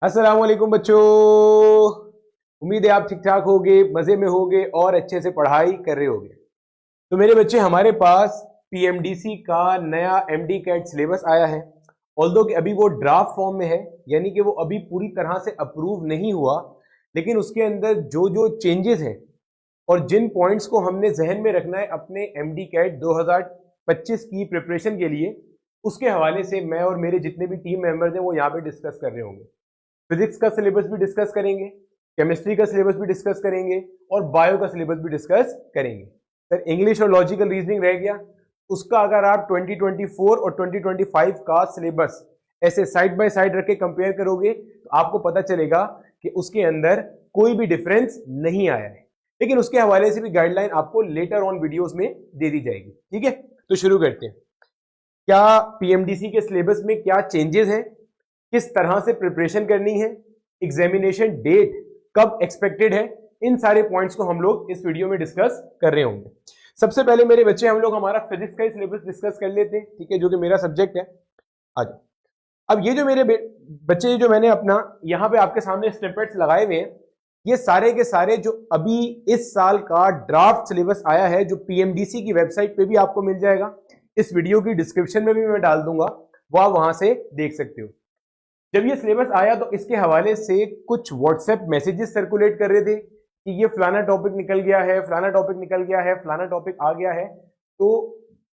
अस्सलाम वालेकुम बच्चों। उम्मीद है आप ठीक ठाक होगे, मजे में होगे और अच्छे से पढ़ाई कर रहे होगे। तो मेरे बच्चे, हमारे पास पीएमडीसी का नया एमडी कैट सिलेबस आया है। ऑल्दो कि अभी वो ड्राफ्ट फॉर्म में है, यानी कि वो अभी पूरी तरह से अप्रूव नहीं हुआ, लेकिन उसके अंदर जो जो चेंजेस हैं और जिन पॉइंट्स को हमने जहन में रखना है अपने एमडी कैट 2025 की प्रिपरेशन के लिए, उसके हवाले से मैं और मेरे जितने भी टीम मेंबर्स हैं वो यहाँ पे डिस्कस कर रहे होंगे। फिजिक्स का सिलेबस भी डिस्कस करेंगे, केमिस्ट्री का सिलेबस भी डिस्कस करेंगे और बायो का सिलेबस भी डिस्कस करेंगे। सर इंग्लिश और लॉजिकल रीजनिंग रह गया, उसका अगर आप 2024 और 2025 का सिलेबस ऐसे साइड बाय साइड रख के कंपेयर करोगे तो आपको पता चलेगा कि उसके अंदर कोई भी डिफरेंस नहीं आया है, लेकिन उसके हवाले से भी गाइडलाइन आपको लेटर ऑन वीडियोस में दे दी जाएगी। ठीक है, तो शुरू करते हैं। क्या पीएमडीसी के सिलेबस में क्या चेंजेस हैं, किस तरह से प्रिपरेशन करनी है, एग्जामिनेशन डेट कब एक्सपेक्टेड है, इन सारे पॉइंट्स को हम लोग इस वीडियो में डिस्कस कर रहे होंगे। सबसे पहले मेरे बच्चे हम लोग हमारा फिजिक्स का ही सिलेबस डिस्कस कर लेते हैं, ठीक है, जो कि मेरा सब्जेक्ट है। आज अब ये जो मेरे बच्चे जो मैंने अपना यहाँ पे आपके सामने स्निपेट्स लगाए हुए हैं, ये सारे के सारे जो अभी इस साल का ड्राफ्ट सिलेबस आया है, जो पीएमडीसी की वेबसाइट पे भी आपको मिल जाएगा, इस वीडियो की डिस्क्रिप्शन में भी मैं डाल दूंगा, वह वहां से देख सकते हो। जब ये सिलेबस आया तो इसके हवाले से कुछ व्हाट्सएप मैसेजेस सर्कुलेट कर रहे थे कि ये फलाना टॉपिक निकल गया है, फलाना टॉपिक निकल गया है, फलाना टॉपिक आ गया है। तो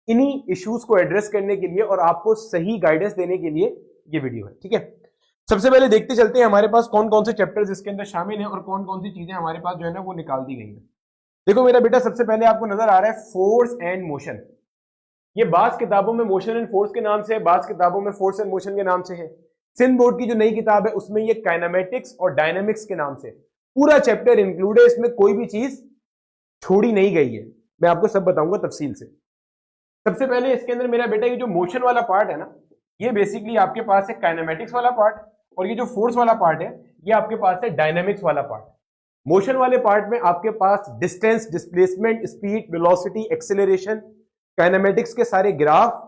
इन्हीं इश्यूज को एड्रेस करने के लिए और आपको सही गाइडेंस देने के लिए ये वीडियो है। ठीक है, सबसे पहले देखते चलते हैं हमारे पास कौन कौन से चैप्टर्स इसके अंदर शामिल हैं और कौन कौन सी चीजें हमारे पास जो है ना वो निकाल दी गई है। देखो मेरा बेटा, सबसे पहले आपको नजर आ रहा है फोर्स एंड मोशन। ये बास किताबों में मोशन एंड फोर्स के नाम से है, बास किताबों में फोर्स एंड मोशन के नाम से है। सिंध बोर्ड की जो नई किताब है उसमें ये काइनेमेटिक्स और डायनामिक्स के नाम से पूरा चैप्टर इंक्लूड है, इसमें कोई भी चीज छोड़ी नहीं गई है। मैं आपको सब बताऊंगा तफसील से। सबसे पहले इसके अंदर मेरा बेटा ये जो मोशन वाला पार्ट है ना, ये बेसिकली आपके पास है काइनेमेटिक्स वाला पार्ट, और ये जो फोर्स वाला पार्ट है ये आपके पास है डायनामिक्स वाला पार्ट। मोशन वाले पार्ट में आपके पास distance, displacement, speed, velocity, acceleration, kinematics के सारे ग्राफ,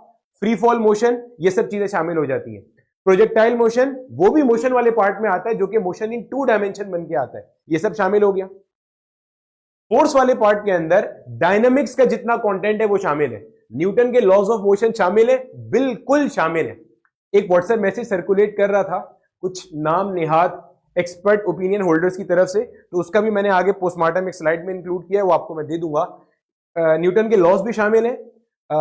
फ्री फॉल मोशन, ये सब चीजें शामिल हो जाती हैं। प्रोजेक्टाइल मोशन वो भी मोशन वाले पार्ट में आता है, जो कि मोशन इन 2 डायमेंशन बन के आता है, ये सब शामिल हो गया। फोर्स वाले पार्ट के अंदर डायनामिक्स का जितना कंटेंट है वो शामिल है, न्यूटन के लॉज ऑफ मोशन शामिल है, बिल्कुल शामिल है। एक व्हाट्सएप मैसेज सर्कुलेट कर रहा था कुछ नाम नेहाद एक्सपर्ट ओपिनियन होल्डर्स की तरफ से, तो उसका भी मैंने आगे पोस्टमार्टम एक स्लाइड में इंक्लूड किया है, वो आपको मैं दे दूंगा। न्यूटन के लॉज भी शामिल है,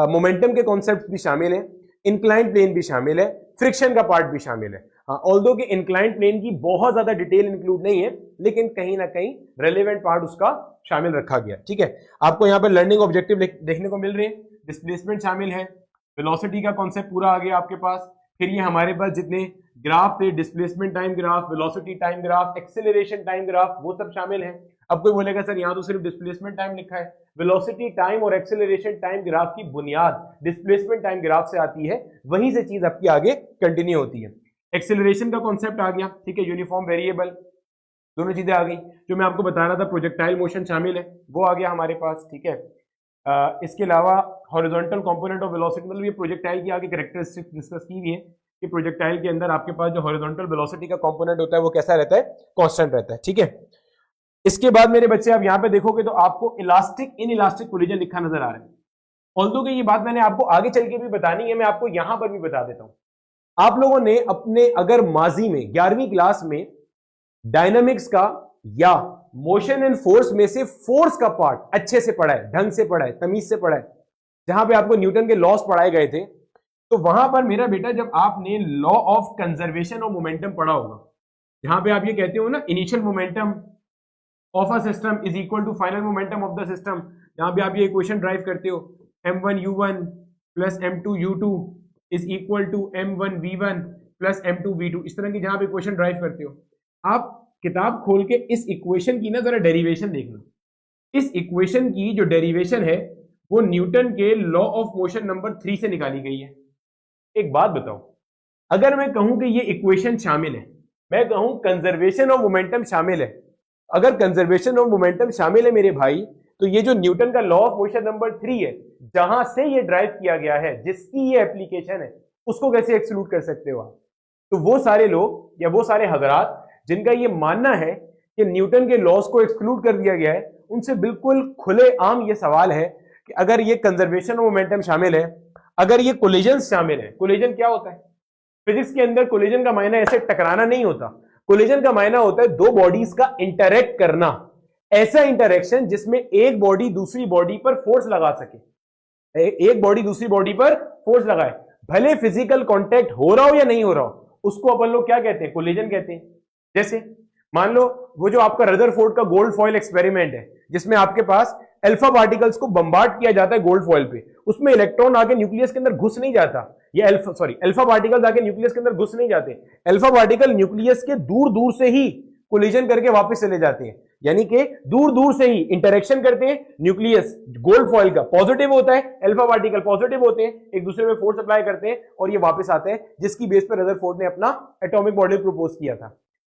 मोमेंटम के कॉन्सेप्ट भी शामिल है, इंक्लाइंड प्लेन भी शामिल है, फ्रिक्शन का पार्ट भी शामिल है। हाँ, ऑल्दो कि इंक्लाइंड प्लेन की बहुत ज्यादा डिटेल इंक्लूड नहीं है, लेकिन कहीं ना कहीं रेलेवेंट पार्ट उसका शामिल रखा गया। ठीक है, आपको यहाँ पर लर्निंग ऑब्जेक्टिव देखने को मिल रहे हैं, डिस्प्लेसमेंट शामिल है, वेलोसिटी का कॉन्सेप्ट पूरा आ गया आपके पास। फिर ये हमारे पास जितने ग्राफ थे, displacement time graph, velocity time graph, acceleration time graph, वो सब शामिल है। अब कोई बोलेगा सर यहाँ तो सिर्फ डिस्प्लेसमेंट टाइम लिखा है। वेलोसिटी टाइम और एक्सेलरेशन टाइम ग्राफ की बुनियाद डिस्प्लेसमेंट टाइम ग्राफ से आती है, वहीं से चीज आपकी आगे कंटिन्यू होती है। एक्सेलरेशन का कॉन्सेप्ट आ गया, ठीक है, यूनिफॉर्म वेरिएबल, दोनों चीजें आ गई। जो मैं आपको बता रहा था प्रोजेक्टाइल मोशन शामिल है, वो आ गया हमारे पास। ठीक है, इसके अलावा हॉरिजॉन्टल कंपोनेंट ऑफ वेलोसिटी, मतलब ये प्रोजेक्टाइल की आगे कैरेक्टरिस्टिक्स डिस्कस की हुई है कि प्रोजेक्टाइल के अंदर आपके पास जो हॉरिजॉन्टल वेलोसिटी का कंपोनेंट होता है वो कैसा रहता है, कांस्टेंट रहता है। ठीक है, इसके बाद मेरे बच्चे आप यहां पे देखोगे तो आपको इलास्टिक इन इलास्टिक कोलिजन लिखा नजर आ रहा है। ऑल्दो कि ये बात मैंने आपको आगे चल के भी बतानी है, मैं आपको यहां पर भी बता देता हूं। आप लोगों ने अपने अगर माजी में 11वीं क्लास में डायनामिक्स का या मोशन एंड फोर्स में से फोर्स का पार्ट अच्छे से पढ़ा है, ढंग से पढ़ा है, तमीज से पढ़ा है, जहां पे आपको न्यूटन के लॉस पढ़ाए गए थे, तो वहां पर मेरा बेटा जब आपने law of conservation of momentum पढ़ा होगा, जहां पे आप ये कहते हो ना initial momentum of a system is equal to final momentum of the system, जहां पे आप ये इक्वेशन ड्राइव करते हो m1u1 plus m2u2 is equal to m1v1 plus m2v2, इस तरह की जहां आप इक्वेशन ड्राइव करते हो, आप किताब खोल के इस इक्वेशन की ना जरा डेरिवेशन देखना। इस इक्वेशन की जो डेरिवेशन है वो न्यूटन के लॉ ऑफ मोशन नंबर 3 से निकाली गई है। एक बात बताओ, अगर मैं कहूं कि ये इक्वेशन शामिल है, मैं कहूं कंजर्वेशन ऑफ मोमेंटम शामिल है, अगर कंजर्वेशन ऑफ मोमेंटम शामिल है मेरे भाई, तो ये जो न्यूटन का लॉ ऑफ मोशन नंबर 3 है, जहां से ये ड्राइव किया गया है, जिसकी ये एप्लीकेशन है, उसको कैसे एक्सक्लूड कर सकते हो आप? तो वो सारे लोग या वो सारे हजरात जिनका ये मानना है कि न्यूटन के लॉज को एक्सक्लूड कर दिया गया है, उनसे बिल्कुल खुले आम ये सवाल है कि अगर ये कंजर्वेशन ऑफ मोमेंटम शामिल है, अगर ये कोलिजन शामिल है, कोलिजन क्या होता है फिजिक्स के अंदर? कोलिजन का मायना ऐसे टकराना नहीं होता, कोलिजन का मायना होता है दो बॉडीज का इंटरैक्ट करना, ऐसा इंटरेक्शन जिसमें एक बॉडी दूसरी बॉडी पर फोर्स लगा सके, एक बॉडी दूसरी बॉडी पर फोर्स लगाए, भले फिजिकल कांटेक्ट हो रहा हो या नहीं हो रहा हो, उसको अपन लोग क्या कहते हैं? कोलिजन कहते हैं। जैसे मान लो वो जो आपका रदरफोर्ड का गोल्ड फॉइल एक्सपेरिमेंट है, जिसमें आपके पास अल्फा पार्टिकल्स को बम्बार्ड किया जाता है गोल्ड फॉइल पे, उसमें इलेक्ट्रॉन आके न्यूक्लियस के अंदर घुस नहीं जाता, ये अल्फा पार्टिकल्स आके न्यूक्लियस के अंदर घुस नहीं जाते, अल्फा पार्टिकल न्यूक्लियस के दूर दूर से ही कोलिजन करके वापस चले जाते हैं, यानी कि दूर दूर से ही इंटरेक्शन करते हैं। न्यूक्लियस गोल्ड फॉइल का पॉजिटिव होता है, अल्फा पार्टिकल पॉजिटिव होते हैं, एक दूसरे में फोर्स अप्लाई करते हैं और ये वापस आते हैं, जिसकी बेस पर रदरफोर्ड ने अपना एटॉमिक मॉडल प्रपोज किया था।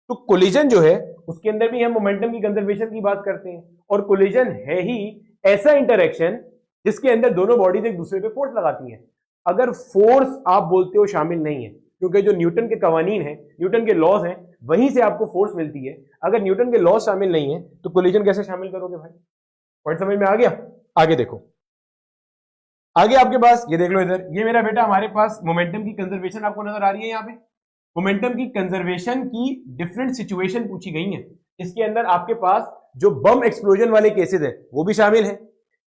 तो कोलिजन जो है उसके अंदर भी हम मोमेंटम की कंजर्वेशन की बात करते हैं, और कोलिजन है ही ऐसा इंटरेक्शन जिसके अंदर दोनों बॉडीज एक दूसरे पे फोर्स लगाती हैं। अगर फोर्स आप बोलते हो शामिल नहीं है, क्योंकि जो न्यूटन के कवानीन है, न्यूटन के लॉज हैं, वहीं से आपको फोर्स मिलती है, अगर न्यूटन के लॉज शामिल नहीं है तो कोलिजन कैसे शामिल करोगे भाई? पॉइंट समझ में आ गया? आगे देखो, आगे आपके पास ये देख लो, इधर ये मेरा बेटा, हमारे पास मोमेंटम की कंजर्वेशन आपको नजर आ रही है। यहाँ पे मोमेंटम की कंजर्वेशन की डिफरेंट सिचुएशन पूछी गई है। इसके अंदर आपके पास जो बम एक्सप्लोजन वाले केसेस है वो भी शामिल है,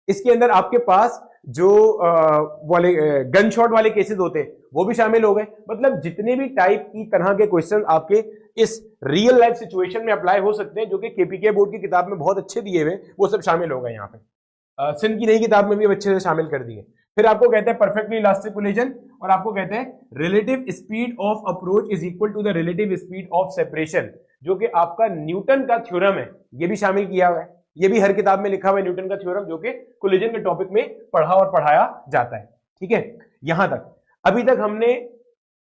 इसके अंदर आपके पास जो वाले गन शॉट वाले केसेस होते हैं वो भी शामिल हो गए। मतलब जितने भी टाइप की तरह के क्वेश्चन आपके इस रियल लाइफ सिचुएशन में अप्लाई हो सकते हैं, जो कि केपीके बोर्ड की किताब में बहुत अच्छे दिए हुए, वो सब शामिल हो गए यहाँ पे। सिंध की नई किताब में भी अच्छे से शामिल कर दिए। फिर आपको कहते हैं परफेक्टली इलास्टिक कोलिजन, और आपको कहते हैं relative speed of approach is equal to the relative speed of separation, जो कि आपका न्यूटन का थ्योरम है, ये भी शामिल किया हुआ है। ये भी हर किताब में लिखा हुआ है न्यूटन का थ्योरम, जो कि कोलिजन के टॉपिक में पढ़ा और पढ़ाया जाता है। ठीक है, यहां तक अभी तक हमने,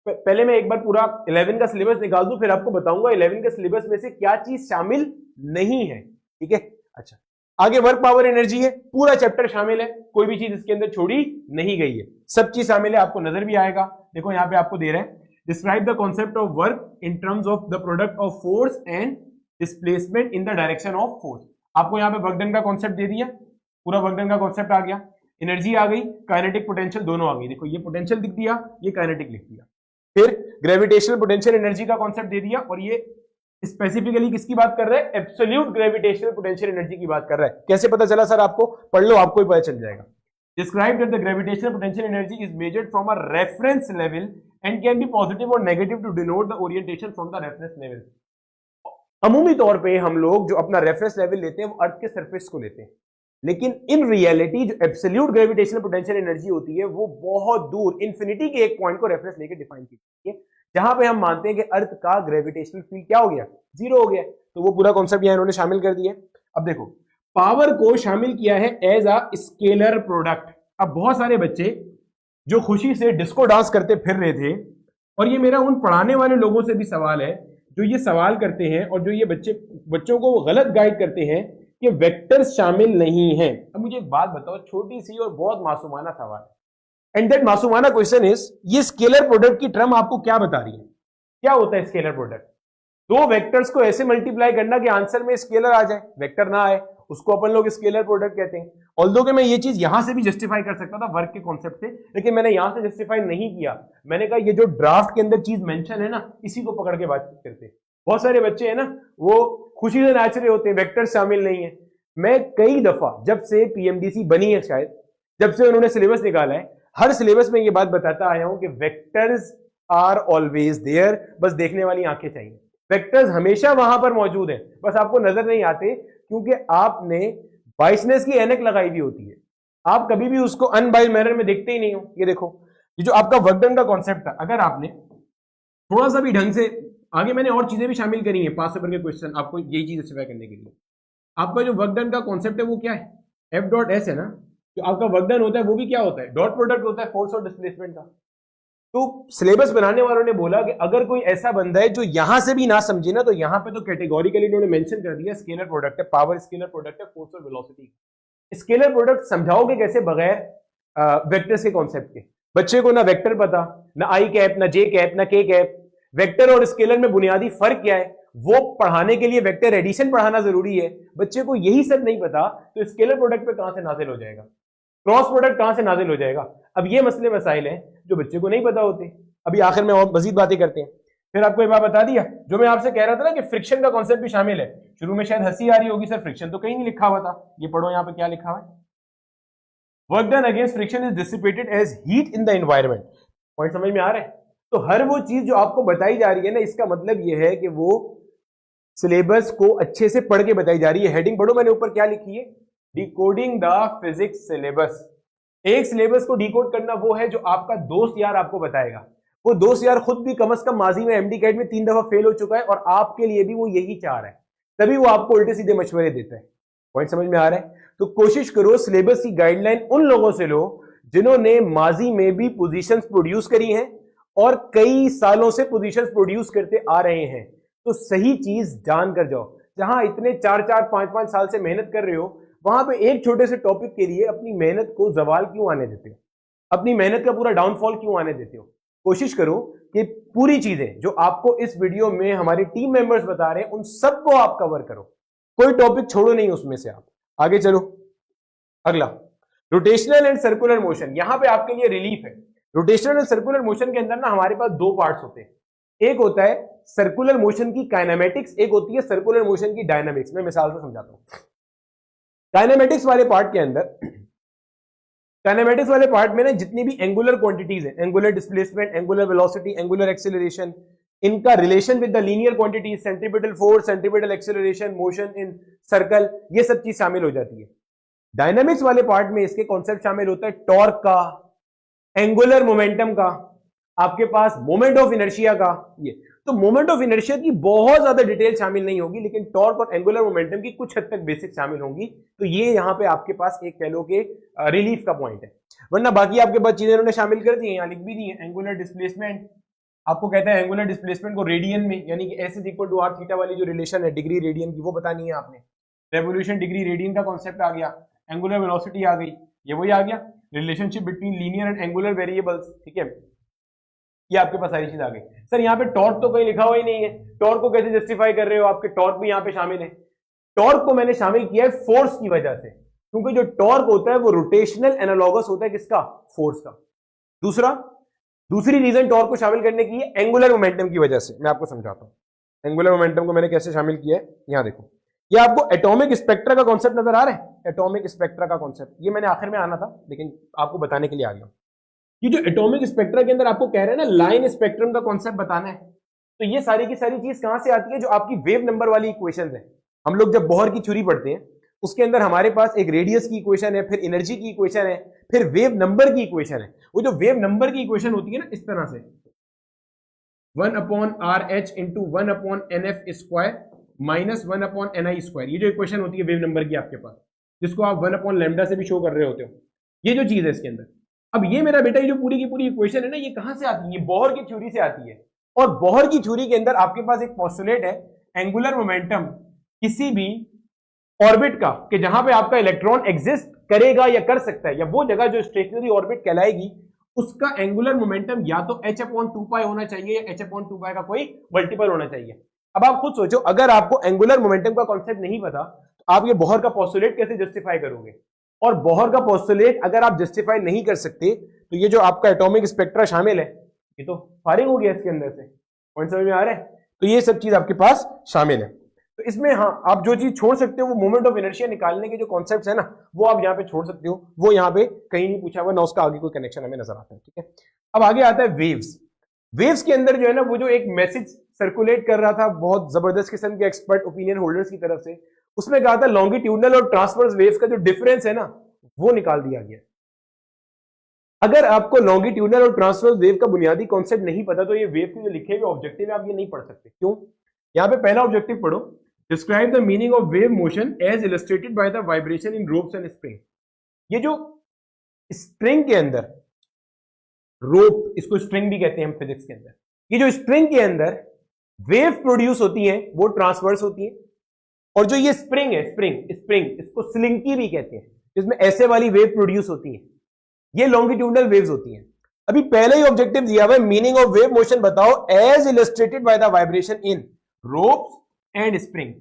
पहले मैं एक बार पूरा 11 का सिलेबस निकाल दूं, फिर आपको बताऊंगा 11 के सिलेबस में से क्या चीज शामिल नहीं है। ठीक है, अच्छा, आगे वर्क पावर एनर्जी है, पूरा चैप्टर शामिल है, कोई भी चीज इसके अंदर छोड़ी नहीं गई है, सब चीज शामिल है, आपको नजर भी आएगा। देखो यहां पे आपको दे रहे हैं, describe the concept of work in terms of the product of force and displacement in the direction of force. आपको यहाँ पे वर्क डन का कॉन्सेप्ट दे दिया, पूरा वर्क डन का कॉन्सेप्ट आ गया, एनर्जी आ गई, काइनेटिक पोटेंशियल दोनों आ गई। देखो ये पोटेंशियल लिख दिया, ये काइनेटिक लिख दिया। फिर ग्रेविटेशनल पोटेंशियल एनर्जी का कॉन्सेप्ट दे दिया, और ये स्पेसिफिकली किसकी बात कर रहा है? एब्सोल्यूट ग्रेविटेशनल पोटेंशियल एनर्जी की बात कर रहा है। कैसे पता चला सर आपको? पढ़ लो, आपको ही पता चल जाएगा। Describe that the gravitational potential energy is measured from a reference level and can be positive और negative to denote the orientation from the reference level. अमूमी तौर पे हम लोग जो अपना रेफरेंस लेवल लेते हैं वो अर्थ के सरफेस को लेते हैं, लेकिन इन रियलिटी जो एब्सोल्यूट ग्रेविटेशनल पोटेंशियल एनर्जी होती है वो बहुत दूर इन्फिनिटी के एक पॉइंट को रेफरेंस लेकर डिफाइन की जाती है, जहां पे हम मानते हैं कि अर्थ का ग्रेविटेशनल फील्ड क्या हो गया? जीरो हो गया। तो वो पूरा कॉन्सेप्ट यहां इन्होंने शामिल कर दिया। अब देखो, पावर को शामिल किया है एज अ स्केलर प्रोडक्ट। अब बहुत सारे बच्चे जो खुशी से डिस्को डांस करते फिर रहे थे, और ये मेरा उन पढ़ाने वाले लोगों से भी सवाल है जो ये सवाल करते हैं और जो ये बच्चों को गलत गाइड करते हैं कि वेक्टर्स शामिल नहीं है। अब मुझे एक बात बताओ, छोटी सी और बहुत मासूमाना सवाल है, एंड दैट मासूमाना क्वेश्चन इज, ये स्केलर प्रोडक्ट की टर्म आपको क्या बता रही है? क्या होता है स्केलर प्रोडक्ट? दो वेक्टर्स को ऐसे मल्टीप्लाई करना कि आंसर में स्केलर आ जाए, वेक्टर ना आए, उसको अपन लोग स्केलर प्रोडक्ट कहते हैं। ऑल्दो कि मैं ये चीज यहां से भी जस्टिफाई कर सकता था वर्क के कॉन्सेप्ट से, लेकिन मैंने यहां से जस्टिफाई नहीं किया। मैंने कहा ये जो ड्राफ्ट के अंदर चीज मेंशन है ना, इसी को पकड़ के बातचीत करते हैं। बहुत सारे बच्चे हैं ना, वो खुशी से नाच रहे होते हैं, वेक्टर्स शामिल नहीं है। मैं कई दफा, जब से पीएमडीसी बनी है, शायद जब से उन्होंने सिलेबस निकाला है, हर सिलेबस में ये बात बताता आया हूं कि वेक्टर्स आर ऑलवेज देयर, बस देखने वाली आंखें चाहिए। वेक्टर्स हमेशा वहां पर मौजूद हैं, बस आपको नजर नहीं आते क्योंकि आपने बाइसनेस की ऐनक लगाई हुई होती है, आप कभी भी उसको अनबाइज मैनर में देखते ही नहीं हो। ये देखो, ये जो आपका वर्क डन का कॉन्सेप्ट था, अगर आपने थोड़ा सा भी ढंग से, आगे मैंने और चीजें भी शामिल करी हैं पास पेपर के क्वेश्चन आपको यही चीज जस्टिफाई करने के लिए। आपका जो वर्क डन का कॉन्सेप्ट है वो क्या है? एफ डॉट एस है ना, जो आपका वर्क डन होता है वो भी क्या होता है? डॉट प्रोडक्ट होता है फोर्स और डिस्प्लेसमेंट का। तो सिलेबस बनाने वालों ने बोला कि अगर कोई ऐसा बंदा है जो यहां से भी ना समझे ना, तो यहां पे तो कैटेगोरिकली इन्होंने मेंशन कर दिया स्केलर प्रोडक्ट है, पावर स्केलर प्रोडक्ट है, फोर्स और वेलोसिटी। स्केलर प्रोडक्ट समझाओगे कैसे बगैर वेक्टर्स के कॉन्सेप्ट के? बच्चे को ना वेक्टर पता, ना आई कैप, ना जे कैप, ना के कैप, वेक्टर और स्केलर में बुनियादी फर्क क्या है, वो पढ़ाने के लिए वेक्टर एडिशन पढ़ाना जरूरी है। बच्चे को यही सब नहीं पता तो स्केलर प्रोडक्ट पे कहां से नाजिल हो जाएगा, क्रॉस प्रोडक्ट कहां से नाजिल हो जाएगा। अब ये मसले मसाइल हैं जो बच्चे को नहीं पता होते। अभी आखिर में और मजीद बातें करते हैं। फिर आपको एक बात बता दिया, जो मैं आपसे कह रहा था ना कि फ्रिक्शन का कॉन्सेप्ट भी शामिल है। शुरू में शायद हंसी आ रही होगी, सर फ्रिक्शन तो कहीं नहीं लिखा हुआ था। ये पढ़ो यहाँ पे क्या लिखा हुआ है, work done against friction is dissipated as heat in the environment. Point समझ में आ रहा है। तो हर वो चीज जो आपको बताई जा रही है ना, इसका मतलब ये है कि वो सिलेबस को अच्छे से पढ़ के बताई जा रही है। हेडिंग पढ़ो मैंने ऊपर क्या लिखी है, डिकोडिंग द फिजिक्स सिलेबस। एक सिलेबस को डिकोड करना वो है जो आपका दोस्त यार आपको बताएगा। वो दोस्त यार खुद भी कम से कम माजी में एमडी कैट में 3 दफा फेल हो चुका है और आपके लिए भी वो यही चाह रहा है, तभी वो आपको उल्टे सीधे मशवरे देता है। पॉइंट समझ में आ रहा है। तो कोशिश करो सिलेबस की गाइडलाइन उन लोगों से लो जिन्होंने माजी में भी पोजीशंस प्रोड्यूस करी हैं और कई सालों से पोजीशंस प्रोड्यूस करते आ रहे हैं। तो सही चीज जान कर जाओ। जहां इतने 4-4, 5-5 साल से मेहनत कर रहे हो, वहां पे एक छोटे से टॉपिक के लिए अपनी मेहनत को जवाल क्यों आने देते हो, अपनी मेहनत का पूरा डाउनफॉल क्यों आने देते हो। कोशिश करो कि पूरी चीजें जो आपको इस वीडियो में हमारे टीम मेंबर्स बता रहे हैं उन सबको आप कवर करो, कोई टॉपिक छोड़ो नहीं उसमें से। आप आगे चलो। अगला रोटेशनल एंड सर्कुलर मोशन, यहां पे आपके लिए रिलीफ है। रोटेशनल एंड सर्कुलर मोशन के अंदर ना हमारे पास 2 पार्ट्स होते हैं। एक होता है सर्कुलर मोशन की काइनेमेटिक्स, एक होती है सर्कुलर मोशन की डायनामिक्स। मैं मिसाल से समझाता हूं। काइनेमेटिक्स वाले पार्ट के अंदर, काइनेमेटिक्स वाले पार्ट में ना जितनी भी एंगुलर क्वांटिटीज है, angular displacement, angular velocity, angular acceleration, इनका relation with the linear quantities, centripetal force, centripetal acceleration, motion in circle, ये सब चीज शामिल हो जाती है। डायनामिक्स वाले पार्ट में इसके कॉन्सेप्ट शामिल होता है टॉर्क का, एंगुलर मोमेंटम का, आपके पास मोमेंट ऑफ इनर्शिया का। ये तो मोमेंट ऑफ इनर्शिया की बहुत ज्यादा डिटेल शामिल नहीं होगी, लेकिन टॉर्क और एंगुलर मोमेंटम की कुछ हद तक बेसिक शामिल होंगी। तो ये यहां पे आपके पास एक कह लो कि रिलीफ का पॉइंट है। वरना बाकी आपके पास चीजें उन्होंने शामिल कर दी है, यहां लिख भी दी है। एंगुलर डिस्प्लेसमेंट आपको कहता है एंगुलर डिस्प्लेसमेंट को रेडियन में, यानी कि s is equal to r theta वाली जो रिलेशन है डिग्री रेडियन की, वो बतानी है आपने। रेवोल्यूशन डिग्री रेडियन का कॉन्सेप्ट आ गया, एंगुलर वेलोसिटी आ गई, ये वही आ गया relationship between linear and angular variables. ठीक है, ये आपके पास सारी चीज आ गई। सर यहाँ पे टॉर्क तो कहीं लिखा हुआ ही नहीं है, टॉर्क को कैसे जस्टिफाई कर रहे हो, आपके टॉर्क भी यहाँ पे शामिल है। टॉर्क को मैंने शामिल किया है फोर्स की वजह से, क्योंकि जो टॉर्क होता है वो रोटेशनल एनालॉगस होता है किसका, फोर्स का। दूसरी रीजन टॉर्क को शामिल करने की है एंगुलर मोमेंटम की वजह से। मैं आपको समझाता हूं एंगुलर मोमेंटम को मैंने कैसे शामिल किया है। यहां देखो, ये आपको एटॉमिक स्पेक्ट्रा का कॉन्सेप्ट नजर आ रहा है, एटॉमिक स्पेक्ट्रा का कॉन्सेप्ट। ये मैंने आखिर में आना था लेकिन आपको बताने के लिए आ गया। ये जो एटॉमिक स्पेक्ट्रा के अंदर आपको कह रहे हैं ना लाइन स्पेक्ट्रम का कॉन्सेप्ट बताना है, तो ये सारी की सारी चीज कहां से आती है, जो आपकी वेव नंबर वाली इक्वेशंस है। हम लोग जब बोहर की थ्योरी पढ़ते हैं उसके अंदर हमारे पास एक रेडियस की इक्वेशन है, फिर एनर्जी की इक्वेशन है, फिर वेव नंबर की इक्वेशन है। वो जो वेव नंबर की इक्वेशन होती है ना इस तरह से 1/RH into 1/NF square minus 1/NI square, ये जो इक्वेशन होती है वेव नंबर की आपके पास, जिसको आप 1/λ से भी शो कर रहे होते हो, ये जो चीज है इसके अंदर। अब ये मेरा बेटा ये जो पूरी की पूरी इक्वेशन है ना, ये कहां से आती है, ये बोहर की थ्योरी से आती है। और बोहर की थ्योरी के अंदर आपके पास एक पोस्टुलेट है एंगुलर मोमेंटम किसी भी ऑर्बिट का, कि जहां पे आपका इलेक्ट्रॉन एग्जिस्ट करेगा या कर सकता है, या वो जगह जो स्टेशनरी ऑर्बिट कहलाएगी, उसका एंगुलर मोमेंटम या तो h/2π होना चाहिए या h/2π का कोई मल्टीपल होना चाहिए। अब आप खुद सोचो, अगर आपको एंगुलर मोमेंटम का कॉन्सेप्ट नहीं पता तो आप ये बोहर का पोस्टुलेट कैसे जस्टिफाई करोगे। और बोहर का पोस्टुलेट अगर आप जस्टिफाई नहीं कर सकते तो ये जो आपका एटॉमिक स्पेक्ट्रा शामिल है ये तो फारिग हो गया इसके अंदर से। पॉइंट समझ में आ रहा है। तो ये सब चीज आपके पास शामिल है। तो इसमें हाँ, आप जो चीज छोड़ सकते हो वो मोमेंट ऑफ इनर्शिया निकालने के जो कॉन्सेप्ट्स है ना, वो आप यहाँ पे छोड़ सकते हो, वो यहाँ पे कहीं नहीं पूछा हुआ ना, उसका आगे कोई कनेक्शन हमें नजर आता है। ठीक है, अब आगे आता है वेव्स। वेव्स के अंदर जो है ना, वो जो एक मैसेज सर्कुलेट कर रहा था बहुत जबरदस्त किस्म के एक्सपर्ट ओपिनियन होल्डर्स की तरफ से, उसमें कहा था लॉन्गिट्यूडनल और ट्रांसवर्स वेव्स का जो डिफरेंस है ना, वो निकाल दिया गया। अगर आपको लॉन्गिट्यूडनल और ट्रांसवर्स वेव का बुनियादी कॉन्सेप्ट नहीं पता तो ये वेव के जो लिखे हुए ऑब्जेक्टिव है आप ये नहीं पढ़ सकते। क्यों? यहां पे पहला ऑब्जेक्टिव पढ़ो, describe the meaning of wave motion as illustrated by the vibration in ropes and spring. ये जो स्प्रिंग के अंदर रोप, इसको स्ट्रिंग भी कहते हैं हम फिजिक्स के अंदर, ये जो स्प्रिंग के अंदर वेव प्रोड्यूस होती है वो ट्रांसवर्स होती है, और जो ये स्प्रिंग है, स्प्रिंग इसको स्लिंकी भी कहते हैं, जिसमें ऐसे वाली वेव प्रोड्यूस होती है, ये लॉन्गिट्यूडनल वेव्स होती हैं। अभी पहले ही ऑब्जेक्टिव दिया हुआ है, मीनिंग ऑफ वेव मोशन बताओ as illustrated by the vibration in ropes and spring.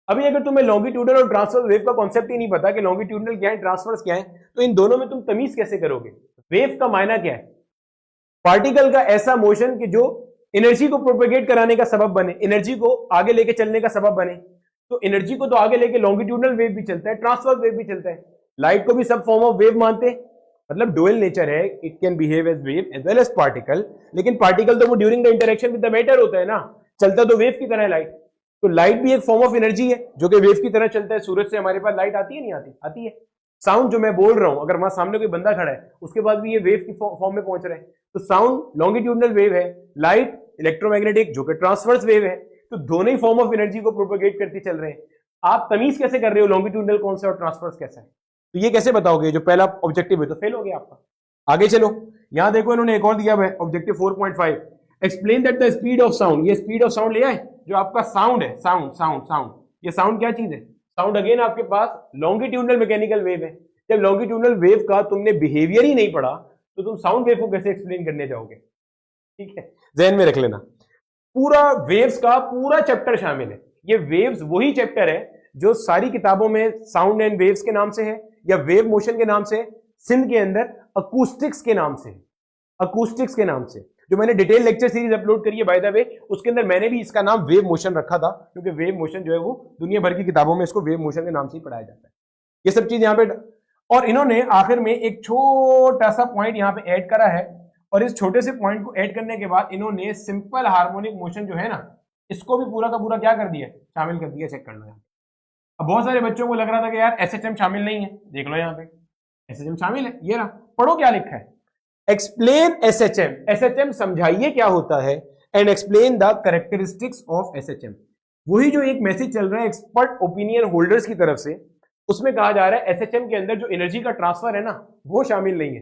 अभी अगर तुम्हें लॉन्गिट्यूडल और ट्रांसवर्स वेव का कॉन्सेप्ट ही नहीं पता कि लॉन्गिट्यूडल क्या है ट्रांसवर्स क्या है, तो इन दोनों में तुम तमीज कैसे करोगे? वेव का मायना क्या है? पार्टिकल का ऐसा मोशन कि जो एनर्जी को प्रोपेगेट कराने का सबब बने, एनर्जी को आगे लेके चलने का सबब बने। तो एनर्जी को तो आगे लेके लॉन्गिट्यूडल वेव भी चलता है, ट्रांसवर्स वेव भी चलता है। लाइट को भी सब फॉर्म ऑफ वेव मानते हैं, मतलब डुअल नेचर है, it can behave as wave as well as particle. लेकिन पार्टिकल तो वो during the interaction with the matter होता है ना, चलता तो वेव की तरह है लाइट। तो लाइट भी एक फॉर्म ऑफ एनर्जी है जो कि वेव की तरह चलता है। सूरज से हमारे पास लाइट आती है नहीं आती? आती है। साउंड जो मैं बोल रहा हूं, अगर वहां सामने कोई बंदा खड़ा है उसके बाद भी ये वेव की फॉर्म में पहुंच रहा है। तो साउंड लॉन्गिट्यूडनल वेव है, लाइट इलेक्ट्रोमैग्नेटिक जो कि ट्रांसवर्स वेव है। तो दोनों ही फॉर्म ऑफ एनर्जी को प्रोपेगेट करते चल रहे हैं। आप तमीज कैसे कर रहे हो लॉन्गिट्यूडनल कौन सा और ट्रांसवर्स कैसा है? तो ये कैसे बताओगे? जो पहला ऑब्जेक्टिव है तो फेल हो गया आपका। आगे चलो, यहां देखो इन्होंने एक और दिया है objective 4.5, explain that the speed of sound. ये स्पीड ऑफ साउंड लिया है, जो आपका साउंड है, साउंड साउंड साउंड, ये साउंड क्या चीज है? साउंड अगेन आपके पास लॉन्गिट्यूडनल मैकेनिकल वेव है। जब लॉन्गिट्यूडनल वेव का तुमने बिहेवियर ही नहीं पढ़ा तो तुम साउंड वेव को कैसे एक्सप्लेन करने जाओगे? ठीक है, ध्यान में रख लेना। पूरा वेव्स का पूरा चैप्टर शामिल है। ये वेव्स वही चैप्टर है जो सारी किताबों में साउंड एंड वेव्स के नाम से है, या वेव मोशन के नाम से, सिंध के अंदर अकूस्टिक्स के नाम से, अकूस्टिक्स के नाम से, जो मैंने डिटेल लेक्चर सीरीज अपलोड करी है बाय द वे, उसके अंदर मैंने भी इसका नाम वेव मोशन रखा था, क्योंकि वेव मोशन जो है वो दुनिया भर की किताबों में इसको वेव मोशन के नाम से ही पढ़ाया जाता है। ये सब चीज यहाँ पे, और इन्होंने आखिर में एक छोटा सा पॉइंट यहाँ पे ऐड करा है, और इस छोटे से पॉइंट को ऐड करने के बाद इन्होंने सिंपल हार्मोनिक मोशन जो है ना, इसको भी पूरा का पूरा क्या कर दिया? शामिल कर दिया। चेक कर लो यहाँ। अब बहुत सारे बच्चों को लग रहा था कि यार एसएचएम शामिल नहीं है, देख लो यहाँ पे एसएचएम शामिल है। ये रहा, पढ़ो क्या लिखा है, एक्सप्लेन एसएचएम। एसएचएम समझाइए क्या होता है, and explain the characteristics of SHM. वही जो एक मैसेज चल रहा है एक्सपर्ट ओपिनियन होल्डर्स की तरफ से, उसमें कहा जा रहा है एसएचएम के अंदर जो एनर्जी का ट्रांसफर है ना, वो शामिल नहीं है।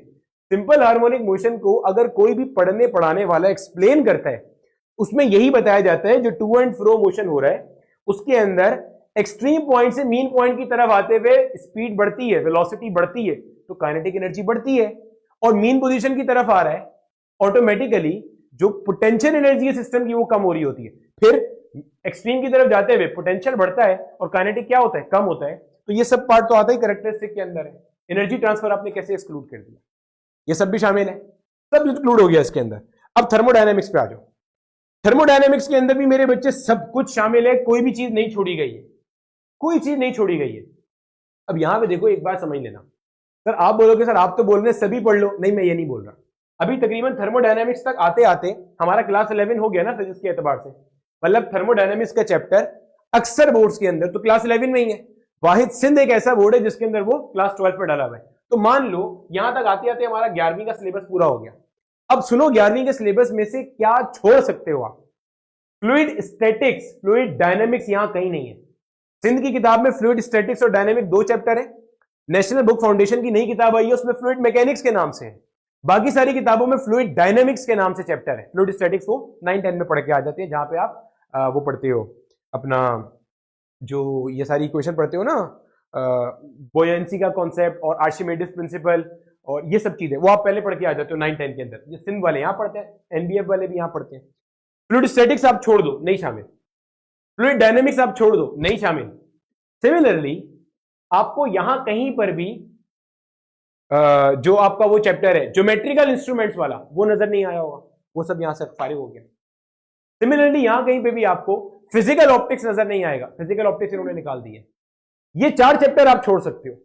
सिंपल हार्मोनिक मोशन को अगर कोई भी पढ़ने पढ़ाने वाला एक्सप्लेन करता है, उसमें यही बताया जाता है जो टू एंड फ्रो मोशन हो रहा है उसके अंदर एक्सट्रीम पॉइंट से मीन पॉइंट की तरफ आते हुए स्पीड बढ़ती है, वेलोसिटी बढ़ती है, तो काइनेटिक एनर्जी बढ़ती है। और मीन पोजीशन की तरफ आ रहा है, ऑटोमेटिकली जो पोटेंशियल एनर्जी है सिस्टम की वो कम हो रही होती है। फिर एक्सट्रीम की तरफ जाते हुए पोटेंशियल बढ़ता है और काइनेटिक क्या होता है? कम होता है। तो ये सब पार्ट तो आता ही कैरेक्टरिस्टिक के अंदर है। एनर्जी ट्रांसफर आपने कैसे एक्सक्लूड कर दिया? ये सब भी शामिल है, सब इंक्लूड हो गया इसके अंदर। अब थर्मोडायनेमिक्स पे आ जाओ। थर्मोडायनेमिक्स के अंदर भी मेरे बच्चे सब कुछ शामिल है, कोई भी चीज नहीं छोड़ी गई है, कोई चीज नहीं छोड़ी गई है। अब यहां पे देखो, एक बात समझ लेना, सर आप बोलोगे सर आप तो बोल रहे सभी पढ़ लो, नहीं मैं ये नहीं बोल रहा। अभी तकरीबन थर्मोडायनेमिक्स तक आते आते हमारा क्लास 11 हो गया ना फिजिक्स के एतबार से, मतलब थर्मोडायनेमिक्स का चैप्टर अक्सर बोर्ड्स के अंदर तो क्लास 11 में ही है। वाहिद सिंध एक ऐसा बोर्ड है जिसके अंदर वो क्लास 12 पे डाला हुआ है। तो मान लो यहां तक आते आते हमारा 11वीं का सिलेबस पूरा हो गया। अब सुनो, 11वीं के सिलेबस में से क्या छोड़ सकते हो आप? फ्लूइड स्टैटिक्स, फ्लूइड डायनेमिक्स यहां कहीं नहीं है। सिंध की किताब में फ्लूइड स्टैटिक्स और डायनेमिक 2 चैप्टर है। नेशनल बुक फाउंडेशन की नई किताब आई है, उसमें फ्लूइड मैकेनिक्स के नाम से है। बाकी सारी किताबों में फ्लूइड डायनेमिक्स के नाम से चैप्टर है। फ्लूइड स्टैटिक्स वो 9-10 में पढ़ के आ जाती है, जहां पे आप वो पढ़ते हो अपना जो ये सारी इक्वेशन पढ़ते हो ना, बोयेंसी का कॉन्सेप्ट और आर्शिमेडिस प्रिंसिपल और ये सब चीजें, वो आप पहले पढ़ के आ जाते हो 9-10 के अंदर। ये सिंध वाले यहां पढ़ते हैं, एनबीएफ वाले भी यहां पढ़ते हैं। फ्लूइड स्टैटिक्स आप छोड़ दो, नहीं शामिल। फ्लूइड डायनेमिक्स आप छोड़ दो, नहीं शामिल। सिमिलरली आपको यहां कहीं पर भी जो आपका वो चैप्टर है ज्योमेट्रिकल इंस्ट्रूमेंट्स वाला, वो नजर नहीं आया होगा, वो सब यहां से फारिग हो गया। सिमिलरली यहां कहीं पे भी आपको फिजिकल ऑप्टिक्स नजर नहीं आएगा, फिजिकल ऑप्टिक्स इन्होंने निकाल दी है। ये 4 चैप्टर आप छोड़ सकते हो।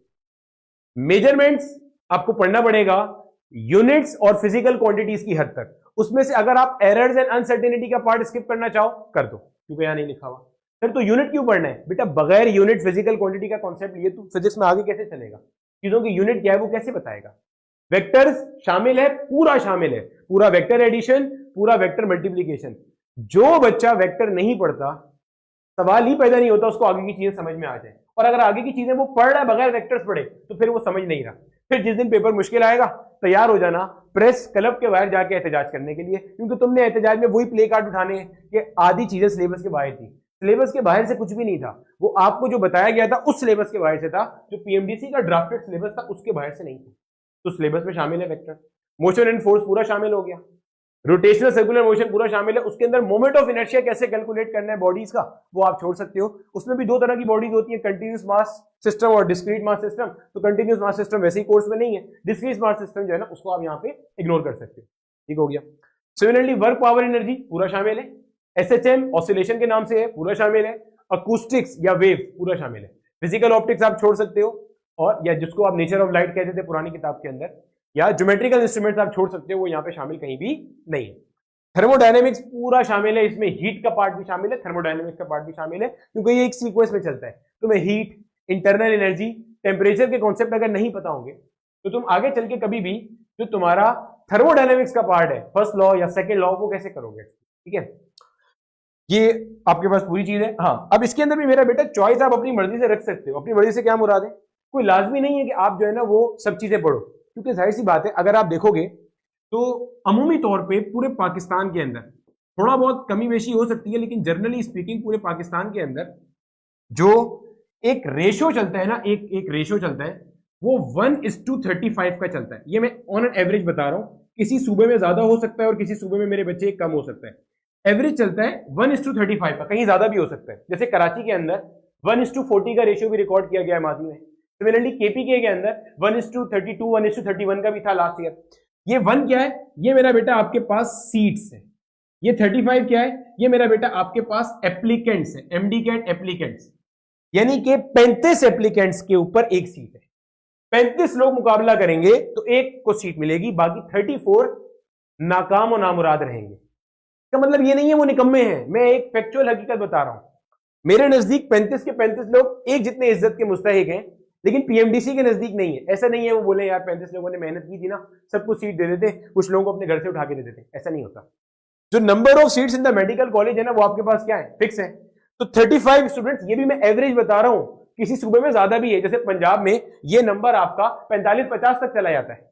मेजरमेंट्स आपको पढ़ना पड़ेगा, यूनिट्स और फिजिकल क्वांटिटीज की हद तक। उसमें से अगर आप एरर्स एंड अनसर्टेनिटी का पार्ट स्किप करना चाहो कर दो, क्योंकि यहां नहीं लिखा हुआ। सर तो यूनिट क्यों पढ़ना है? बेटा बगैर यूनिट फिजिकल क्वांटिटी का कॉन्सेप्ट लिए तो फिजिक्स में आगे कैसे चलेगा? चीजों की यूनिट क्या है वो कैसे बताएगा? वेक्टर्स शामिल है, पूरा शामिल है, पूरा वेक्टर एडिशन, पूरा वेक्टर मल्टीप्लीकेशन। जो बच्चा वेक्टर नहीं पढ़ता, सवाल ही पैदा नहीं होता उसको आगे की चीजें समझ में आ जाए। और अगर आगे की चीजें वो पढ़ रहा है बगैर वेक्टर्स पढ़े, तो फिर वो समझ नहीं रहा। फिर जिस दिन पेपर मुश्किल आएगा, तैयार हो जाना प्रेस क्लब के बाहर जाके एहतजाज करने के लिए, क्योंकि तुमने एहतजाज में वही प्ले कार्ड उठाने हैं कि आधी चीजें सिलेबस के बाहर थी। सिलेबस के बाहर से कुछ भी नहीं था, वो आपको जो बताया गया था उस सिलेबस के बाहर से था, जो पीएमडीसी का ड्राफ्टेड सिलेबस था उसके बाहर से नहीं था। तो सिलेबस में शामिल है वेक्टर। मोशन एंड फोर्स पूरा शामिल हो गया, रोटेशनल सर्कुलर मोशन पूरा शामिल है, उसके अंदर मोमेंट ऑफ इनर्शिया कैसे कैलकुलेट करना है बॉडीज का वो आप छोड़ सकते हो। उसमें भी दो तरह की बॉडीज होती है, कंटिन्यूस मास सिस्टम और डिस्क्रीट मास सिस्टम। तो कंटिन्यूस मास सिस्टम वैसे ही कोर्स में नहीं है, डिस्क्रीट मास सिस्टम जो है ना उसको आप यहाँ पे इग्नोर कर सकते हो, ठीक हो गया। सिमिलरली वर्क पावर एनर्जी पूरा शामिल है, एसएचएम ऑसिलेशन के नाम से है पूरा शामिल है, अकूस्टिक्स या वेव पूरा शामिल है, फिजिकल ऑप्टिक्स आप छोड़ सकते हो, और या जिसको आप नेचर ऑफ लाइट कहते थे पुरानी किताब के अंदर, या ज्योमेट्रिकल इंस्ट्रूमेंट्स आप छोड़ सकते हो, वो यहाँ पे शामिल कहीं भी नहीं है। थर्मोडायनेमिक्स पूरा शामिल है, इसमें हीट का पार्ट भी शामिल है, थर्मोडायनेमिक्स का पार्ट भी शामिल है, क्योंकि ये एक सीक्वेंस में चलता है। तुम्हें हीट, इंटरनल एनर्जी, टेम्परेचर के कॉन्सेप्ट अगर नहीं पता होंगे तो तुम आगे चल के कभी भी जो तुम्हारा थर्मोडायनेमिक्स का पार्ट है, फर्स्ट लॉ या सेकेंड लॉ, वो कैसे करोगे, ठीक है। ये आपके पास पूरी चीज है। हाँ, अब इसके अंदर भी मेरा बेटा चॉइस आप अपनी मर्जी से रख सकते हो। अपनी मर्जी से क्या मुराद है, कोई लाजमी नहीं है कि आप जो है ना वो सब चीजें पढ़ो, क्योंकि जाहिर सी बात है अगर आप देखोगे तो अमूमी तौर पे पूरे पाकिस्तान के अंदर थोड़ा बहुत कमी बेशी हो सकती है, लेकिन जनरली स्पीकिंग पूरे पाकिस्तान के अंदर जो एक रेशो चलता है ना, एक रेशो चलता है, वो 1:35 का चलता है। ये मैं ऑन एन एवरेज बता रहा हूं, किसी सूबे में ज्यादा हो सकता है और किसी सूबे में मेरे बच्चे कम हो सकता है। एवरेज चलता है 1:35 का, कहीं ज्यादा भी हो सकता है। जैसे कराची के अंदर 1:40 का रेशियो भी रिकॉर्ड किया गया है माजी में। सिमिलरली केपीके के अंदर 1:32, 1:31 का भी था लास्ट ईयर। ये 1 क्या है, ये मेरा बेटा आपके पास सीट्स है। ये 35 क्या है, ये मेरा बेटा आपके पास एप्लीकेंट्स है, एमडी कैट एप्लीकेंट्स, यानी कि 35 एप्लीकेंट्स के ऊपर एक सीट है। 35 लोग मुकाबला करेंगे तो एक को सीट मिलेगी, बाकी 34 नाकाम और नामुराद रहेंगे। इसका मतलब ये नहीं है वो निकम्मे हैं, मैं एक फैक्चुअल हकीकत बता रहा हूं। मेरे नजदीक 35 के 35 लोग एक जितने इज्जत के मुस्तहिक हैं, लेकिन पीएमडीसी के नजदीक नहीं है। ऐसा नहीं है वो बोले यार 35 लोगों ने मेहनत की थी ना, सबको सीट दे देते, कुछ लोगों को अपने घर से उठा के दे देते, ऐसा नहीं होता। जो number of seats in the medical college है ना, वो आपके पास क्या है, फिक्स है। तो 35 स्टूडेंट्स, ये भी मैं एवरेज बता रहा हूं, किसी सूबे में ज्यादा भी है। जैसे पंजाब में ये नंबर आपका 45-50 तक चला जाता है।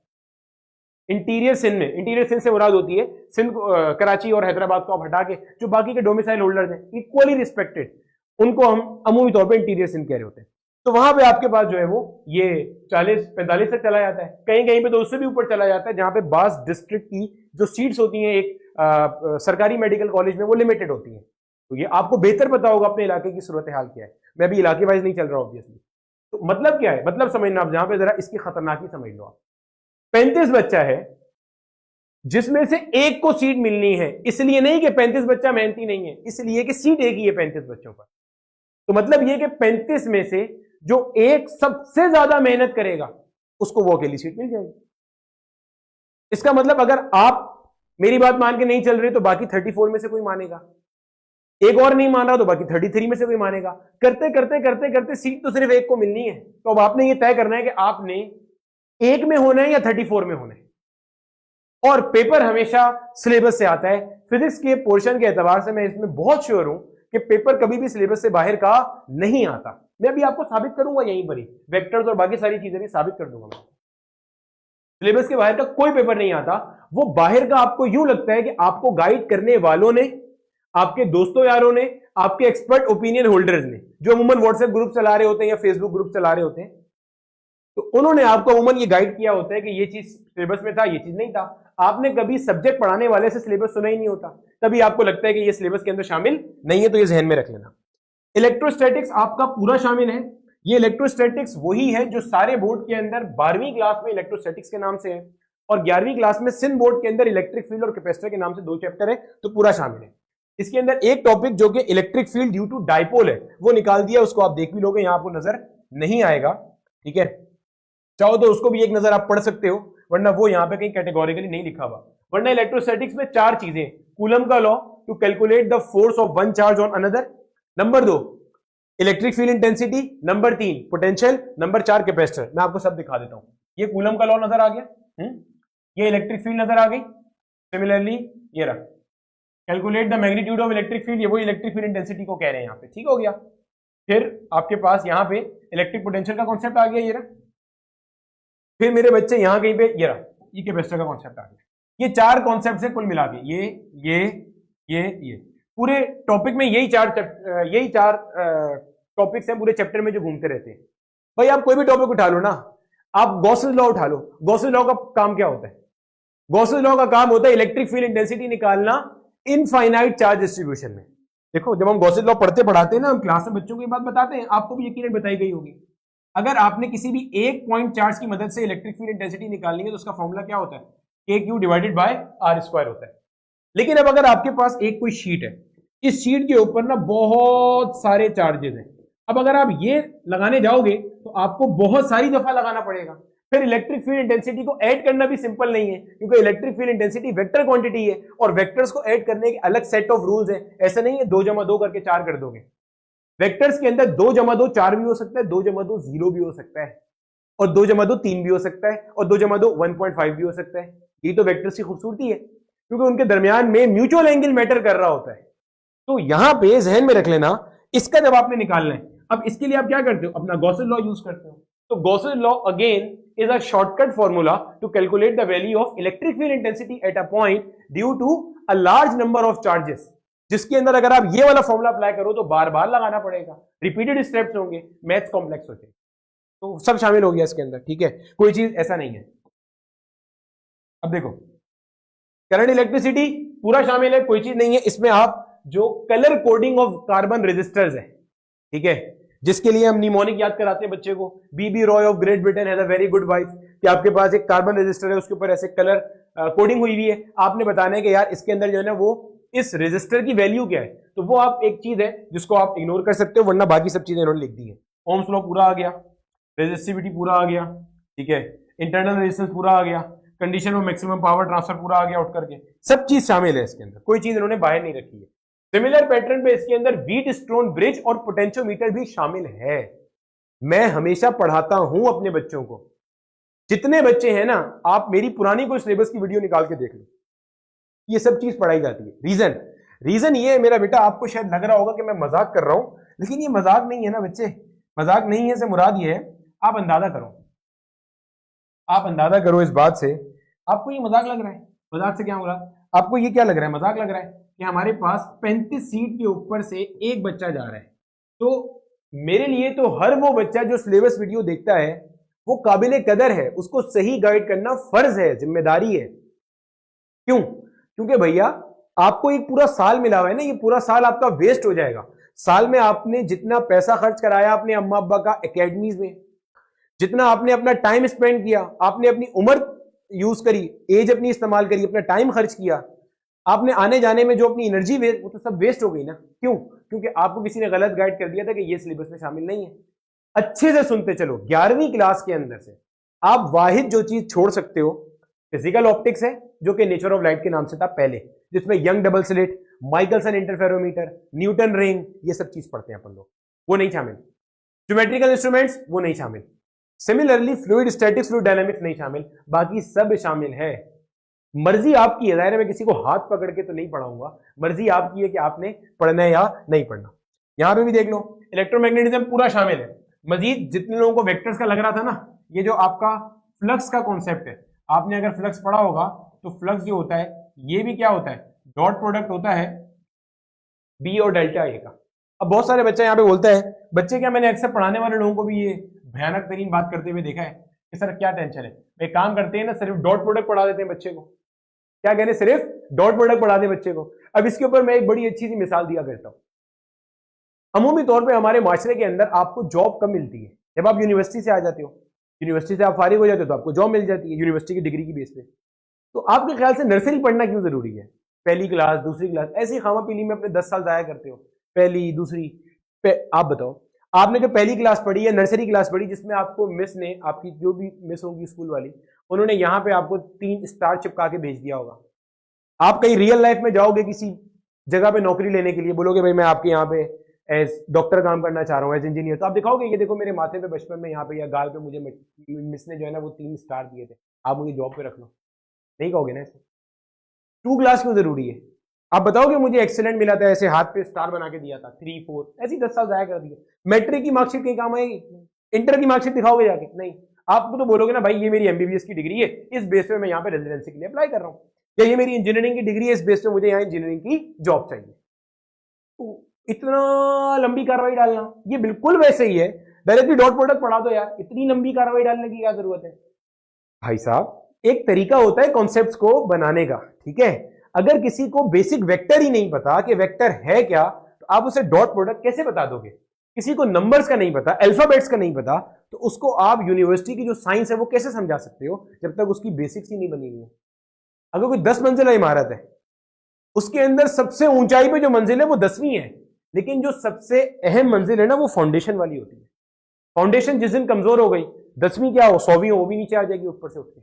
इंटीरियर सिंध में, इंटीरियर सिंध से मुराद होती है सिंध, कराची और हैदराबाद को आप हटा के जो बाकी के डोमिसाइल होल्डर्स हैं, इक्वली रिस्पेक्टेड, उनको हम अमूमी तौर पे इंटीरियर सिंध कह रहे होते हैं। तो वहां पे आपके पास जो है वो ये 40-45 तक चला जाता है, कहीं कहीं पे तो उससे भी ऊपर चला जाता है, जहां पे बास डिस्ट्रिक्ट की जो सीट्स होती हैं एक सरकारी मेडिकल कॉलेज में, वो लिमिटेड होती हैं। तो ये आपको बेहतर पता होगा अपने इलाके की सूरत हाल क्या है। मैं अभी इलाके वाइज नहीं चल रहा ऑब्वियसली। तो मतलब क्या है, मतलब समझना आप, जहां पे जरा इसकी खतरनाकी समझ लो आप। 35 बच्चा है जिसमें से एक को सीट मिलनी है, इसलिए नहीं कि 35 बच्चा मेहनती नहीं है, इसलिए कि सीट एक ही है 35 बच्चों पर। तो मतलब ये कि 35 में से जो एक सबसे ज्यादा मेहनत करेगा उसको वो अकेली सीट मिल जाएगी। इसका मतलब अगर आप मेरी बात मान के नहीं चल रहे तो बाकी 34 में से कोई मानेगा, एक और नहीं मान रहा तो बाकी 33 में से कोई मानेगा। करते करते करते करते सीट तो सिर्फ एक को मिलनी है। तो अब आपने ये तय करना है कि आपने एक में होना है या 34 में होना है। और पेपर हमेशा सिलेबस से आता है। फिजिक्स के पोर्शन के एतबार से मैं इसमें बहुत श्योर हूं कि पेपर कभी भी सिलेबस से बाहर का नहीं आता। मैं अभी आपको साबित करूंगा यहीं पर ही, वेक्टर्स और बाकी सारी चीजें भी साबित कर दूंगा मैं। सिलेबस के बाहर का कोई पेपर नहीं आता। वो बाहर का आपको यूं लगता है कि आपको गाइड करने वालों ने, आपके दोस्तों यारों ने, आपके एक्सपर्ट ओपिनियन होल्डर्स ने, जो अमूमन व्हाट्सएप ग्रुप चला रहे होते हैं या फेसबुक ग्रुप चला रहे होते हैं, तो उन्होंने आपको अमूमन ये गाइड किया होता है कि ये चीज सिलेबस में था, ये चीज नहीं था। आपने कभी सब्जेक्ट पढ़ाने वाले से सिलेबस सुना ही नहीं होता, तभी आपको लगता है कि ये सिलेबस के अंदर शामिल नहीं है। तो ये जहन में रख लेना। इलेक्ट्रोस्टैटिक्स आपका पूरा शामिल है। ये इलेक्ट्रोस्टैटिक्स वही है जो सारे बोर्ड के अंदर 12वीं क्लास में इलेक्ट्रोस्टैटिक्स के नाम से है, और 11वीं क्लास में सिंध बोर्ड के अंदर इलेक्ट्रिक फील्ड और कैपेसिटर के नाम से 2 चैप्टर है, तो पूरा शामिल है। इसके अंदर एक टॉपिक जो कि electric field due to dipole है, वो निकाल दिया, उसको आप देख भी लोगे, यहां आपको नजर नहीं आएगा, ठीक है। चाहो तो उसको भी एक नजर आप पढ़ सकते हो, वरना वो यहां पे कहीं कैटेगोरिकली नहीं लिखा हुआ। वरना इलेक्ट्रोस्टैटिक्स में 4 चीजें, कूलम का law to calculate the force of one charge on another, number 2 electric field intensity, number 3 potential, number 4 capacitor. मैं आपको सब दिखा देता हूं। ये कूलम का लॉ नजर आ गया, ये इलेक्ट्रिक फील्ड नजर आ गई। सिमिलरली ये रहा calculate the magnitude of electric field, ये वो इलेक्ट्रिक फील्ड इंटेंसिटी को कह रहे हैं यहां पे, ठीक हो गया। फिर आपके पास यहां पे इलेक्ट्रिक पोटेंशियल का कॉन्सेप्ट आ गया, ये रहा। फिर मेरे बच्चे यहां कहीं पे ये रहा, ये कैपेसिटर का कॉन्सेप्ट आ गया। ये 4 कॉन्सेप्ट है कुल मिला के, ये पूरे टॉपिक में यही चार टॉपिक्स हैं पूरे चैप्टर में जो घूमते रहते हैं। भाई आप कोई भी टॉपिक उठा लो ना, आप गॉसेस लॉ उठा लो। गॉसेस लॉ का काम क्या होता है? गॉसेस लॉ का काम होता है इलेक्ट्रिक फील्ड इंटेंसिटी निकालना इनफाइनाइट चार्ज डिस्ट्रीब्यूशन में। देखो जब हम गॉसेस लॉ पढ़ते पढ़ाते हैं ना, हम क्लास में बच्चों को ये बात बताते हैं, आपको भी यकीनन बताई गई होगी। अगर आपने किसी भी एक पॉइंट चार्ज की मदद से इलेक्ट्रिक फील्ड इंटेंसिटी निकालनी है तो उसका फॉर्मूला क्या होता है, k q divided by r square होता है। लेकिन अब अगर आपके पास एक कोई शीट है, इस शीट के ऊपर ना बहुत सारे चार्जेस हैं, अब अगर आप ये लगाने जाओगे तो आपको बहुत सारी दफा लगाना पड़ेगा। फिर इलेक्ट्रिक फील्ड इंटेंसिटी को ऐड करना भी सिंपल नहीं है, क्योंकि electric field intensity vector quantity है और वेक्टर्स को ऐड करने के अलग सेट ऑफ रूल्स है। ऐसा नहीं है 2 जमा 2 करके 4 कर दोगे। वेक्टर्स के अंदर 2 जमा 2 4 भी हो सकता है, 2 जमा 2 0 भी हो सकता है, और 2 जमा 2 3 भी हो सकता है, और 2 जमा 2 1.5 भी हो सकता है। ये तो वेक्टर्स की खूबसूरती है, क्योंकि उनके दरमियान में म्यूचुअल एंगल मैटर कर रहा होता है। तो यहां पे जहन में रख लेना, इसका जब आपने निकालना है, अब इसके लिए आप क्या करते हो, अपना गॉसेस लॉ यूज करते हो। तो Gauss's law again is a shortcut formula to calculate the value of electric field intensity at a point due to a large number of charges, जिसके अंदर अगर आप ये वाला फॉर्मूला अप्लाई करो तो बार बार लगाना पड़ेगा, रिपीटेड स्टेप्स होंगे, मैथ्स कॉम्प्लेक्स होते, तो सब शामिल हो गया इसके अंदर। ठीक है, कोई चीज ऐसा नहीं है। अब देखो करंट इलेक्ट्रिसिटी पूरा शामिल है, कोई चीज नहीं है इसमें। आप जो colour coding of carbon resistors है, ठीक है, जिसके लिए हम निमोनिक याद कराते हैं बच्चे को, B B Roy of Great Britain has a very good wife, कि आपके पास एक कार्बन रेजिस्टर है, उसके ऊपर ऐसे कलर कोडिंग हुई हुई है, आपने बताना है कि यार इसके अंदर जो है ना वो इस रेजिस्टर की वैल्यू क्या है। तो वो आप एक चीज है जिसको आप इग्नोर कर सकते हो, वरना बाकी सब चीजें इन्होंने लिख दी है। ओम्स लॉ पूरा आ गया, रेजिस्टिविटी पूरा आ गया, ठीक है, इंटरनल रेजिस्टेंस पूरा आ गया, condition of maximum power transfer पूरा आ गया उठ करके, सब चीज शामिल है इसके अंदर, कोई चीज इन्होंने बाहर नहीं रखी है। सिमिलर पैटर्न पे इसके अंदर व्हीटस्टोन ब्रिज और पोटेंशियोमीटर भी शामिल है। मैं हमेशा पढ़ाता हूं अपने बच्चों को, जितने बच्चे हैं ना, आप मेरी पुरानी कोई सिलेबस की वीडियो निकाल के देख लो, ये सब चीज पढ़ाई जाती है। रीजन ये है मेरा बेटा, आपको शायद लग रहा होगा कि मैं मजाक कर रहा हूं, लेकिन ये मजाक नहीं है ना बच्चे, मजाक नहीं है से मुराद ये है, आप अंदाजा करो, आप अंदाजा करो इस बात से, आपको ये मजाक लग रहा है, मजाक से क्या हो रहा है, आपको ये क्या लग रहा है, मजाक लग रहा है कि हमारे पास 35 सीट के ऊपर से एक बच्चा जा रहा है। तो मेरे लिए तो हर वो बच्चा जो सिलेबस वीडियो देखता है वो काबिले कदर है, उसको सही गाइड करना फर्ज है, जिम्मेदारी है। क्यों? क्योंकि भैया आपको एक पूरा साल मिला हुआ है ना, ये पूरा साल आपका वेस्ट हो जाएगा। साल में आपने जितना पैसा खर्च कराया अपने अम्मा अब्बा का एकेडमीज में, जितना आपने अपना टाइम स्पेंड किया, आपने अपनी उम्र यूज करी, एज अपनी इस्तेमाल करी, अपना टाइम खर्च किया, आपने आने जाने में जो अपनी एनर्जी वेस्ट, वो तो सब वेस्ट हो गई ना। क्यों? क्योंकि आपको किसी ने गलत गाइड कर दिया था कि ये सिलेबस में शामिल नहीं है। अच्छे से सुनते चलो, 11वीं क्लास के अंदर से आप वाहिद जो चीज छोड़ सकते हो फिजिकल ऑप्टिक्स है, जो कि नेचर ऑफ लाइट के नाम से था पहले, जिसमें young double slit, Michelson interferometer, Newton ring, ये सब चीज पढ़ते हैं अपन लोग, वो नहीं शामिल। ज्योमेट्रिकल इंस्ट्रूमेंट्स वो नहीं शामिल। Similarly fluid statics, fluid dynamics नहीं शामिल, बाकी सब शामिल है। मर्जी आपकी है, जाहिर मैं किसी को हाथ पकड़ के तो नहीं पढ़ाऊंगा, मर्जी आपकी है कि आपने पढ़ना है या नहीं पढ़ना। यहां पे भी देख लो, इलेक्ट्रोमैग्नेटिज्म पूरा शामिल है। मजीद जितने लोगों को वेक्टर्स का लग रहा था ना, ये जो आपका फ्लक्स का कॉन्सेप्ट है, आपने अगर फ्लक्स पढ़ा होगा तो फ्लक्स जो होता है ये भी क्या होता है, डॉट प्रोडक्ट होता है बी और डेल्टा ए का। अब बहुत सारे बच्चे यहाँ पे बोलते हैं, बच्चे क्या, मैंने अक्सर पढ़ाने वाले लोगों को भी ये भयानक तरीन बात करते हुए देखा है कि सर क्या टेंशन है, एक काम करते हैं ना, सिर्फ डॉट प्रोडक्ट पढ़ा देते हैं बच्चे को। क्या कहने, सिर्फ डॉट प्रोडक्ट पढ़ा दे बच्चे को। अब इसके ऊपर मैं एक बड़ी अच्छी सी मिसाल दिया करता हूं। अमूमी तौर पे हमारे माशरे के अंदर आपको जॉब कब मिलती है, जब आप यूनिवर्सिटी से आ जाते हो, यूनिवर्सिटी से आप फारिग हो जाते हो तो आपको जॉब मिल जाती है यूनिवर्सिटी की डिग्री की बेस पे। तो आपके ख्याल से नर्सरी पढ़ना क्यों जरूरी है, पहली क्लास दूसरी क्लास, ऐसी खामा पीली में अपने 10 साल जाया करते हो, पहली दूसरी आप बताओ, आपने जो पहली क्लास पढ़ी या नर्सरी क्लास पढ़ी, जिसमें आपको मिस ने, आपकी जो भी मिस होगी स्कूल वाली, उन्होंने यहाँ पे आपको 3 स्टार चिपका के भेज दिया होगा। आप कहीं रियल लाइफ में जाओगे किसी जगह पे नौकरी लेने के लिए, बोलोगे भाई मैं आपके यहाँ पे एज डॉक्टर काम करना चाह रहा हूँ, एज इंजीनियर, तो आप दिखाओगे ये देखो मेरे माथे पे बचपन में यहाँ पे या गाल पे मुझे मिस ने जो है ना वो 3 स्टार दिए थे, आप मुझे जॉब पे रख लो, नहीं कहोगे ना ऐसे। 2 क्लास क्यों जरूरी है? आप बताओगे मुझे एक्सीलेंट मिला था, ऐसे हाथ पे स्टार बना के दिया था, 3 4, ऐसी 10 साल जाया कर दिए। मैट्रिक की मार्कशीट कहीं काम आएगी? इंटर की मार्कशीट दिखाओगे जाके? नहीं। आपको तो बोलोगे ना भाई ये मेरी एमबीबीएस की डिग्री है, इस बेस पे मैं यहाँ पे रेजिडेंसी के लिए अप्लाई कर रहा हूँ, या ये मेरी इंजीनियरिंग की डिग्री है, इस बेस पे मुझे यहाँ इंजीनियरिंग की जॉब चाहिए। तो इतना लंबी कार्रवाई डालना, ये बिल्कुल वैसे ही है, डायरेक्टली डॉट प्रोडक्ट पढ़ा दो यार, इतनी लंबी कार्रवाई डालने की क्या जरूरत है भाई साहब। एक तरीका होता है कॉन्सेप्ट्स को बनाने का, ठीक है। अगर किसी को बेसिक वेक्टर ही नहीं पता कि वेक्टर है क्या, तो आप उसे डॉट प्रोडक्ट कैसे बता दोगे? किसी को नंबर्स का नहीं पता, अल्फाबेट्स का नहीं पता, तो उसको आप यूनिवर्सिटी की जो साइंस है वो कैसे समझा सकते हो जब तक उसकी बेसिक्स ही नहीं बनी हुई है? अगर कोई 10 मंजिला इमारत है, उसके अंदर सबसे ऊंचाई पे जो मंजिल है वो 10वीं है, लेकिन जो सबसे अहम मंजिल है ना वो फाउंडेशन वाली होती है। फाउंडेशन जिस दिन कमजोर हो गई, 10वीं क्या हो, 100वीं हो, वो भी नीचे आ जाएगी ऊपर से उठ के।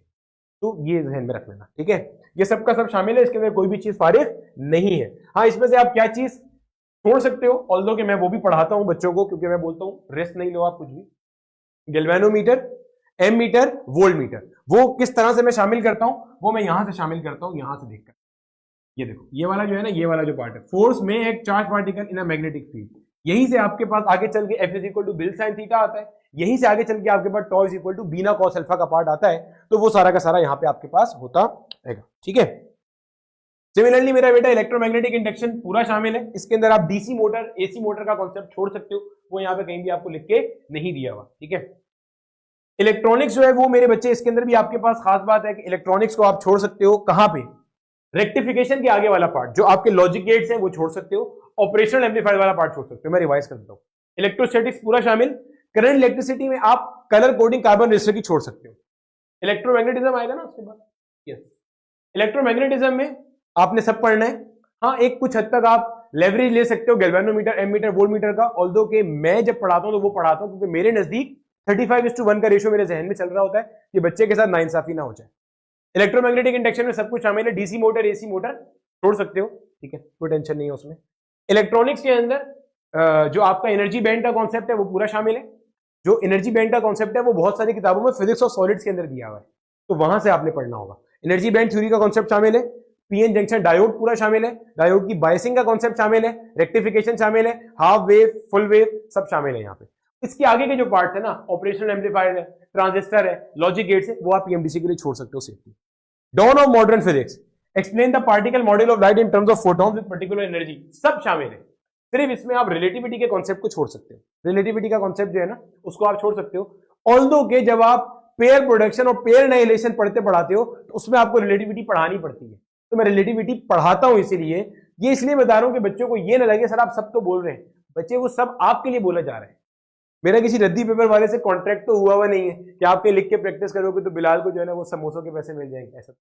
तो ये ध्यान में रख लेना, ठीक है। ये सबका सब शामिल है, इसके अंदर कोई भी चीज फारिग नहीं है। हाँ, इसमें से आप क्या चीज छोड़ सकते हो, ऑल्दो कि मैं वो भी पढ़ाता हूं बच्चों को, क्योंकि मैं बोलता हूं रेस्ट नहीं लो आप कुछ भी। Galvanometer, ammeter, voltmeter, वो किस तरह से मैं शामिल करता हूं, वो मैं यहां से शामिल करता हूं, यहां से देखकर। ये देखो, ये वाला जो है ना, ये वाला जो पार्ट है, फोर्स में एक charge particle in a magnetic field, यहीं से आपके पास आगे चल के F is equal to BIL sine theta आता है, यहीं से आगे चल के आपके पास टॉ is equal to BINA cos alpha का पार्ट आता है। तो वो सारा का सारा यहाँ पे आपके पास होता रहेगा, ठीक है। सिमिलरली मेरा बेटा इलेक्ट्रोमैग्नेटिक इंडक्शन पूरा शामिल है, इसके अंदर आप डीसी मोटर, एसी मोटर का कॉन्सेप्ट छोड़ सकते हो, वो यहाँ पे कहीं भी आपको लिख के नहीं दिया हुआ, ठीक है। इलेक्ट्रॉनिक्स जो है वो मेरे बच्चे, इसके अंदर भी आपके पास खास बात है कि इलेक्ट्रॉनिक्स को आप छोड़ सकते हो कहां पे, रेक्टिफिकेशन के आगे वाला पार्ट, जो आपके लॉजिक गेट्स हैं वो छोड़ सकते हो, ऑपरेशनल एम्पलीफायर वाला पार्ट छोड़ सकते हो। मैं रिवाइज कर देता हूं, इलेक्ट्रोस्टैटिक्स पूरा शामिल, करंट इलेक्ट्रिसिटी में आप कलर कोडिंग कार्बन रजिस्टर की छोड़ सकते हो। इलेक्ट्रोमैग्नेटिज्म आएगा ना उसके बाद, यस। इलेक्ट्रोमैग्नेटिज्म में आपने सब पढ़ना है। हाँ, एक कुछ हद तक आप लेवरेज ले सकते हो galvanometer, ammeter, voltmeter का, ऑल्दो के मैं जब पढ़ाता हूं तो वो पढ़ाता हूं क्योंकि मेरे नजदीक 35:1 का रेशियो मेरे जहन में चल रहा होता है कि बच्चे के साथ नाइंसाफी ना हो जाए। इलेक्ट्रोमैग्नेटिक इंडक्शन में सब कुछ शामिल है, डीसी मोटर, एसी मोटर छोड़ सकते हो, ठीक है, कोई टेंशन नहीं है उसमें। इलेक्ट्रॉनिक्स के अंदर जो आपका एनर्जी बैंड का कॉन्सेप्ट है वो पूरा शामिल है। जो एनर्जी बैंड का कॉन्सेप्ट है वो बहुत सारी किताबों में फिजिक्स और सॉलिड्स के अंदर दिया हुआ है, तो वहां से आपने पढ़ना होगा। एनर्जी बैंड थ्योरी का कॉन्सेप्ट शामिल है, पीएन जंक्शन डायोड पूरा शामिल है, डायोड की बायसिंग का कॉन्सेप्ट शामिल है, रेक्टिफिकेशन शामिल है, हाफ वेव, फुल वेव सब शामिल है यहाँ पे। इसके आगे के जो पार्ट है ना, ऑपरेशनल एम्पलीफायर है, ट्रांजिस्टर है, लॉजिक गेट्स है, वो आप पीएमडीसी के लिए छोड़ सकते हो safety. Dawn of modern physics, explain the particle model of light in terms of photons with particular energy, सब शामिल है। सिर्फ इसमें आप रिलेटिविटी के कॉन्सेप्ट को छोड़ सकते हो, रिलेटिविटी का कॉन्सेप्ट जो है ना उसको आप छोड़ सकते हो। ऑल्दो के जब आप पेयर प्रोडक्शन और पेयर एनाहिलेशन पढ़ते पढ़ाते हो तो उसमें आपको रिलेटिविटी पढ़ानी पड़ती है, तो मैं रिलेटिविटी पढ़ाता हूं। इसीलिए ये इसलिए बता रहा हूं कि बच्चों को ये ना लगे सर आप सब तो बोल रहे हैं, बच्चे वो सब आपके लिए बोला जा रहा है। मेरा किसी रद्दी पेपर वाले से कॉन्ट्रैक्ट तो हुआ नहीं है कि आपके लिख के प्रैक्टिस करोगे तो बिलाल को जो है ना वो समोसों के पैसे मिल जाएंगे, ऐसा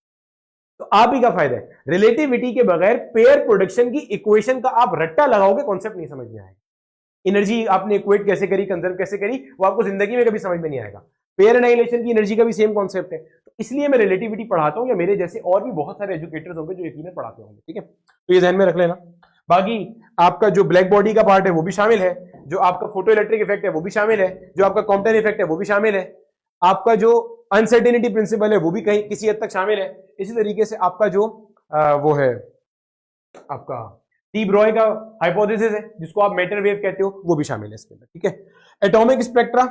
तो आप ही का फायदा है। रिलेटिविटी के बगैर पेयर प्रोडक्शन की इक्वेशन का आप रट्टा लगाओगे, कॉन्सेप्ट नहीं समझ में आएगा। एनर्जी आपने इक्वेट कैसे करी, कंजर्व कैसे करी, वो आपको जिंदगी में कभी समझ में नहीं आएगा। पेयर एनाहिलेशन की एनर्जी का भी सेम कॉन्सेप्ट है, तो इसलिए मैं रिलेटिविटी पढ़ाता हूं, या मेरे जैसे और भी बहुत सारे एजुकेटर्स होंगे जो यकीनन पढ़ाते होंगे, ठीक है। तो ये ध्यान में रख लेना। बाकी आपका जो ब्लैक बॉडी का पार्ट है वो भी शामिल है, जो आपका फोटो इलेक्ट्रिक इफेक्ट है वो भी शामिल है, जो आपका कॉम्पटन इफेक्ट है वो भी शामिल है, आपका जो अनसर्टेनिटी प्रिंसिपल है वो भी कहीं किसी हद तक शामिल है। इसी तरीके से आपका जो वो है आपका डी ब्रॉय का हाइपोथेसिस है जिसको आप मैटर वेव कहते हो, वो भी शामिल है इसके अंदर, ठीक है। एटॉमिक स्पेक्ट्रा,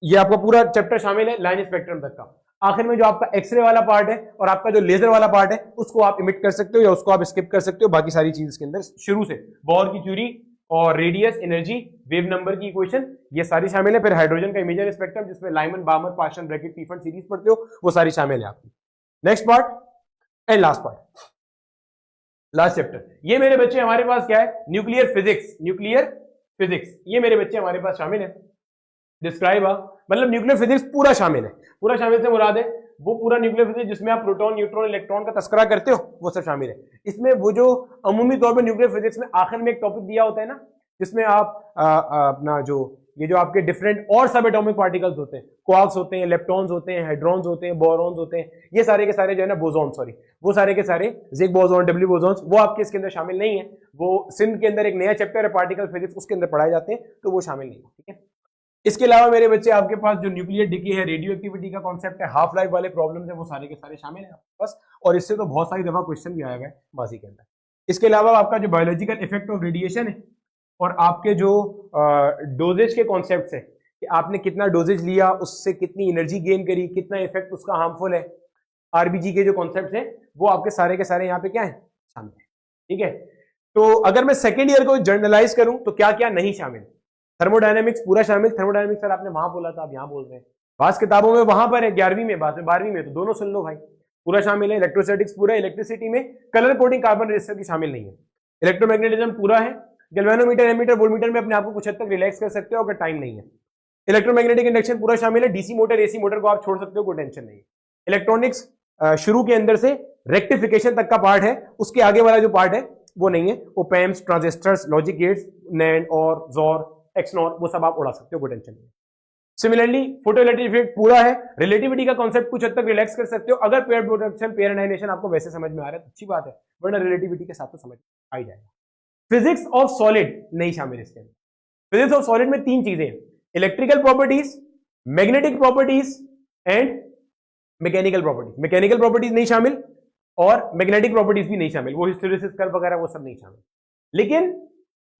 ये आपका पूरा चैप्टर शामिल है लाइन स्पेक्ट्रम तक का। आखिर में जो आपका एक्सरे वाला पार्ट है और आपका जो लेजर वाला पार्ट है उसको आप इमिट कर सकते हो या उसको आप स्किप कर सकते हो। बाकी सारी चीज इसके अंदर शुरू से बोर की थ्योरी और रेडियस, एनर्जी, वेव नंबर की इक्वेशन, ये सारी शामिल है। फिर हाइड्रोजन का इमेजर स्पेक्ट्रम जिसमें Lyman, बामर, portion, bracket, tiffin series पढ़ते हो, वो सारी शामिल है आपकी। Next part and last part, last chapter, ये मेरे बच्चे हमारे पास क्या है, न्यूक्लियर फिजिक्स। न्यूक्लियर फिजिक्स ये मेरे बच्चे हमारे पास शामिल है। डिस्क्राइब मतलब न्यूक्लियर फिजिक्स पूरा शामिल है। पूरा शामिल से मुराद है वो पूरा न्यूक्लियर फिजिक्स जिसमें आप प्रोटॉन, न्यूट्रॉन, इलेक्ट्रॉन का तस्करा करते हो, वो सब शामिल है इसमें। वो जो अमूमी तौर पर न्यूक्लियर फिजिक्स में आखिर में एक टॉपिक दिया होता है ना, जिसमें आप अपना जो ये जो आपके डिफरेंट और सब एटॉमिक पार्टिकल्स होते हैं, क्वार्क्स होते हैं, लेप्टॉन्स होते हैं, हाइड्रॉन्स होते हैं, बोरॉन्स होते हैं, ये सारे के सारे जो है ना बोसॉन, सॉरी वो सारे के सारे जिग बोसॉन, डब्ल्यू बोसॉन्स, वो आपके इसके अंदर शामिल नहीं है। वो सिंध के अंदर एक नया चैप्टर है पार्टिकल फिजिक्स, उसके अंदर पढ़ाए जाते हैं, तो वो शामिल नहीं है, ठीक है। इसके अलावा मेरे बच्चे आपके पास जो न्यूक्लियर डिके है, रेडियो एक्टिविटी का कॉन्सेप्ट है, हाफ लाइफ वाले प्रॉब्लम्स है, वो सारे के सारे शामिल है आपके पास। और इससे तो बहुत सारी दफा क्वेश्चन भी आया हुआ है बाजी के अंदर। इसके अलावा आपका जो बायोलॉजिकल इफेक्ट ऑफ रेडिएशन है और आपके जो डोजेज के कॉन्सेप्ट है कि आपने कितना डोजेज लिया, उससे कितनी एनर्जी गेन करी, कितना इफेक्ट उसका हार्मफुल है, आरबीजी के जो कॉन्सेप्ट है वो आपके सारे के सारे यहाँ पे क्या है, शामिल है, ठीक है। तो अगर मैं सेकेंड ईयर को जर्नलाइज करूं तो क्या क्या नहीं शामिल, थर्मोडायनेमिक्स पूरा शामिल। थर्मोडायनेमिक्स सर आपने वहां बोला था, आप यहां बोल रहे हैं, बास किताबों में वहां पर है 11वीं में, बात में 12वीं में, तो दोनों सुन लो भाई। पूरा शामिल है, इलेक्ट्रोस्टैटिक्स पूरा है, इलेक्ट्रिसिटी में कलर कोडिंग कार्बन रजिस्टर की शामिल नहीं है, इलेक्ट्रोमैग्नेटिज्म पूरा है, गैल्वेनोमीटर, एमीटर, वोल्टमीटर में अपने आप को कुछ हद तक रिलैक्स कर सकते हो अगर टाइम नहीं है, इलेक्ट्रोमैग्नेटिक इंडक्शन पूरा शामिल है, डीसी मोटर, एसी मोटर को आप छोड़ सकते हो, कोई टेंशन नहीं है। इलेक्ट्रॉनिक्स शुरू के अंदर से रेक्टिफिकेशन तक का पार्ट है, उसके आगे वाला जो पार्ट है वो नहीं है, ओपैम्स, ट्रांजिस्टर्स, लॉजिक गेट्स, नैंड और जोर, एक्सनॉर, वो सब आप उड़ा सकते हो, कोई टेंशन नहीं है। सिमिलरली फोटोइलेक्ट्रिक इफेक्ट पूरा है, रिलेटिविटी का कॉन्सेप्ट कुछ हद तक रिलैक्स कर सकते हो, अगर पेयर प्रोडक्शन, पेयर एनाइनेशन आपको वैसे समझ में आ रहा है तो अच्छी बात है, वरना रिलेटिविटी के साथ तो समझ आ ही जाएगा। फिजिक्स ऑफ सॉलिड नहीं शामिल इसके अंदर। फिजिक्स ऑफ सॉलिड में तीन चीजें हैं, electrical properties, magnetic properties and mechanical properties. Mechanical properties नहीं शामिल और मैग्नेटिक प्रॉपर्टीज भी नहीं शामिल, वो हिस्टैरिसीस कर्व वगैरह वो सब नहीं शामिल, लेकिन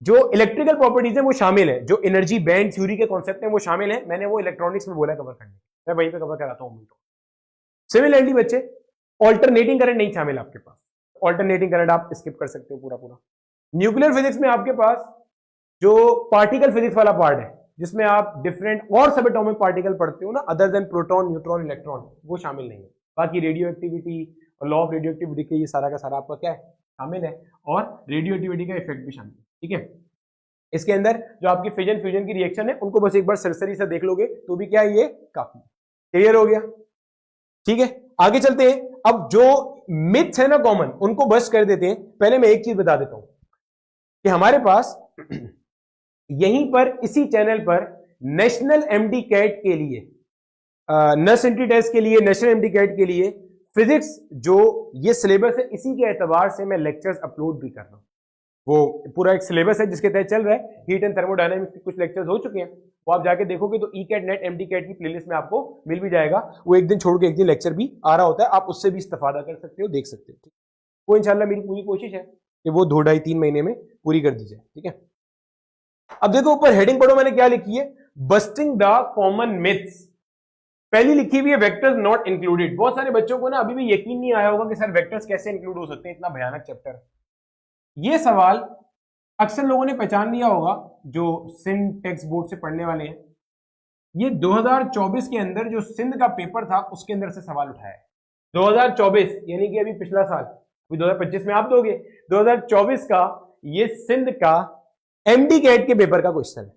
जो इलेक्ट्रिकल प्रॉपर्टीज है वो शामिल है, जो एनर्जी बैंड थ्योरी के कॉन्सेप्ट है वो शामिल है, मैंने वो इलेक्ट्रॉनिक्स में बोला कवर करने, मैं वहीं पे कवर कराता हूं। सिमिलरली बच्चे ऑल्टरनेटिंग करंट नहीं शामिल आपके पास, ऑल्टरनेटिंग करंट आप स्किप कर सकते हो पूरा पूरा। न्यूक्लियर फिजिक्स में आपके पास जो पार्टिकल फिजिक्स वाला पार्ट है जिसमें आप डिफरेंट और सब एटॉमिक पार्टिकल पढ़ते हो ना, other than proton, neutron, electron, वो शामिल नहीं है। बाकी रेडियो एक्टिविटी और लॉ ऑफ रेडियो एक्टिविटी के ये सारा का सारा आपका क्या है, शामिल है, और रेडियो एक्टिविटी का इफेक्ट भी शामिल है, ठीक है। इसके अंदर जो आपकी फिजन फ्यूजन की रिएक्शन है उनको बस एक बार सरसरी से देख लोगे तो भी क्या है, ये काफी क्लियर हो गया, ठीक है। आगे चलते हैं, अब जो मिथ्स है ना कॉमन, उनको बस कर देते हैं। पहले मैं एक चीज बता देता हूं कि हमारे पास यहीं पर इसी चैनल पर नेशनल एमडी कैट के लिए, नर्स एंट्री टेस्ट के लिए, नेशनल एमडी कैट के लिए फिजिक्स जो ये सिलेबस है, इसी के एतबार से मैं लेक्चर्स अपलोड भी कर रहा हूं। वो पूरा एक सिलेबस है जिसके तहत चल रहा है, हीट एंड थर्मोडायनामिक्स के कुछ लेक्चर्स हो चुके हैं, वो आप जाके देखोगे तो ECAT NET MDCAT की प्लेलिस्ट में आपको मिल भी जाएगा। वो एक दिन छोड़ के एक दिन लेक्चर भी आ रहा होता है, आप उससे भी इस्तेफादा कर सकते हो, देख सकते हो। वो इंशाल्लाह मेरी पूरी कोशिश है कि वो 2-2.5-3 महीने में पूरी कर दी जाए, ठीक है। अब देखो ऊपर हेडिंग पढ़ो मैंने क्या लिखी है, बस्टिंग द कॉमन मिथ्स। पहली लिखी हुई है वेक्टर्स नॉट इंक्लूडेड। बहुत सारे बच्चों को ना अभी भी यकीन नहीं आया होगा कि सर वेक्टर्स कैसे इंक्लूड हो सकते हैं, इतना भयानक चैप्टर। ये सवाल अक्सर लोगों ने पहचान लिया होगा जो सिंध टेक्स्ट बोर्ड से पढ़ने वाले हैं। ये 2024 के अंदर जो सिंध का पेपर था उसके अंदर से सवाल उठाया है। 2024 यानी कि अभी पिछला साल, अभी 2025 में आप दोगे, 2024 का ये सिंध का एमडी कैट के पेपर का क्वेश्चन है।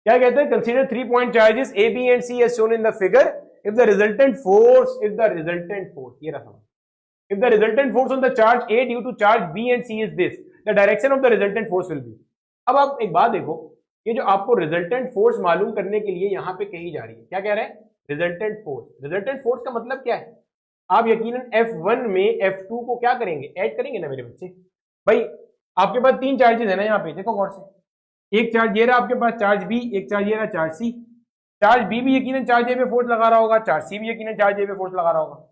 क्या कहते हैं, consider 3 point charges A B and C as shown in the figure if the resultant force, ये रहा सवाल, if the resultant force on the charge A due to charge B and C is this, the direction of the resultant force will be। अब आप एक बात देखो, ये जो आपको रिजल्टेंट फोर्स मालूम करने के लिए यहां पे कही जा रही है, क्या कह रहे हैं, रिजल्टेंट फोर्स। रिजल्टेंट फोर्स का मतलब क्या है, आप यकीनन F1 में F2 को क्या करेंगे, ऐड करेंगे ना मेरे बच्चे। भाई आपके पास 3 चार्जेस है ना यहाँ पे, देखो गौर से, एक चार्ज ये रहा आपके पास चार्ज B, एक चार्ज ये रहा चार्ज C। चार्ज B भी यकीनन चार्ज A पे फोर्स लगा रहा होगा, चार्ज C भी यकीनन चार्ज A पे फोर्स लगा रहा होगा।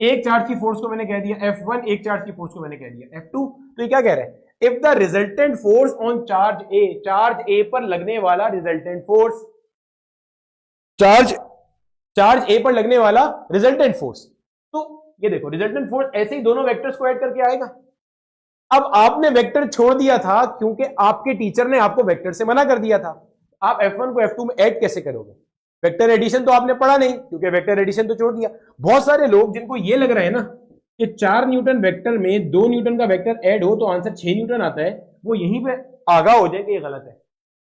एक चार्ज की फोर्स को मैंने कह दिया F1, एक चार्ज की फोर्स को मैंने कह दिया F2। तो ये क्या कह रहे हैं, if the resultant force on charge A, charge A पर लगने वाला रिजल्टेंट फोर्स, चार्ज A पर लगने वाला रिजल्टेंट फोर्स, तो ये देखो रिजल्टेंट फोर्स ऐसे ही दोनों वेक्टर्स को ऐड करके आएगा। अब आपने वेक्टर छोड़ दिया था क्योंकि आपके टीचर ने आपको वेक्टर से मना कर दिया था, आप F1 को F2 में ऐड कैसे करोगे। वेक्टर एडिशन तो आपने पढ़ा नहीं क्योंकि वेक्टर एडिशन तो छोड़ दिया। बहुत सारे लोग जिनको ये लग रहा है ना कि 4 न्यूटन वेक्टर में 2 न्यूटन का वेक्टर ऐड हो तो आंसर 6 न्यूटन आता है, वो यहीं पे आगाह हो जाए कि ये गलत है।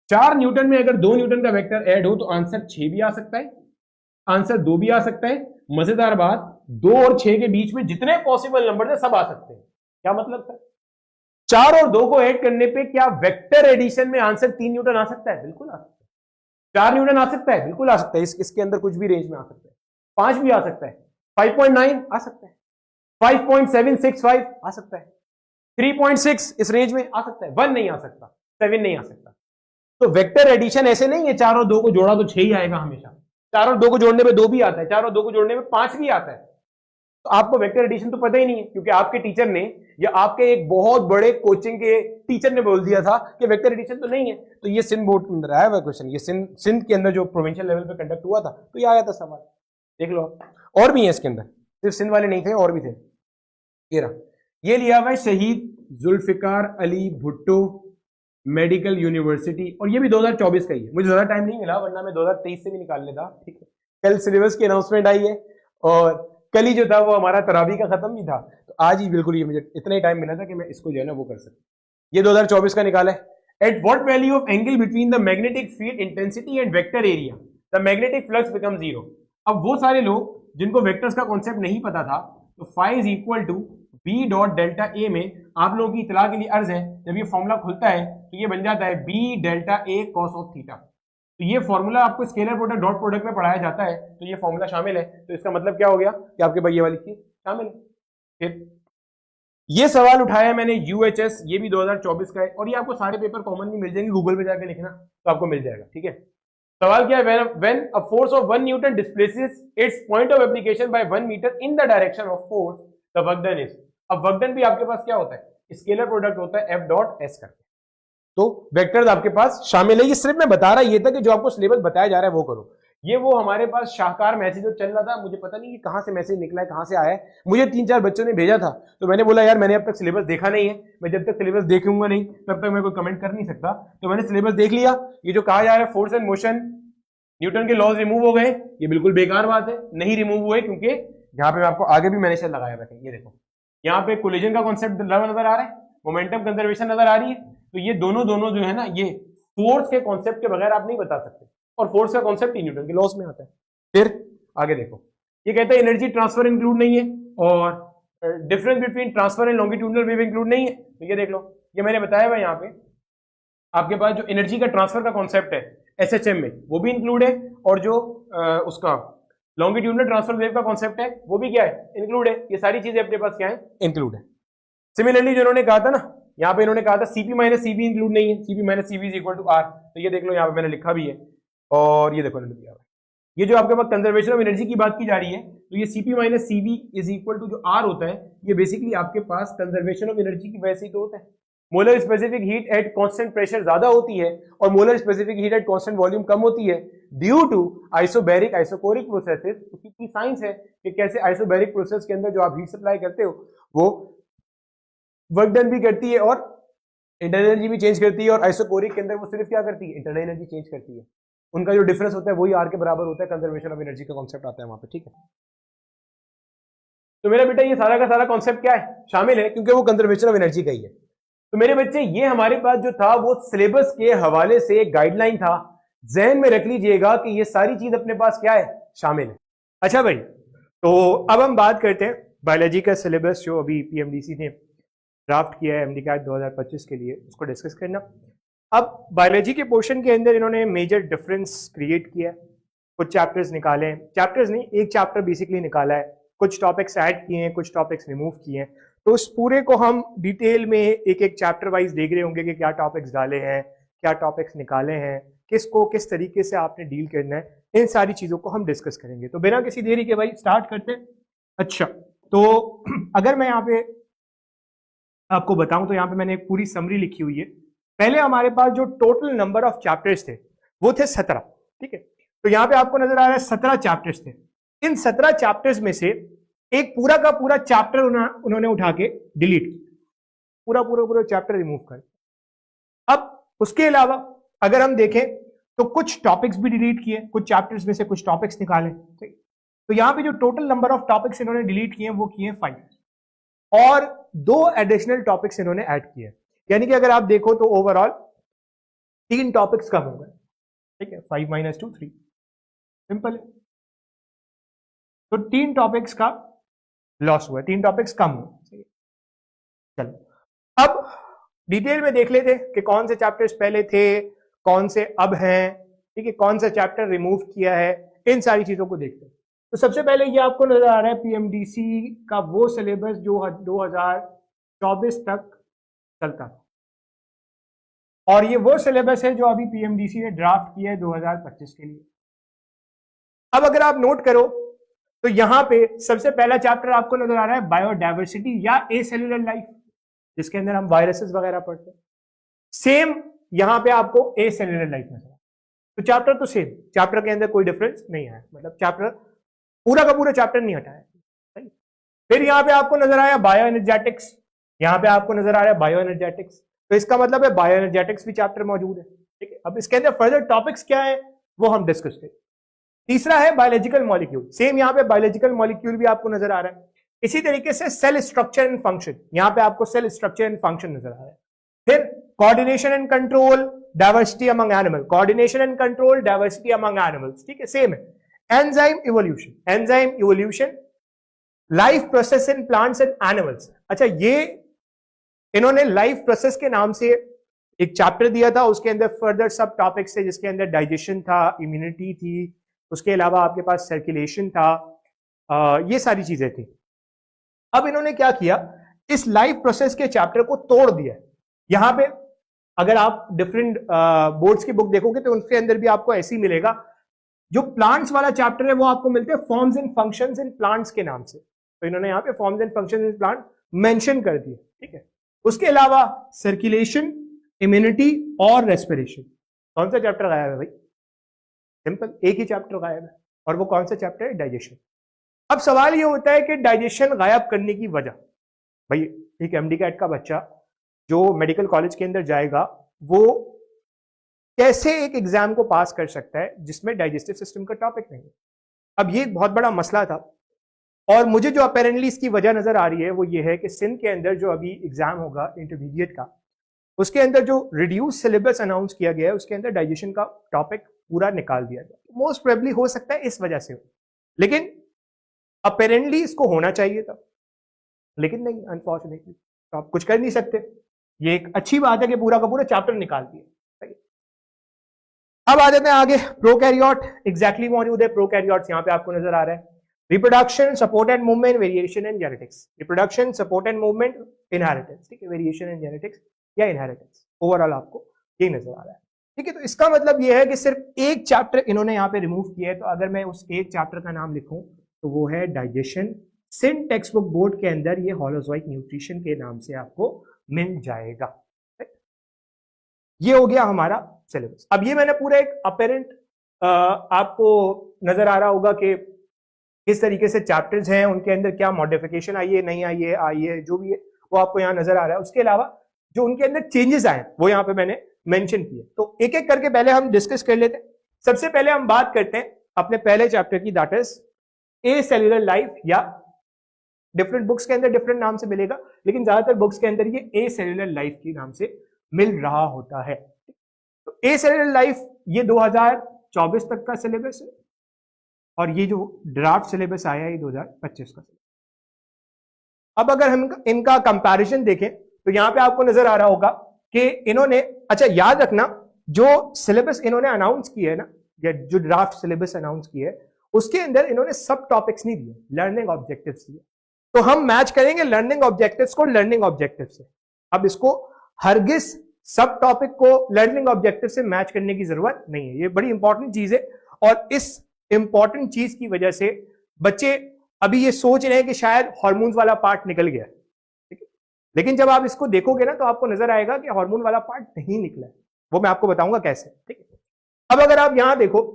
4 न्यूटन में अगर 2 न्यूटन का वेक्टर ऐड हो तो आंसर 6 भी आ सकता है, आंसर 2 भी आ सकता है। मजेदार बात, 2 और 6 के बीच में जितने पॉसिबल नंबर है सब आ सकते हैं। क्या मतलब था, 4 और 2 को ऐड करने पे क्या वेक्टर एडिशन में आंसर 3 न्यूटन आ सकता है, बिल्कुल आ सकता है। 4 न्यूटन आ सकता है, बिल्कुल आ सकता है, इसके अंदर कुछ भी रेंज में आ सकता है। 5 भी आ सकता है, 5.9 आ सकता है, 5.765 आ सकता है, 3.6 इस रेंज में आ सकता है, 1 नहीं आ सकता, 7 नहीं आ सकता। तो वेक्टर एडिशन ऐसे नहीं है 4 और 2 को जोड़ा तो 6 ही आएगा हमेशा। 4 और 2 को जोड़ने में 2 भी आता है, 4 और 2 को जोड़ने में 5 भी आता है। तो आपको वेक्टर एडिशन तो पता ही नहीं है क्योंकि आपके टीचर ने या आपके एक बहुत बड़े कोचिंग के टीचर ने बोल दिया था कि वेक्टर एडिशन तो नहीं है। तो ये सिंध बोर्ड के अंदर आया हुआ क्वेश्चन, ये सिंध के अंदर जो प्रोविंशियल लेवल पे कंडक्ट हुआ था तो ये आया था सवाल, देख लो। और भी है इसके अंदर, सिर्फ सिंध वाले नहीं थे और भी थे। ये रहा, ये लिया हुआ है शहीद जुल्फिकार अली भुट्टो मेडिकल यूनिवर्सिटी, और ये भी 2024 का ही है। मुझे ज्यादा टाइम नहीं मिला वरना मैं 2023 से भी निकाल लेता, ठीक है। कल सिलेबस की अनाउंसमेंट आई है और कल ही जो था वो हमारा तरावी का खत्म ही था, तो आज ही बिल्कुल ये मुझे इतना ही टाइम मिला था कि मैं इसको जो है ना वो कर सकता। ये 2024 का निकाला है। At what value of angle between the magnetic field intensity and vector area the magnetic flux become zero. अब वो सारे लोग जिनको वेक्टर्स का कॉन्सेप्ट नहीं पता था, तो phi is equal to B dot delta A में आप लोगों की इतला के लिए अर्ज है, जब ये फॉर्मूला खुलता है तो ये बन जाता है B delta A cos of theta. तो ये फॉर्मूला आपको स्केलर प्रोडक्ट डॉट प्रोडक्ट में पढ़ाया जाता है, तो ये फॉर्मूला शामिल है। तो इसका मतलब क्या हो गया कि आपके पास ये वाली चीज शामिल है। फिर ये सवाल उठाया मैंने यूएचएस, ये भी 2024 का है, और ये आपको सारे पेपर कॉमन नहीं मिल जाएंगे, गूगल पे जाकर लिखना तो आपको मिल जाएगा, ठीक है। सवाल क्या है, when a force of 1 newton displaces its point of application by 1 metre in the direction of force, the work done is. अब वर्क डन भी आपके पास क्या होता है, स्केलर प्रोडक्ट होता है एफ डॉट एस करके। तो वेक्टर्स आपके पास शामिल है। ये सिर्फ मैं बता रहा ये था कि जो आपको सिलेबस बताया जा रहा है वो करो। ये वो हमारे पास शाहकार मैसेज जो चल रहा था, मुझे पता नहीं कि कहां से मैसेज निकला है, कहां से आया है, मुझे 3-4 बच्चों ने भेजा था, तो मैंने बोला यार मैंने अब तक सिलेबस देखा नहीं है, मैं जब तक सिलेबस देखूंगा नहीं तब तक मैं कोई कमेंट कर नहीं सकता। तो मैंने सिलेबस देख लिया। ये जो कहा जा रहा है फोर्स एंड मोशन, न्यूटन के लॉज रिमूव हो गए, ये बिल्कुल बेकार बात है, नहीं रिमूव हुए, क्योंकि यहाँ पे मैं आपको आगे भी मैंने लगाया था। ये देखो यहाँ पे कोलिजन का कॉन्सेप्ट नजर आ रहा है, मोमेंटम कंजर्वेशन नजर आ रही है। तो ये दोनों जो है ना, ये फोर्स के कॉन्सेप्ट के बगैर आप नहीं बता सकते, और फोर्स का कॉन्सेप्ट ही न्यूटन के लॉज में आता है। फिर आगे देखो, ये कहता है एनर्जी ट्रांसफर इंक्लूड नहीं है, और difference between transfer and longitudinal wave include नहीं है। तो ये देख लो, ये मैंने बताया हुआ यहाँ पे आपके पास जो एनर्जी का ट्रांसफर का कॉन्सेप्ट है एसएचएम में, वो भी इंक्लूड है, और जो उसका लॉन्गिट्यूडनल ट्रांसफर वेव का कॉन्सेप्ट है वो भी क्या है, इंक्लूड है। ये सारी चीजें अपने पास क्या है, इंक्लूड है। सिमिलरली जो इन्होंने कहा था ना, यहाँ पे इन्होंने कहा था सीपी माइनस सीबी इंक्लूड नहीं है, CP minus CB is equal to R. तो ये देख लो यहाँ पे मैंने लिखा भी है, और ये देखो इन्होंने दिया हुआ है। ये जो आपके पास कंजर्वेशन ऑफ एनर्जी की बात की जा रही है, तो ये CP minus CB is equal to जो आर होता है, ये बेसिकली आपके पास कंजर्वेशन ऑफ एनर्जी की वजह से तो होता है। Molar specific heat at constant pressure ज्यादा होती है, और molar specific heat at constant volume कम होती है, due to isobaric isochoric processes. उसकी साइंस है कि कैसे आइसोबैरिक प्रोसेस के अंदर जो आप हीट सप्लाई करते हो वो वर्क डन भी करती है और इंटरनल एनर्जी भी चेंज करती है, और आइसोकोरिक के अंदर वो सिर्फ क्या करती है, इंटरनल एनर्जी चेंज करती है। उनका जो डिफरेंस होता है वही आर के बराबर होता है, कंजर्वेशन ऑफ एनर्जी का कॉन्सेप्ट आता है वहां पे, ठीक है। तो मेरा बेटा ये सारा का सारा कॉन्सेप्ट क्या है, शामिल है, क्योंकि वो कंजर्वेशन ऑफ एनर्जी का ही है। तो मेरे बच्चे ये हमारे पास जो था वो सिलेबस के हवाले से एक गाइडलाइन था, जहन में रख लीजिएगा कि ये सारी चीज अपने पास क्या है, शामिल है। अच्छा भाई, तो अब हम बात करते हैं बायोलॉजी का सिलेबस जो अभी पीएमडीसी ने ड्राफ्ट किया है एमडीकैट 2025 के लिए, उसको डिस्कस करना। अब बायोलॉजी के पोर्शन के अंदर इन्होंने मेजर डिफरेंस क्रिएट किया है, कुछ चैप्टर्स निकाले हैं, चैप्टर्स नहीं, एक चैप्टर बेसिकली निकाला है, कुछ टॉपिक्स ऐड किए हैं, कुछ टॉपिक्स रिमूव किए हैं। तो उस पूरे को हम डिटेल में एक एक चैप्टर वाइज देख रहे होंगे कि क्या टॉपिक्स डाले हैं, क्या टॉपिक्स निकाले हैं, किसको किस तरीके से आपने डील करना है, इन सारी चीज़ों को हम डिस्कस करेंगे। तो बिना किसी देरी के भाई स्टार्ट करते हैं। अच्छा, तो अगर मैं यहाँ पे आपको बताऊं तो यहाँ पे मैंने एक पूरी समरी लिखी हुई है। पहले हमारे पास जो टोटल नंबर ऑफ चैप्टर्स थे वो थे 17, ठीक है। तो यहाँ पे आपको नजर आ रहा है 17 चैप्टर्स थे। इन 17 चैप्टर्स में से एक पूरा का पूरा चैप्टर उन्होंने उठा के डिलीट किया, पूरा चैप्टर रिमूव कर। अब उसके अलावा अगर हम देखें तो कुछ टॉपिक्स भी डिलीट किए, कुछ चैप्टर्स में से कुछ टॉपिक्स निकाले, ठीक। तो यहाँ पे जो टोटल नंबर ऑफ टॉपिक्स इन्होंने डिलीट किए वो किए 5, और 2 एडिशनल टॉपिक्स इन्होंने ऐड किए। यानी कि अगर आप देखो तो ओवरऑल 3 टॉपिक्स कम हो गए, ठीक है। 5 - 2 3, सिंपल है। तो 3 टॉपिक्स का लॉस हुआ, 3 टॉपिक्स कम हुए। चलो अब डिटेल में देख लेते कि कौन से चैप्टर्स पहले थे, कौन से अब हैं, ठीक है, कौन सा चैप्टर रिमूव किया है, इन सारी चीजों को देखते हैं। तो सबसे पहले ये आपको नजर आ रहा है पीएमडीसी का वो सिलेबस जो 2024 तक चलता था, और ये वो सिलेबस है जो अभी पीएमडीसी ने ड्राफ्ट किया है 2025 के लिए। अब अगर आप नोट करो तो यहां पे सबसे पहला चैप्टर आपको नजर आ रहा है बायोडायवर्सिटी या एसेल्युलर लाइफ, जिसके अंदर हम वायरसेस वगैरह पढ़ते हैं। सेम यहां पे आपको एसेल्युलर लाइफ नजर आ रहा है। तो चैप्टर तो सेम, चैप्टर के अंदर कोई डिफरेंस नहीं है, मतलब चैप्टर पूरा का पूरा चैप्टर नहीं हटाया, सही। फिर यहाँ पे आपको नजर आया बायो एनर्जेटिक्स, यहाँ पे आपको नजर आ रहा है बायो एनर्जेटिक्स, तो इसका मतलब है बायो एनर्जेटिक्स भी चैप्टर मौजूद है, ठीक है। अब इसके अंदर फर्दर टॉपिक्स क्या है वो हम डिस्कस करें। तीसरा है बायोलॉजिकल मॉलिक्यूल, सेम यहाँ पे बायोलॉजिकल मॉलिक्यूल भी आपको नजर आ रहा है। इसी तरीके से सेल स्ट्रक्चर एंड फंक्शन, यहाँ पे आपको सेल स्ट्रक्चर एंड फंक्शन नजर आ रहा है। फिर coordination and control, diversity among animal, coordination and control, diversity among animals, ठीक है, सेम है। Enzyme evolution, life process in plants and animals. अच्छा, ये इन्होंने लाइफ प्रोसेस के नाम से एक चैप्टर दिया था, उसके अंदर फर्दर सब टॉपिक्स थे, जिसके अंदर डाइजेशन था, इम्यूनिटी थी, उसके अलावा आपके पास सर्कुलेशन था, ये सारी चीजें थी। अब इन्होंने क्या किया, इस लाइफ प्रोसेस के चैप्टर को तोड़ दिया। यहां पे अगर आप डिफरेंट बोर्ड्स की बुक देखोगे तो उसके अंदर भी आपको ऐसे ही मिलेगा। जो प्लांट्स वाला चैप्टर है वो आपको मिलते हैं forms and functions in plants के नाम से, तो इन्होंने यहाँ पे forms and functions in plant mention कर दिए, ठीक है। उसके अलावा सर्कुलेशन, इम्यूनिटी और रेस्पिरेशन। कौन सा चैप्टर गायब है भाई? सिंपल, एक ही चैप्टर गायब है, और वो कौन सा चैप्टर है? डाइजेशन। अब सवाल ये होता है कि डाइजेशन गायब करने की वजह, भाई एक एमडी कैट का बच्चा जो मेडिकल कॉलेज के अंदर जाएगा वो कैसे एक एग्जाम को पास कर सकता है जिसमें डाइजेस्टिव सिस्टम का टॉपिक नहीं है? अब ये बहुत बड़ा मसला था, और मुझे जो अपेरेंटली इसकी वजह नजर आ रही है वो ये है कि सिंध के अंदर जो अभी एग्जाम होगा इंटरमीडिएट का, उसके अंदर जो रिड्यूस सिलेबस अनाउंस किया गया है उसके अंदर डाइजेशन का टॉपिक पूरा निकाल दिया गया। मोस्ट प्रोबेबली हो सकता है इस वजह से हो, लेकिन अपेरेंटली इसको होना चाहिए था, लेकिन नहीं, अनफॉर्चुनेटली तो आप कुछ कर नहीं सकते। ये एक अच्छी बात है कि पूरा का पूरा चैप्टर निकाल दिया। अब आ जाते हैं आगे, प्रोकैरियोट एग्जैक्टली मौजूद है। प्रोकैरियोट्स यहाँ पे आपको नजर आ रहा है, reproduction, support and movement, variation and genetics. Reproduction, support and movement, inheritance, ठीक है, वेरिएशन एंड जेनेटिक्स या इनहेरिटेंस, ओवरऑल आपको ये नजर आ रहा है, ठीक है। तो इसका मतलब ये है कि सिर्फ एक चैप्टर इन्होंने यहाँ पे रिमूव किया है, तो अगर मैं उस एक चैप्टर का नाम लिखूं तो वो है digestion. Sindh text book board के अंदर ये होलोजोइक न्यूट्रिशन के नाम से आपको मिल जाएगा। ये हो गया हमारा सिलेबस। अब ये मैंने पूरा एक अपेरेंट आपको नजर आ रहा होगा कि किस तरीके से चैप्टर्स हैं, उनके अंदर क्या मॉडिफिकेशन आई है, नहीं आई है, जो भी है वो आपको यहाँ नजर आ रहा है। उसके अलावा जो उनके अंदर चेंजेस आए वो यहाँ पे मैंने मेंशन किए, तो एक एक करके पहले हम डिस्कस कर लेते हैं। सबसे पहले हम बात करते हैं अपने पहले चैप्टर की, that is a cellular life, या डिफरेंट बुक्स के अंदर डिफरेंट नाम से मिलेगा, लेकिन ज्यादातर बुक्स के अंदर ये ए सेल्यूलर लाइफ के नाम से मिल रहा होता है। तो ए सेल्यूलर लाइफ ये 2024 तक का सिलेबस है, और ये जो ड्राफ्ट सिलेबस आया है ये 2025 का सिलेबस। अब अगर हम इनका कंपैरिजन देखें तो यहां पे आपको नजर आ रहा होगा कि इन्होंने, अच्छा याद रखना, जो सिलेबस इन्होंने अनाउंस किया है ना, या जो ड्राफ्ट सिलेबस अनाउंस किया है उसके अंदर इन्होंने सब टॉपिक्स नहीं दिए, लर्निंग ऑब्जेक्टिव्स दिए। तो हम मैच करेंगे लर्निंग ऑब्जेक्टिव्स को लर्निंग ऑब्जेक्टिव से। अब इसको हरगिज सब टॉपिक को लर्निंग ऑब्जेक्टिव से मैच करने की जरूरत नहीं है, ये बड़ी इंपॉर्टेंट चीज है, और इस इंपॉर्टेंट चीज की वजह से बच्चे अभी ये सोच रहे हैं कि शायद हार्मोन्स वाला पार्ट निकल गया, ठीक है, लेकिन जब आप इसको देखोगे ना तो आपको नजर आएगा कि हार्मोन वाला पार्ट नहीं निकला है, वो मैं आपको बताऊंगा कैसे, ठीक है। अब अगर आप यहां देखो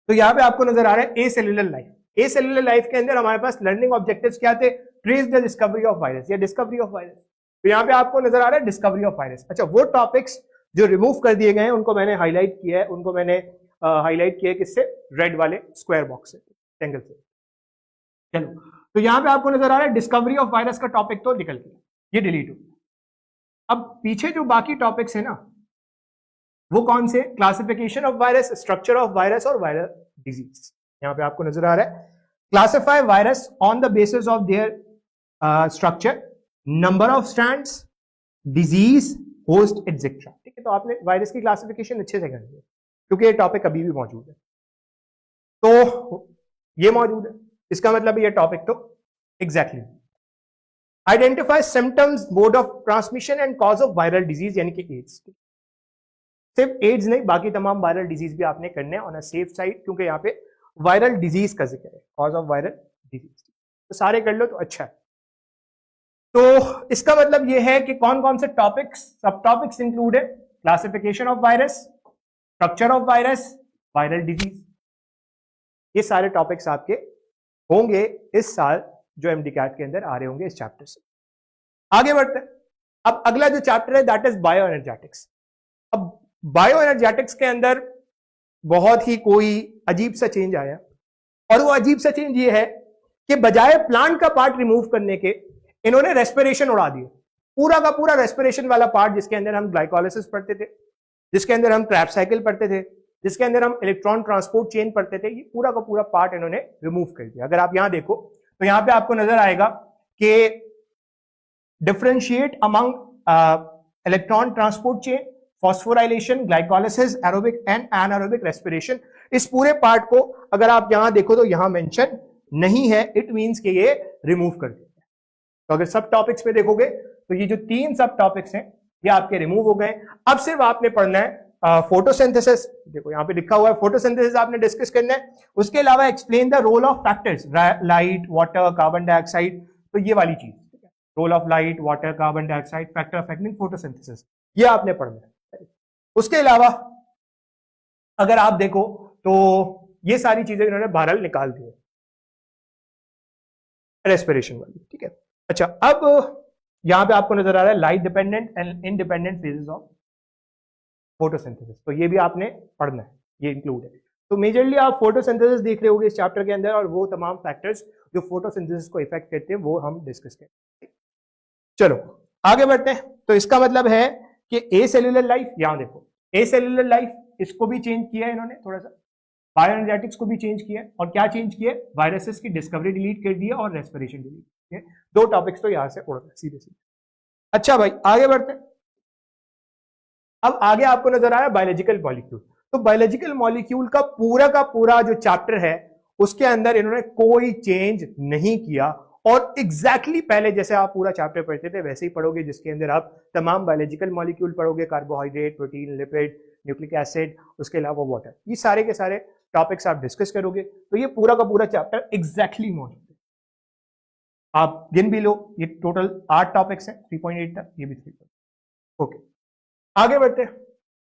तो यहां पे आपको नजर आ रहा है ए सेल्यूलर लाइफ। ए सेल्यूलर लाइफ के अंदर हमारे पास लर्निंग ऑब्जेक्टिव्स क्या थे? Trace the discovery of virus या डिस्कवरी ऑफ वायरस। तो यहाँ पे आपको नजर आ रहा है डिस्कवरी ऑफ वायरस। अच्छा, वो टॉपिक्स जो रिमूव कर दिए गए हैं उनको मैंने हाईलाइट किया है, उनको मैंने हाईलाइट किया है किससे? रेड वाले स्क्वायर बॉक्स से, ट्रायंगल से। चलो, तो यहाँ पे आपको नजर आ रहा है डिस्कवरी ऑफ वायरस का टॉपिक तो निकल गया, ये डिलीट हो गया। अब पीछे जो बाकी टॉपिक्स है ना वो कौन से? Classification of virus, structure of virus और वायरल डिजीज। यहाँ पे आपको नजर आ रहा है classify virus on the basis of their structure, number of strands, disease, host etcetera, ठीक है। तो आपने वायरस की क्लासिफिकेशन अच्छे से करनी है क्योंकि ये टॉपिक अभी भी मौजूद है, तो ये मौजूद है, इसका मतलब ये टॉपिक तो exactly identify symptoms, mode of transmission and cause of viral disease, यानी कि एड्स। सिर्फ एड्स नहीं, बाकी तमाम वायरल डिजीज भी आपने करने हैं ऑन अ सेफ साइड, क्योंकि यहाँ पे वायरल डिजीज का जिक्र है, कॉज ऑफ वायरल डिजीज, तो सारे कर लो तो अच्छा है। तो इसका मतलब ये है कि कौन कौन से टॉपिक्स, सब टॉपिक्स इंक्लूड है? Classification of virus, structure of virus, viral disease, ये सारे टॉपिक्स आपके होंगे इस साल जो एमडी कैट के अंदर आ रहे होंगे इस चैप्टर से। आगे बढ़ते हैं। अब अगला जो चैप्टर है दैट इज बायो एनर्जेटिक्स। अब बायो एनर्जेटिक्स के अंदर बहुत ही कोई अजीब सा चेंज आया, और वो अजीब सा चेंज ये है कि बजाय प्लांट का पार्ट रिमूव करने के इन्होंने रेस्पिरेशन उड़ा दिया। पूरा का पूरा रेस्पिरेशन वाला पार्ट, जिसके अंदर हम ग्लाइकोलाइसिस पढ़ते थे, जिसके अंदर हम क्रेब्स साइकिल पढ़ते थे, जिसके अंदर हम इलेक्ट्रॉन ट्रांसपोर्ट चेन पढ़ते थे, ये पूरा का पूरा पार्ट इन्होंने रिमूव कर दिया। अगर आप यहां देखो तो यहां पे आपको नजर आएगा कि differentiate among electron transport chain, phosphorylation, glycolysis, aerobic and anaerobic respiration, इस पूरे पार्ट को अगर आप यहां देखो तो यहां मेंशन नहीं है। इट मींस कि ये रिमूव कर दिया। तो अगर सब टॉपिक्स पे देखोगे तो ये जो 3 सब टॉपिक्स हैं ये आपके रिमूव हो गए। अब सिर्फ आपने पढ़ना है फोटोसिंथेसिस। देखो यहाँ पे लिखा हुआ है फोटोसिंथेसिस आपने डिस्कस करना है। उसके अलावा explain the role of factors, light, water, carbon dioxide, तो ये वाली चीज, role of light, water, carbon dioxide, factor affecting photosynthesis, ये आपने पढ़ना है। उसके अलावा अगर आप देखो तो ये सारी चीजें इन्होंने बाहर निकाल दी है रेस्पिरेशन वाली, ठीक है। अच्छा, अब यहां पे आपको नजर आ रहा है light dependent and independent phases of photosynthesis, तो ये भी आपने पढ़ना है, ये इंक्लूड है। तो मेजरली आप फोटोसिंथेसिस देख रहे होगे इस चैप्टर के अंदर, और वो तमाम फैक्टर्स जो फोटोसिंथेसिस को इफेक्ट करते हैं वो हम डिस्कस करेंगे। चलो आगे बढ़ते हैं। तो इसका मतलब है कि ए सेल्यूलर लाइफ, यहां देखो ए सेल्यूलर लाइफ, इसको भी चेंज किया है इन्होंने थोड़ा सा, बायोएनर्जेटिक्स को भी चेंज किया है, और क्या चेंज किया है, वायरसेस की डिस्कवरी डिलीट कर दी है और रेस्पिरेशन डिलीट किया है। 2 टॉपिक्स तो यहां से उड़ गए सीधे सीधे। अच्छा भाई आगे बढ़ते हैं। अब आगे आपको नजर आया बायोलॉजिकल मॉलिक्यूल। तो बायोलॉजिकल मॉलिक्यूल का पूरा जो चैप्टर है उसके अंदर इन्होंने कोई चेंज नहीं किया, और एग्जैक्टली पहले जैसे आप पूरा चैप्टर पढ़ते थे वैसे ही पढ़ोगे, जिसके अंदर आप तमाम बायोलॉजिकल मॉलिक्यूल पढ़ोगे, carbohydrate, protein, lipid, nucleic acid, उसके अलावा वाटर, ये सारे के सारे टॉपिक्स आप डिस्कस करोगे। तो ये पूरा का पूरा चैप्टर एग्जैक्टली मौजूद है। आप गिन भी लो, ये टोटल 8 टॉपिक्स हैं 3.8 तक, ये भी 3. ओके आगे बढ़ते हैं।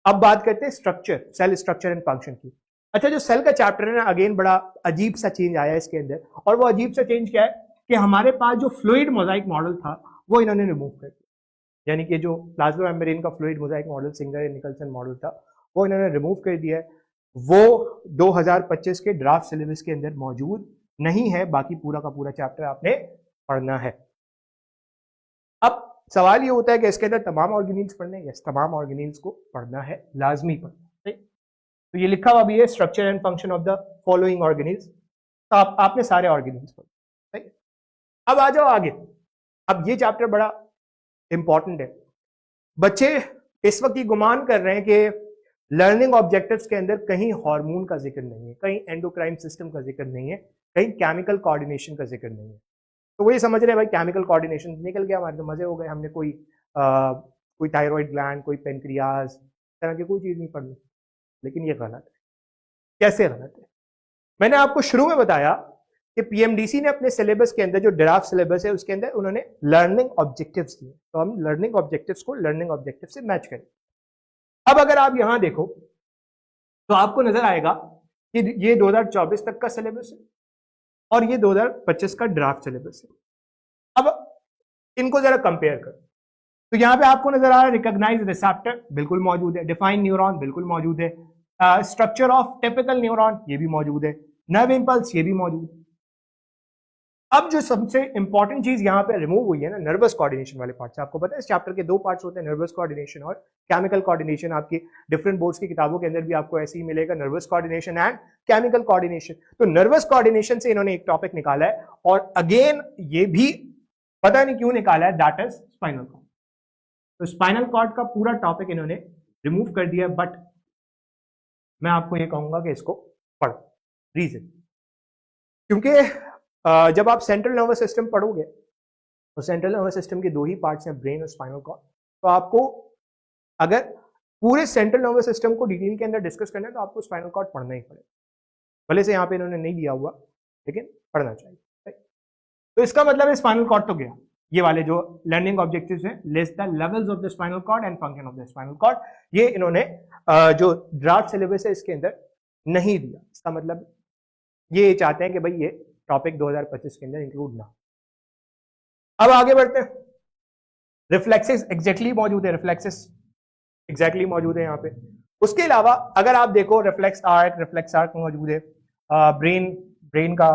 अब बात करते हैं structure, cell structure and function की। अच्छा, जो सेल का चैप्टर है ना, अगेन बड़ा अजीब सा चेंज आया है इसके अंदर, और वो अजीब सा चेंज क्या है कि हमारे पास जो फ्लूइड मोजाइक मॉडल था वो इन्होंने रिमूव कर दिया। यानी कि जो प्लाज्मा मेम्ब्रेन का fluid mosaic model, Singer Nicolson model था, वो इन्होंने रिमूव कर दिया है। वो 2025 के ड्राफ्ट सिलेबस के अंदर मौजूद नहीं है। बाकी पूरा का पूरा चैप्टर आपने पढ़ना है। अब सवाल ये होता है कि इसके अंदर तमाम ऑर्गेनील्स पढ़ने हैं। यस, तमाम ऑर्गेनील्स को पढ़ना है, लाजमी पढ़ना है। तो ये लिखा हुआ भी है structure and function of the following organelles, तो आपने सारे ऑर्गेनील्स पढ़े। अब आ जाओ आगे। अब ये चैप्टर बड़ा इंपॉर्टेंट है। बच्चे इस वक्त ये गुमान कर रहे हैं कि लर्निंग ऑब्जेक्टिव्स के अंदर कहीं हार्मोन का जिक्र नहीं है, कहीं एंडोक्राइन सिस्टम का जिक्र नहीं है, कहीं केमिकल कोऑर्डिनेशन का जिक्र नहीं है। तो वही समझ रहे हैं भाई केमिकल कोऑर्डिनेशन निकल गया हमारे, तो मजे हो गए, हमने कोई थायराइड ग्लैंड, कोई पेनक्रियाज, तरह की कोई चीज नहीं पढ़नी। लेकिन ये गलत है। कैसे गलत है? मैंने आपको शुरू में बताया कि पीएमडीसी ने अपने सिलेबस के अंदर, जो ड्राफ्ट सिलेबस है उसके अंदर उन्होंने लर्निंग ऑब्जेक्टिव्स दिए, तो हम लर्निंग ऑब्जेक्टिव्स को लर्निंग ऑब्जेक्टिव से मैच करें। अब अगर आप यहां देखो तो आपको नजर आएगा कि ये 2024 तक का सिलेबस है और ये 2025 का ड्राफ्ट सिलेबस है। अब इनको जरा कंपेयर करो तो यहां पे आपको नजर आ रहा है रिकॉग्नाइज रिसेप्टर बिल्कुल मौजूद है, डिफाइन न्यूरॉन बिल्कुल मौजूद है, स्ट्रक्चर ऑफ टिपिकल न्यूरॉन ये भी मौजूद है, नर्व इंपल्स ये भी मौजूद है। अब जो सबसे इंपॉर्टेंट चीज यहां पे रिमूव हुई है ना, नर्वस कोऑर्डिनेशन वाले पार्ट से। आपको पता है इस चैप्टर के 2 पार्ट्स होते हैं, नर्वस कोऑर्डिनेशन और केमिकल कोऑर्डिनेशन। आपकी डिफरेंट बोर्ड्स की किताबों के अंदर भी आपको ऐसे ही मिलेगा, nervous coordination and chemical coordination. तो नर्वस कोऑर्डिनेशन से इन्होंने एक टॉपिक निकाला है, और अगेन ये भी पता नहीं क्यों निकाला है, दैट इज स्पाइनल कॉर्ड। तो स्पाइनल कॉर्ड का पूरा टॉपिक इन्होंने रिमूव कर दिया, बट मैं आपको ये कहूंगा कि इसको पढ़ो। रीजन, क्योंकि जब आप सेंट्रल नर्वस सिस्टम पढ़ोगे तो सेंट्रल नर्वस सिस्टम के 2 ही पार्ट्स हैं, ब्रेन और स्पाइनल कॉर्ड। तो आपको अगर पूरे सेंट्रल नर्वस सिस्टम को डिटेल के अंदर डिस्कस करना है तो आपको स्पाइनल कॉर्ड पढ़ना ही पड़ेगा। भले से यहाँ पे इन्होंने नहीं दिया हुआ, लेकिन पढ़ना चाहिए। तो इसका मतलब है स्पाइनल कॉर्ड तो गया। ये वाले जो लर्निंग ऑब्जेक्टिव्स हैं, list the levels of the spinal cord and function of the spinal cord, ये इन्होंने जो ड्राफ्ट सिलेबस है इसके अंदर नहीं दिया। इसका मतलब ये चाहते हैं कि भाई ये टॉपिक 2025 के अंदर इंक्लूड ना। अब आगे बढ़ते हैं। रिफ्लेक्सेस एग्जैक्टली मौजूद है, रिफ्लेक्सेस एग्जैक्टली मौजूद है यहाँ पे। उसके अलावा अगर आप देखो रिफ्लेक्स आर्क मौजूद है, ब्रेन का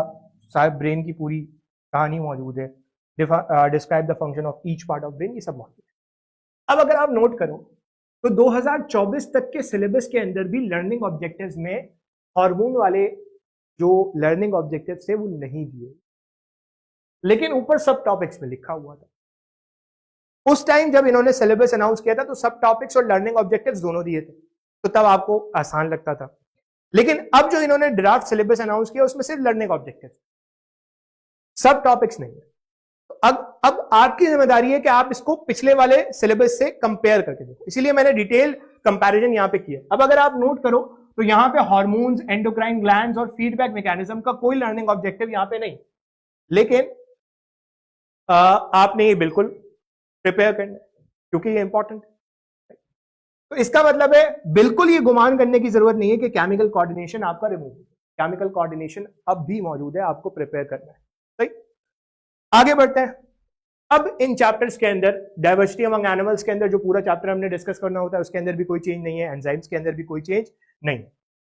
ब्रेन की पूरी कहानी मौजूद है, describe the function of each part of brain, ये सब मौजूद है। अब अगर आप नोट करो तो 2024 तक के सिलेबस के अंदर भी लर्निंग ऑब्जेक्टिव्स में हार्मोन वाले जो लर्निंग ऑब्जेक्टिव्स थे वो नहीं दिए, लेकिन ऊपर सब टॉपिक्स में लिखा हुआ था। उस टाइम जब इन्होंने सिलेबस अनाउंस किया था तो सब टॉपिक्स और लर्निंग ऑब्जेक्टिव्स दोनों दिए थे, तो तब आपको आसान लगता था। लेकिन अब जो इन्होंने ड्राफ्ट सिलेबस अनाउंस किया उसमें सिर्फ लर्निंग ऑब्जेक्टिव, सब टॉपिक्स नहीं है। तो अब आपकी जिम्मेदारी है कि आप इसको पिछले वाले सिलेबस से कंपेयर करके देखो, इसीलिए मैंने डिटेल कंपैरिजन यहां पे किया। अब अगर आप नोट करो तो यहां पे हार्मोन्स, एंडोक्राइन ग्लैंड्स और फीडबैक मैकेनिज्म का कोई लर्निंग ऑब्जेक्टिव यहां पे नहीं, लेकिन आपने ये बिल्कुल प्रिपेयर करना है क्योंकि ये इंपॉर्टेंट है। तो इसका मतलब है बिल्कुल ये गुमान करने की जरूरत नहीं है कि केमिकल कोऑर्डिनेशन आपका रिमूव है, केमिकल कोऑर्डिनेशन अब भी मौजूद है, आपको प्रिपेयर करना है। सही, आगे बढ़ते हैं। अब इन चैप्टर्स के अंदर डाइवर्सिटी अमंग एनिमल्स के अंदर जो पूरा चैप्टर हमने डिस्कस करना होता है उसके अंदर भी कोई चेंज नहीं है, एंजाइम्स के अंदर भी कोई चेंज नहीं,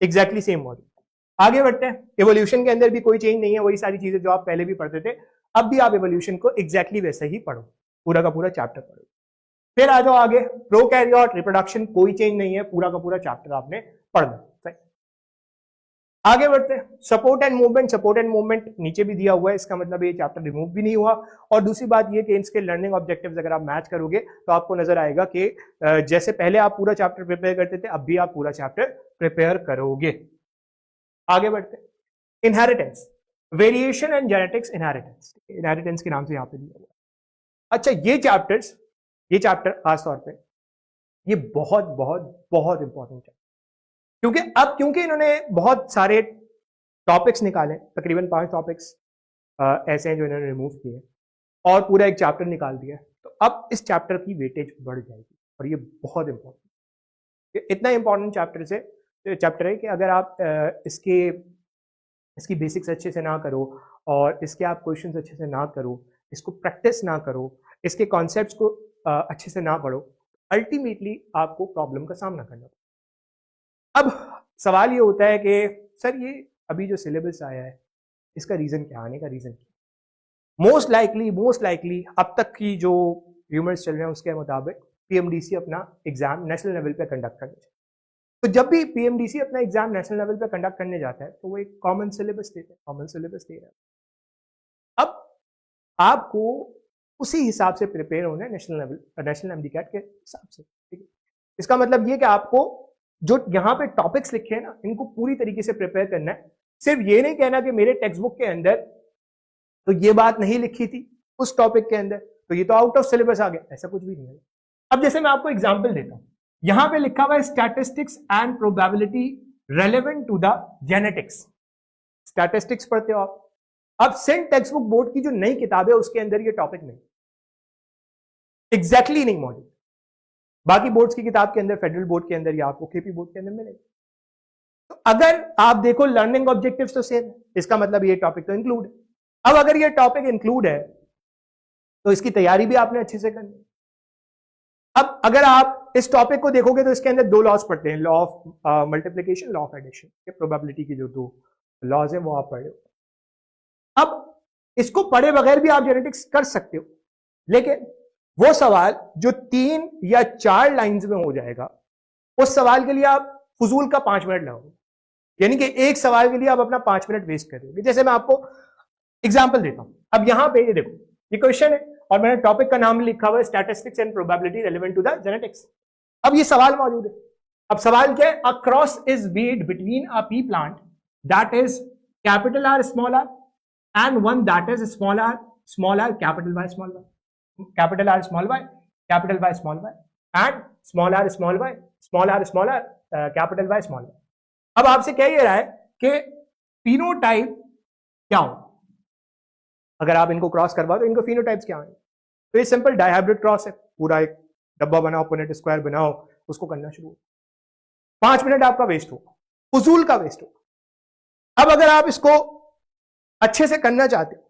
एग्जैक्टली सेम मॉडल। आगे बढ़ते हैं, एवोल्यूशन के अंदर भी कोई चेंज नहीं है, वही सारी चीजें जो आप पहले भी पढ़ते थे, अब भी आप एवोल्यूशन को एग्जैक्टली वैसे ही पढ़ो, पूरा का पूरा चैप्टर पढ़ो। फिर आ जाओ आगे, प्रोकैरियोट रिप्रोडक्शन, कोई चेंज नहीं है, पूरा का पूरा चैप्टर आपने पढ़ना। आगे बढ़ते हैं, support and movement. Support and movement नीचे भी दिया हुआ है, इसका मतलब ये चैप्टर रिमूव भी नहीं हुआ। और दूसरी बात ये कि इसके लर्निंग ऑब्जेक्टिव्स अगर आप मैच करोगे तो आपको नजर आएगा कि जैसे पहले आप पूरा चैप्टर प्रिपेयर करते थे, अब भी आप पूरा चैप्टर प्रिपेयर करोगे। आगे बढ़ते हैं, inheritance, variation and genetics. Inheritance के नाम से यहाँ पे दिया हुआ है। अच्छा, ये चैप्टर खास तौर पे ये बहुत बहुत बहुत इंपॉर्टेंट है, क्योंकि इन्होंने बहुत सारे टॉपिक्स निकाले, तकरीबन 5 टॉपिक्स ऐसे हैं जो इन्होंने रिमूव किए और पूरा एक चैप्टर निकाल दिया। तो अब इस चैप्टर की वेटेज बढ़ जाएगी और ये बहुत इंपॉर्टेंट, इतना इंपॉर्टेंट चैप्टर है कि अगर आप इसकी बेसिक्स अच्छे से ना करो और इसके आप क्वेश्चंस अच्छे से ना करो, इसको प्रैक्टिस ना करो, इसके कॉन्सेप्ट्स को अच्छे से ना पढ़ो, अल्टीमेटली आपको प्रॉब्लम का सामना करना पड़ेगा। अब सवाल ये होता है कि सर ये अभी जो सिलेबस आया है इसका रीजन क्या, आने का रीजन क्या? मोस्ट लाइकली अब तक की जो र्यूमर्स चल रहे हैं उसके मुताबिक पीएमडीसी अपना एग्जाम नेशनल लेवल पे कंडक्ट करने जाए। तो जब भी पीएमडीसी अपना एग्जाम नेशनल लेवल पे कंडक्ट करने जाता है तो वो एक कॉमन सिलेबस देता है, अब आपको उसी हिसाब से प्रिपेयर होना है नेशनल एमडीकैट के हिसाब से, ठीक है। इसका मतलब ये कि आपको जो यहाँ पे टॉपिक्स लिखे हैं ना, इनको पूरी तरीके से प्रिपेयर करना है। सिर्फ ये नहीं कहना कि मेरे टेक्स्ट बुक के अंदर तो ये बात नहीं लिखी थी उस टॉपिक के अंदर, तो ये तो आउट ऑफ सिलेबस आ गया, ऐसा कुछ भी नहीं है। अब जैसे मैं आपको एग्जांपल देता हूं, यहां पे लिखा हुआ है statistics and probability relevant to the genetics. Statistics पढ़ते हो आप, अब सेंट टेक्स्ट बुक बोर्ड की जो नई किताब है उसके अंदर ये टॉपिक नहीं, एग्जैक्टली नहीं मौजूद। बाकी बोर्ड्स की किताब के अंदर, फेडरल बोर्ड के अंदर या आपको केपी बोर्ड के अंदर मिलेगा। तो अगर आप देखो लर्निंग ऑब्जेक्टिव्स तो सेम है, इसका मतलब ये टॉपिक तो इंक्लूड है। अब अगर ये टॉपिक इंक्लूड है तो इसकी तैयारी भी आपने अच्छे से करनी है। अब अगर आप इस टॉपिक को देखोगे तो इसके अंदर 2 लॉज पढ़ते हैं, law of multiplication, law of addition, probability की जो 2 लॉज हैं वो आप पढ़े हो। अब इसको पढ़े बगैर भी आप जेनेटिक्स कर सकते हो, लेकिन वो सवाल जो 3 या 4 लाइंस में हो जाएगा, उस सवाल के लिए आप फजूल का 5 मिनट लगाओगे, यानी कि एक सवाल के लिए आप अपना 5 मिनट वेस्ट कर दोगे। जैसे मैं आपको एग्जांपल देता हूं, अब यहां पे ये देखो, ये क्वेश्चन है और मैंने टॉपिक का नाम लिखा हुआ है statistics and probability relevant to the genetics. अब ये सवाल मौजूद है, अब सवाल क्या है? A cross is made between a pea plant that is capital R small r and one that is small r capital Y small y, capital R small y capital Y small y and small r small y capital Y small y। अब आपसे कह ये रहा है कि phenotype क्या हो, अगर आप इनको क्रॉस करवाओ तो इनको फिनोटाइप्स क्या हैं? तो ये सिंपल डायहाइब्रिड क्रॉस है, पूरा एक डब्बा बनाओ, पुनेट स्क्वायर बनाओ, उसको करना शुरू हो, 5 मिनट आपका वेस्ट होगा, फजूल का वेस्ट होगा। अब अगर आप इसको अच्छे से करना चाहते हो,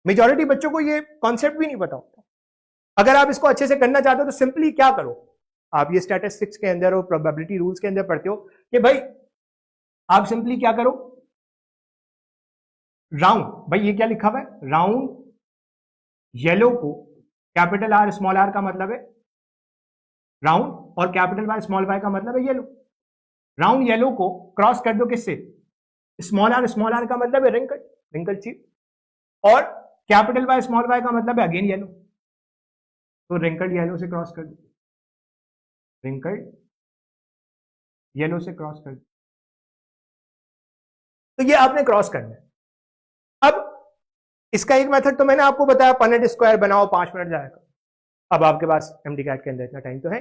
मेजॉरिटी बच्चों को ये कॉन्सेप्ट भी नहीं पता होता, अगर आप इसको अच्छे से करना चाहते हो तो सिंपली क्या करो, आप ये स्टैटिस्टिक्स के अंदर और प्रोबेबिलिटी रूल्स के अंदर पढ़ते हो कि भाई आप सिंपली क्या करो, राउंड, भाई ये क्या लिखा हुआ है, राउंड येलो को, कैपिटल आर स्मॉल आर का मतलब है राउंड, और कैपिटल वाई स्मॉल वाई का मतलब है येलो। राउंड येलो को क्रॉस कर दो किससे, स्मॉल आर का मतलब है रिंकल, रिंकल चीप, और कैपिटल वाई स्मॉल वाई का मतलब है अगेन येलो, तो रिंकल येलो से क्रॉस कर दो, रिंकल येलो से क्रॉस कर दो, तो ये आपने क्रॉस करना है। अब इसका एक मेथड तो मैंने आपको बताया, पनेट स्क्वायर बनाओ 5 मिनट जाएगा। अब आपके पास एमडी कैट के अंदर इतना टाइम तो है,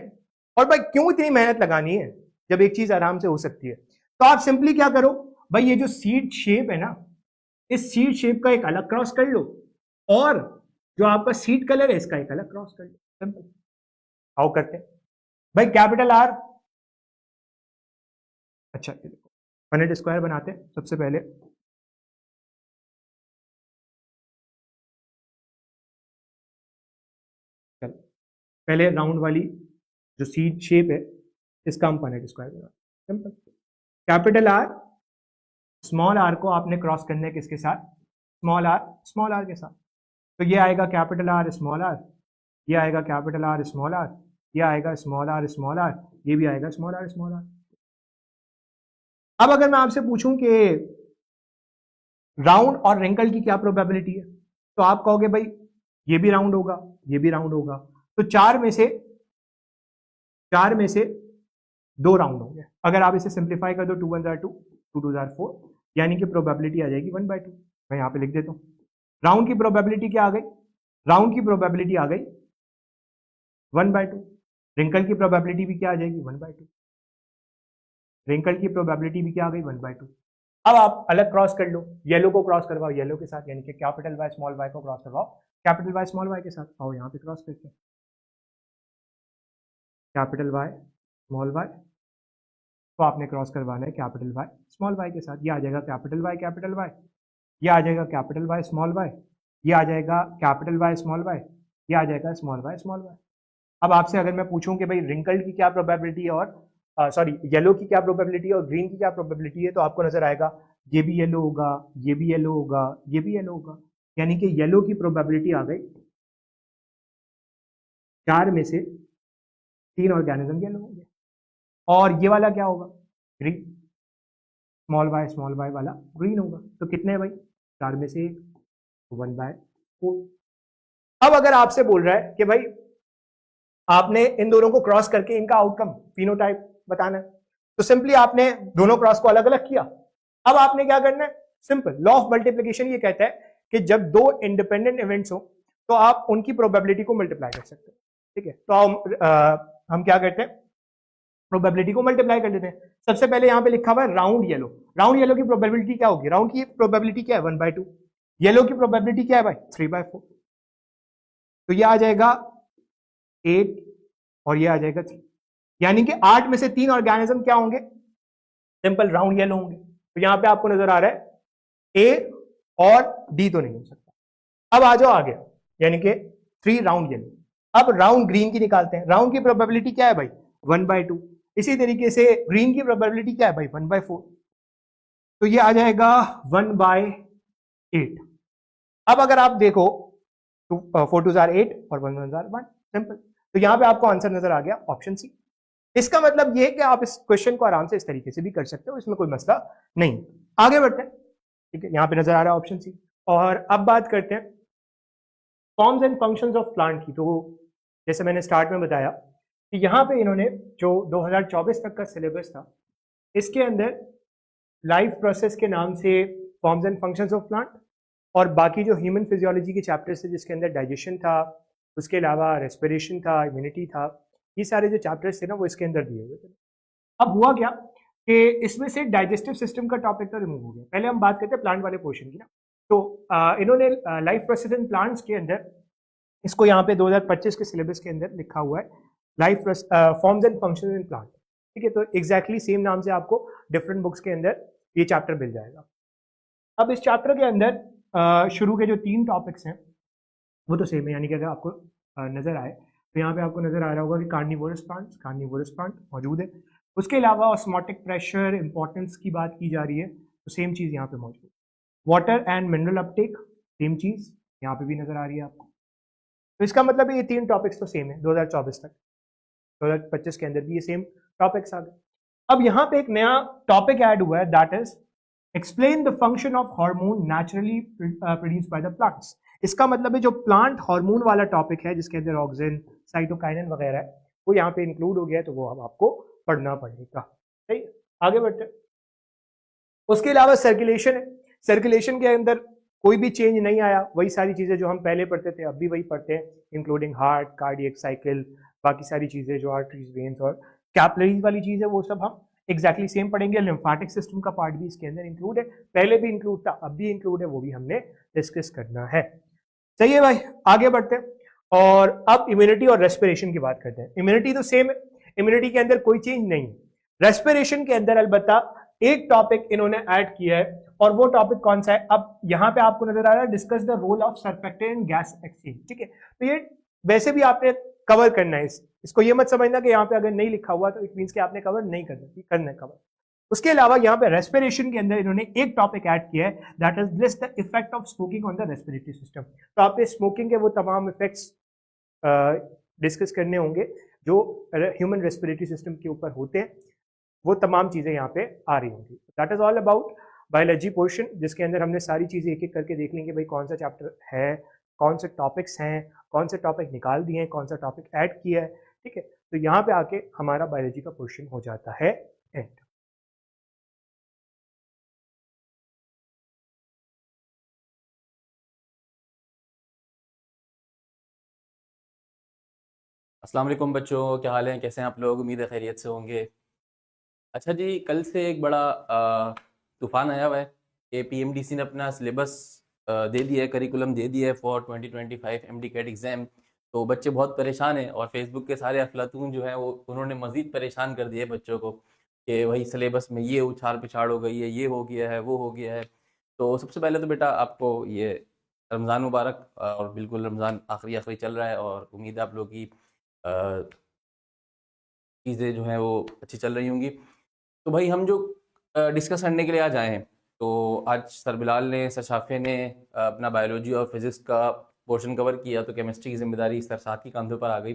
और भाई क्यों इतनी मेहनत लगानी है जब एक चीज आराम से हो सकती है। तो आप सिंपली क्या करो, भाई ये जो सीड शेप है ना, इस सीड शेप का एक अलग क्रॉस कर लो, और जो आपका सीड कलर है इसका एक अलग क्रॉस कर लो। सिंपल। हाउ करते हैं भाई, कैपिटल आर, अच्छा देखो पनेट स्क्वायर बनाते हैं। सबसे पहले चलो पहले राउंड वाली जो सीड शेप है इसका हम पनेट स्क्वायर बनाते हैं। Simple. Capital R, small R को आपने क्रॉस करना है किसके साथ, स्मॉल आर के साथ। तो ये आएगा कैपिटल आर स्मॉल आर, ये आएगा कैपिटल आर स्मॉल आर, ये आएगा स्मॉल आर, ये भी आएगा स्मॉल आर। अब अगर मैं आपसे पूछूं कि राउंड और रिंकल की क्या प्रोबेबिलिटी है, तो आप कहोगे भाई ये भी राउंड होगा, ये भी राउंड होगा, तो चार में से 2 राउंड होंगे। अगर आप इसे सिंप्लीफाई कर दो, 2 1 2, 2 2 4, यानी कि प्रोबेबिलिटी आ जाएगी 1/2। मैं यहां पे लिख देता हूं, राउंड की प्रोबेबिलिटी क्या आ गई, राउंड की प्रोबेबिलिटी आ गई 1/2, रिंकल की प्रोबेबिलिटी भी क्या आ जाएगी 1/2, रिंकल की प्रोबेबिलिटी भी क्या आ गई 1/2। अब आप अलग क्रॉस कर लो, येलो को क्रॉस करवाओ येलो के साथ, यानी कि कैपिटल वाई स्मॉल वाई को क्रॉस करवाओ कैपिटल वाई स्मॉल वाई के साथ। आओ यहाँ पे क्रॉस करते हैं, कैपिटल वाई स्मॉल वाई, तो आपने क्रॉस करवाना है कैपिटल वाई स्मॉल वाई के साथ। ये आ जाएगा कैपिटल वाई, ये आ जाएगा कैपिटल वाई स्मॉल वाई, ये आ जाएगा कैपिटल वाई स्मॉल वाई, ये आ जाएगा स्मॉल वाई। अब आपसे अगर मैं पूछूं कि भाई रिंकल की क्या प्रोबेबिलिटी है और सॉरी येलो की क्या प्रोबेबिलिटी है और ग्रीन की क्या प्रोबेबिलिटी है, तो आपको नजर आएगा ये भी येलो होगा, ये भी येलो होगा, ये भी येलो होगा, यानी कि येलो की प्रोबेबिलिटी आ गई 4 में से 3 ऑर्गेनिज्म येलो होंगे। और ये वाला क्या होगा, ग्रीन, स्मॉल वाई वाला ग्रीन होगा। तो कितने हैं भाई, 4 में से 1/4। अब अगर आपसे बोल रहा है कि भाई आपने इन दोनों को क्रॉस करके इनका आउटकम फिनोटाइप बताना है, तो सिंपली आपने दोनों क्रॉस को अलग अलग किया। अब आपने क्या करना है, सिंपल लॉ ऑफ मल्टीप्लिकेशन ये कहता है कि जब 2 इंडिपेंडेंट इवेंट्स हो तो आप उनकी प्रोबेबिलिटी को मल्टीप्लाई कर सकते हैं। ठीक है, तो हम क्या करते हैं, प्रोबेबिलिटी को मल्टीप्लाई कर देते हैं। सबसे पहले यहां पे लिखा हुआ है राउंड येलो की प्रोबेबिलिटी क्या होगी, राउंड की प्रोबेबिलिटी क्या है 1/2, येलो की प्रोबेबिलिटी क्या है भाई 3/4, तो ये आ जाएगा 8 और ये आ जाएगा 3, यानी कि 8 में से 3 ऑर्गेनिज्म क्या होंगे, सिंपल राउंड येलो होंगे। तो यहां पे आपको नजर आ रहा है ए और डी तो नहीं हो सकता। अब आ जाओ आगे, यानी कि 3 राउंड येलो। अब राउंड ग्रीन की निकालते हैं, राउंड की प्रोबेबिलिटी क्या है भाई 1/2, इसी तरीके से ग्रीन की प्रोबेबिलिटी क्या है भाई 1/4, तो ये आ जाएगा 1/8। अब अगर आप देखो 4 2 8 और 1 1 1, सिंपल। तो यहां पे आपको आंसर नजर आ गया ऑप्शन सी। इसका मतलब ये है कि आप इस क्वेश्चन को आराम से इस तरीके से भी कर सकते हो, इसमें कोई मसला नहीं। आगे बढ़ते हैं, ठीक है, यहां पे नजर आ रहा है ऑप्शन सी। और अब बात करते हैं forms and functions of plant की। तो जैसे मैंने स्टार्ट में बताया कि यहाँ पे इन्होंने जो 2024 तक का सिलेबस था, इसके अंदर लाइफ प्रोसेस के नाम से forms and functions of plant और बाकी जो ह्यूमन फिजियोलॉजी के चैप्टर्स थे जिसके अंदर डाइजेशन था, उसके अलावा रेस्पिरेशन था, इम्यूनिटी था, ये सारे जो चैप्टर्स थे ना वो इसके अंदर दिए हुए थे। अब हुआ क्या कि इसमें से डाइजेस्टिव सिस्टम का टॉपिक तो रिमूव हो गया। पहले हम बात करते हैं प्लांट वाले पोर्शन की ना, तो इन्होंने लाइफ प्रोसेस इन प्लांट्स के अंदर इसको यहाँ पे 2025 के सिलेबस के अंदर लिखा हुआ है life forms and functions in plant. ठीक है, तो एग्जैक्टली सेम नाम से आपको डिफरेंट बुक्स के अंदर ये चैप्टर मिल जाएगा। अब इस चैप्टर के अंदर शुरू के जो 3 टॉपिक्स हैं वो तो सेम है, यानी कि अगर आपको नजर आए तो यहाँ पे आपको नजर आ रहा होगा कि कार्निवोरस प्लांट मौजूद है। उसके अलावा ऑस्मोटिक प्रेशर इंपॉर्टेंस की बात की जा रही है तो सेम चीज़ यहाँ पे मौजूद है। Water and mineral uptake same चीज़ यहाँ पे भी नजर आ रही है आपको। तो इसका मतलब है ये 3 टॉपिक्स तो सेम है 2024 तक, 2025 के अंदर भी ये सेम टॉपिक्स आ गए। अब यहाँ पे एक नया टॉपिक ऐड हुआ है, that is explain the function of hormone naturally produced by the plants. इसका मतलब है जो प्लांट हार्मोन वाला टॉपिक है जिसके अंदर ऑक्सिन, साइटोकाइनिन वगैरह है, वो यहाँ पे इंक्लूड हो गया है, तो वो अब आपको पढ़ना पड़ेगा। सही, आगे बढ़ते हैं। उसके अलावा सर्कुलेशन है, सर्कुलेशन के अंदर कोई भी चेंज नहीं आया, वही सारी चीजें जो हम पहले पढ़ते थे अब भी वही पढ़ते हैं, इंक्लूडिंग हार्ट, कार्डियक साइकिल, बाकी सारी चीजें जो आर्टरीज, वेन्स और कैपिलरीज वाली चीज है वो सब हम एग्जैक्टली सेम पढ़ेंगे। लिम्फेटिक सिस्टम का पार्ट भी इसके अंदर इंक्लूड है, पहले भी इंक्लूड था अब भी इंक्लूड है, वो भी हमने डिस्कस करना है। सही है भाई, आगे बढ़ते हैं। और अब इम्यूनिटी और रेस्पिरेशन की बात करते हैं। इम्यूनिटी तो सेम है, इम्यूनिटी के अंदर कोई चेंज नहीं है। रेस्पिरेशन के अंदर अलबत्ता एक टॉपिक इन्होंने ऐड किया है, और वो टॉपिक कौन सा है, अब यहां पे आपको नजर आ रहा है, discuss the role of surfactant in gas exchange. ठीक है, तो ये वैसे भी आपने कवर करना है, इसको ये मत समझना कि यहाँ पे अगर नहीं लिखा हुआ तो इट मींस कि आपने कवर नहीं करना है कवर। उसके अलावा यहाँ पे रेस्पिरेशन के अंदर इन्होंने एक टॉपिक ऐड किया है, that is list the effect of smoking on the respiratory system. तो आपने स्मोकिंग के वो तमाम इफेक्ट्स डिस्कस करने होंगे जो ह्यूमन रेस्पिरेटरी सिस्टम के ऊपर होते हैं, वो तमाम चीजें यहाँ पे आ रही होंगी। That is all about biology portion, जिसके अंदर हमने सारी चीजें एक एक करके देख लेंगे भाई कौन सा चैप्टर है, कौन से टॉपिक्स हैं, कौन से टॉपिक निकाल दिए हैं, कौन सा टॉपिक ऐड किया है। ठीक है, तो यहाँ पे आके हमारा बायोलॉजी का पोर्शन हो जाता है एंड। अस्सलाम वालेकुम बच्चों, क्या हाल है, कैसे हैं आप लोग? उम्मीद है खैरियत से होंगे। अच्छा जी, कल से एक बड़ा तूफान आया हुआ है कि पीएमडीसी ने अपना सिलेबस दे दिया है, करिकुलम दे दिया है फॉर 2025 एमडी कैट एग्ज़ाम। तो बच्चे बहुत परेशान हैं और फेसबुक के सारे अफलातून जो हैं वो उन्होंने मज़ीद परेशान कर दिया है बच्चों को कि वही सिलेबस में ये उछाल पिछाड़ हो गई है, ये हो गया है, वो हो गया है। तो सबसे पहले तो बेटा आपको ये रमज़ान मुबारक, और बिल्कुल रमज़ान आखिरी आखिरी चल रहा है और उम्मीद है आप लोग की चीज़ें जो हैं वो अच्छी चल रही होंगी। तो भाई हम जो डिस्कस करने के लिए आज आए हैं, तो आज सर बिलाल ने, सर शाफे ने अपना बायोलॉजी और फिज़िक्स का पोर्शन कवर किया, तो केमिस्ट्री की जिम्मेदारी सर साथ की कंधों पर आ गई।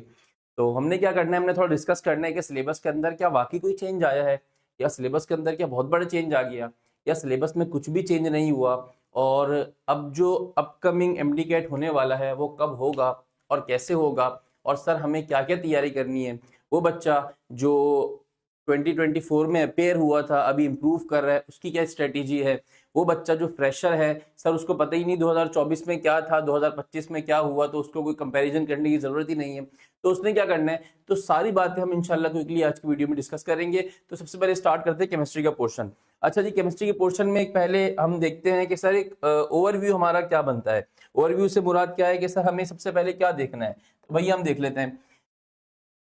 तो हमने क्या करना है, हमने थोड़ा डिस्कस करना है कि सिलेबस के अंदर क्या वाकई कोई चेंज आया है, या सिलेबस के अंदर क्या बहुत बड़ा चेंज आ गया, या सिलेबस में कुछ भी चेंज नहीं हुआ, और अब जो अपकमिंग एमडी कैट होने वाला है वो कब होगा और कैसे होगा, और सर हमें क्या क्या तैयारी करनी है। वो बच्चा जो 2024 में अपेयर हुआ था, अभी इम्प्रूव कर रहा है, उसकी क्या स्ट्रेटेजी है। वो बच्चा जो फ्रेशर है, सर उसको पता ही नहीं 2024 में क्या था, 2025 में क्या हुआ, तो उसको कोई कंपैरिजन करने की ज़रूरत ही नहीं है। तो उसने क्या करना है, तो सारी बातें हम इंशाल्लाह क्विकली आज की वीडियो में डिस्कस करेंगे। तो सबसे पहले स्टार्ट करते हैं केमिस्ट्री का पोर्शन। अच्छा जी, केमिस्ट्री के पोर्शन में एक पहले हम देखते हैं कि सर एक ओवरव्यू हमारा क्या बनता है। ओवरव्यू से मुराद क्या है कि सर हमें सबसे पहले क्या देखना है, तो भैया हम देख लेते हैं।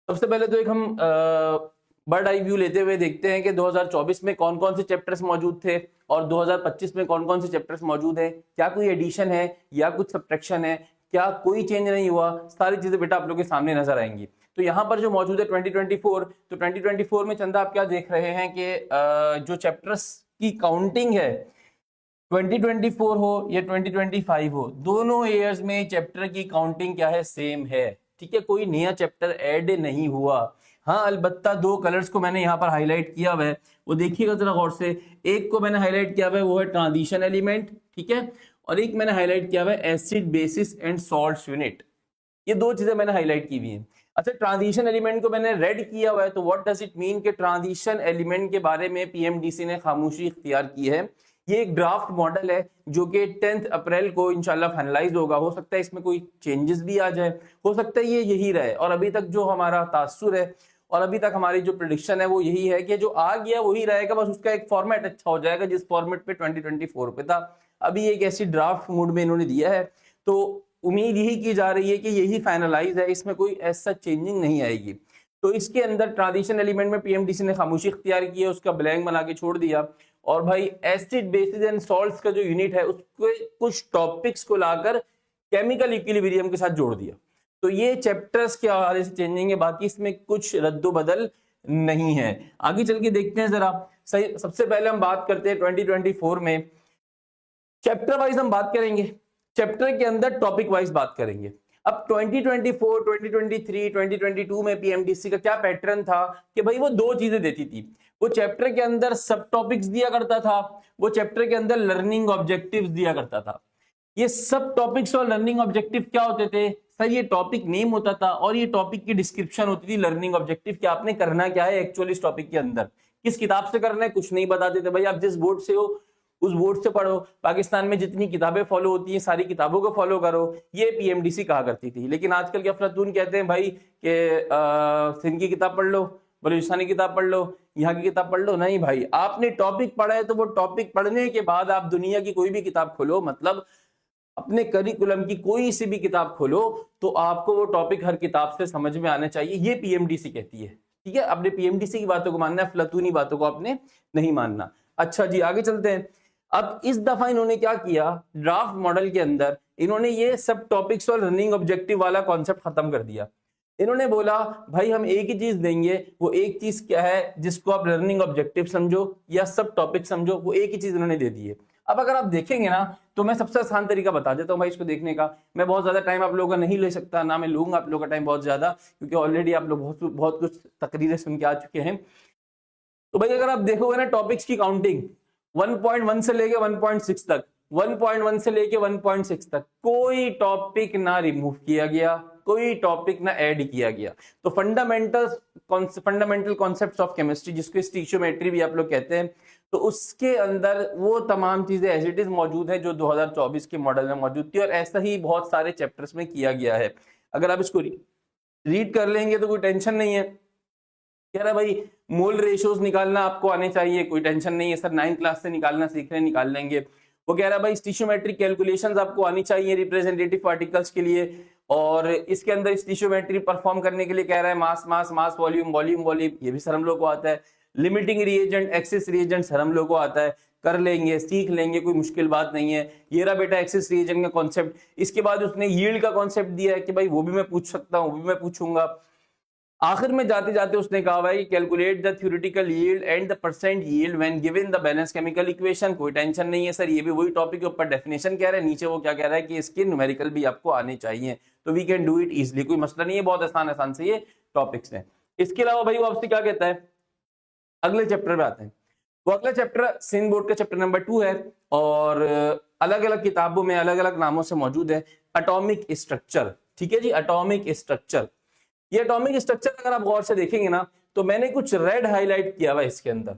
सबसे पहले तो एक हम बर्ड आई व्यू लेते हुए देखते हैं कि 2024 में कौन कौन से चैप्टर्स मौजूद थे और 2025 में कौन कौन से चैप्टर्स मौजूद हैं, क्या कोई एडिशन है या कुछ सब्ट्रैक्शन है, क्या कोई चेंज नहीं हुआ। सारी चीजें बेटा आप लोगों के सामने नजर आएंगी। तो यहाँ पर जो मौजूद है 2024, तो 2024 में चंदा आप क्या देख रहे हैं कि जो चैप्टर्स की काउंटिंग है 2024 हो या 2025 हो, दोनों ईयर्स में चैप्टर की काउंटिंग क्या है, सेम है। ठीक है, कोई नया चैप्टर ऐड नहीं हुआ। हाँ, अलबत्ता 2 कलर्स को मैंने यहाँ पर हाईलाइट किया हुआ है, वो देखिएगा जरा गौर से। एक को मैंने हाईलाइट किया हुआ है, वो है ट्रांजिशन एलिमेंट, ठीक है, और एक मैंने हाईलाइट किया हुआ है acid basis and salt unit. ये 2 चीजें मैंने हाईलाइट की हुई हैं। अच्छा, ट्रांजिशन एलिमेंट को मैंने रेड किया हुआ है, तो व्हाट डज इट मीन कि ट्रांजिशन एलिमेंट के बारे में पीएमडीसी ने खामोशी इख्तियार की है। ये एक ड्राफ्ट मॉडल है जो कि 10 अप्रैल को इंशाल्लाह फाइनलाइज होगा। हो सकता है इसमें कोई चेंजेस भी आ जाए, हो सकता है ये यही रहे, और अभी तक जो हमारा तासुर है और अभी तक हमारी जो प्रेडिक्शन है वो यही है कि जो आ गया वही रहेगा, बस उसका एक फॉर्मेट अच्छा हो जाएगा जिस फॉर्मेट पे 2024 पे था। अभी एक ऐसी ड्राफ्ट मूड में इन्होंने दिया है, तो उम्मीद यही की जा रही है कि यही फाइनलाइज है, इसमें कोई ऐसा चेंजिंग नहीं आएगी। तो इसके अंदर ट्रांजिशन एलिमेंट में पीएमडीसी ने खामोशी इख्तियार की है, उसका ब्लैंक बना के छोड़ दिया, और भाई एसिड बेसिस एंड सॉल्ट्स का जो यूनिट है उसके कुछ टॉपिक्स को लाकर केमिकल इक्विलिब्रियम के साथ जोड़ दिया। तो ये चैप्टर्स के हवाले से चेंजिंग है, बाकी इसमें कुछ रद्दो बदल नहीं है। आगे चल के देखते हैं जरा। सही, सबसे पहले हम बात करते हैं 2024 में चैप्टर वाइज हम बात करेंगे, चैप्टर के अंदर टॉपिक वाइज बात करेंगे। अब 2024, 2023, 2022 में पीएमडीसी का क्या पैटर्न था कि भाई वो दो चीजें देती थी। वो चैप्टर के अंदर सब टॉपिक्स दिया करता था, वो चैप्टर के अंदर लर्निंग ऑब्जेक्टिव्स दिया करता था। ये सब टॉपिक्स और लर्निंग ऑब्जेक्टिव क्या होते थे सर? ये टॉपिक नेम होता था और ये टॉपिक की डिस्क्रिप्शन होती थी लर्निंग ऑब्जेक्टिव, कि आपने करना क्या है एक्चुअली इस टॉपिक के अंदर, किस किताब से करना है कुछ नहीं बताते थे। भाई आप जिस बोर्ड से हो उस बोर्ड से पढ़ो, पाकिस्तान में जितनी किताबें फॉलो होती हैं सारी किताबों को फॉलो करो, ये पीएमडीसी कहा करती थी। लेकिन आजकल के अफलातून कहते हैं भाई कि सिंध की किताब पढ़ लो, बलूचिस्तानी किताब पढ़ लो, यहाँ की किताब पढ़ लो। नहीं भाई, आपने टॉपिक पढ़ा है तो वो टॉपिक पढ़ने के बाद आप दुनिया की कोई भी किताब खोलो, मतलब अपने करिकुलम की कोई सी भी किताब खोलो, तो आपको वो टॉपिक हर किताब से समझ में आना चाहिए, ये पीएमडीसी कहती है। ठीक है, अपने पीएमडीसी की बातों को मानना है, अफलातूनी बातों को आपने नहीं मानना। अच्छा जी, आगे चलते हैं। अब इस दफा इन्होंने क्या किया, ड्राफ्ट मॉडल के अंदर इन्होंने ये सब टॉपिक्स और रनिंग ऑब्जेक्टिव वाला कॉन्सेप्ट खत्म कर दिया। इन्होंने बोला भाई हम एक ही चीज देंगे, वो एक चीज क्या है जिसको आप लर्निंग ऑब्जेक्टिव समझो या सब टॉपिक समझो, वो एक ही चीज इन्होंने दे दी है। अब अगर आप देखेंगे ना तो मैं सबसे आसान तरीका बता देता हूँ भाई इसको देखने का। मैं बहुत ज्यादा टाइम आप लोगों का नहीं ले सकता, ना मैं लूंगा आप लोगों का टाइम बहुत ज्यादा, क्योंकि ऑलरेडी आप लोग बहुत कुछ तकरीरें सुन के आ चुके हैं। तो भाई अगर आप देखोगे ना टॉपिक्स की काउंटिंग 1.1 से लेके 1.6 तक, 1.1 से लेके 1.6 तक कोई टॉपिक ना रिमूव किया गया, कोई टॉपिक ना ऐड किया गया। तो फंडामेंटल कॉन्सेप्ट्स ऑफ केमिस्ट्री, जिसको स्टीशियोमेट्री भी आप लोग कहते हैं, तो उसके अंदर वो तमाम चीजें एज इट इज मौजूद है जो 2024 के मॉडल में मौजूद थी, और ऐसा ही बहुत सारे चैप्टर्स में किया गया है। अगर आप इसको रीड कर लेंगे तो कोई टेंशन नहीं है। कह रहा भाई मोल रेशियोज निकालना आपको आने चाहिए, कोई टेंशन नहीं है सर, 9th क्लास से निकालना सीख रहे निकाल लेंगे। वो कह रहा भाई स्टीशियोमेट्रिक कैलकुलेशंस आपको आनी चाहिए रिप्रेजेंटेटिव पार्टिकल्स के लिए, और इसके अंदर स्टीशियोमेट्री परफॉर्म करने के लिए कह रहा है मास मास मास वॉल्यूम वॉल्यूम वॉल्यूम, ये भी सर हम लोग को आता है। Limiting reagent axis reagent sir हम लोग को आता है, कर लेंगे सीख लेंगे, कोई मुश्किल बात नहीं है। ये रहा बेटा एक्सिस रिएजेंट का कॉन्सेप्ट। इसके बाद उसने यील्ड का कॉन्सेप्ट दिया है कि भाई वो भी मैं पूछ सकता हूँ, वो भी मैं पूछूंगा। आखिर में जाते जाते उसने कहा भाई calculate the theoretical yield and the percent yield when given the balance chemical equation. कोई टेंशन नहीं है सर, ये भी वही टॉपिक के ऊपर डेफिनेशन कह रहा है, नीचे वो क्या कह रहा है कि इसके न्यूमेरिकल भी आपको आने चाहिए, तो we can do it easily, कोई मसला नहीं है, बहुत आसान आसान से ये टॉपिक्स हैं। इसके अलावा भाई वो आपसे क्या कहता है, अगले चैप्टर में आते हैं। वो अगला चैप्टर सिंध बोर्ड का चैप्टर नंबर 2 है, और अलग अलग किताबों में अलग अलग नामों से मौजूद है, एटॉमिक स्ट्रक्चर। ठीक है जी, एटॉमिक स्ट्रक्चर। ये एटॉमिक स्ट्रक्चर अगर आप गौर से देखेंगे ना तो मैंने कुछ रेड हाईलाइट किया हुआ इसके अंदर।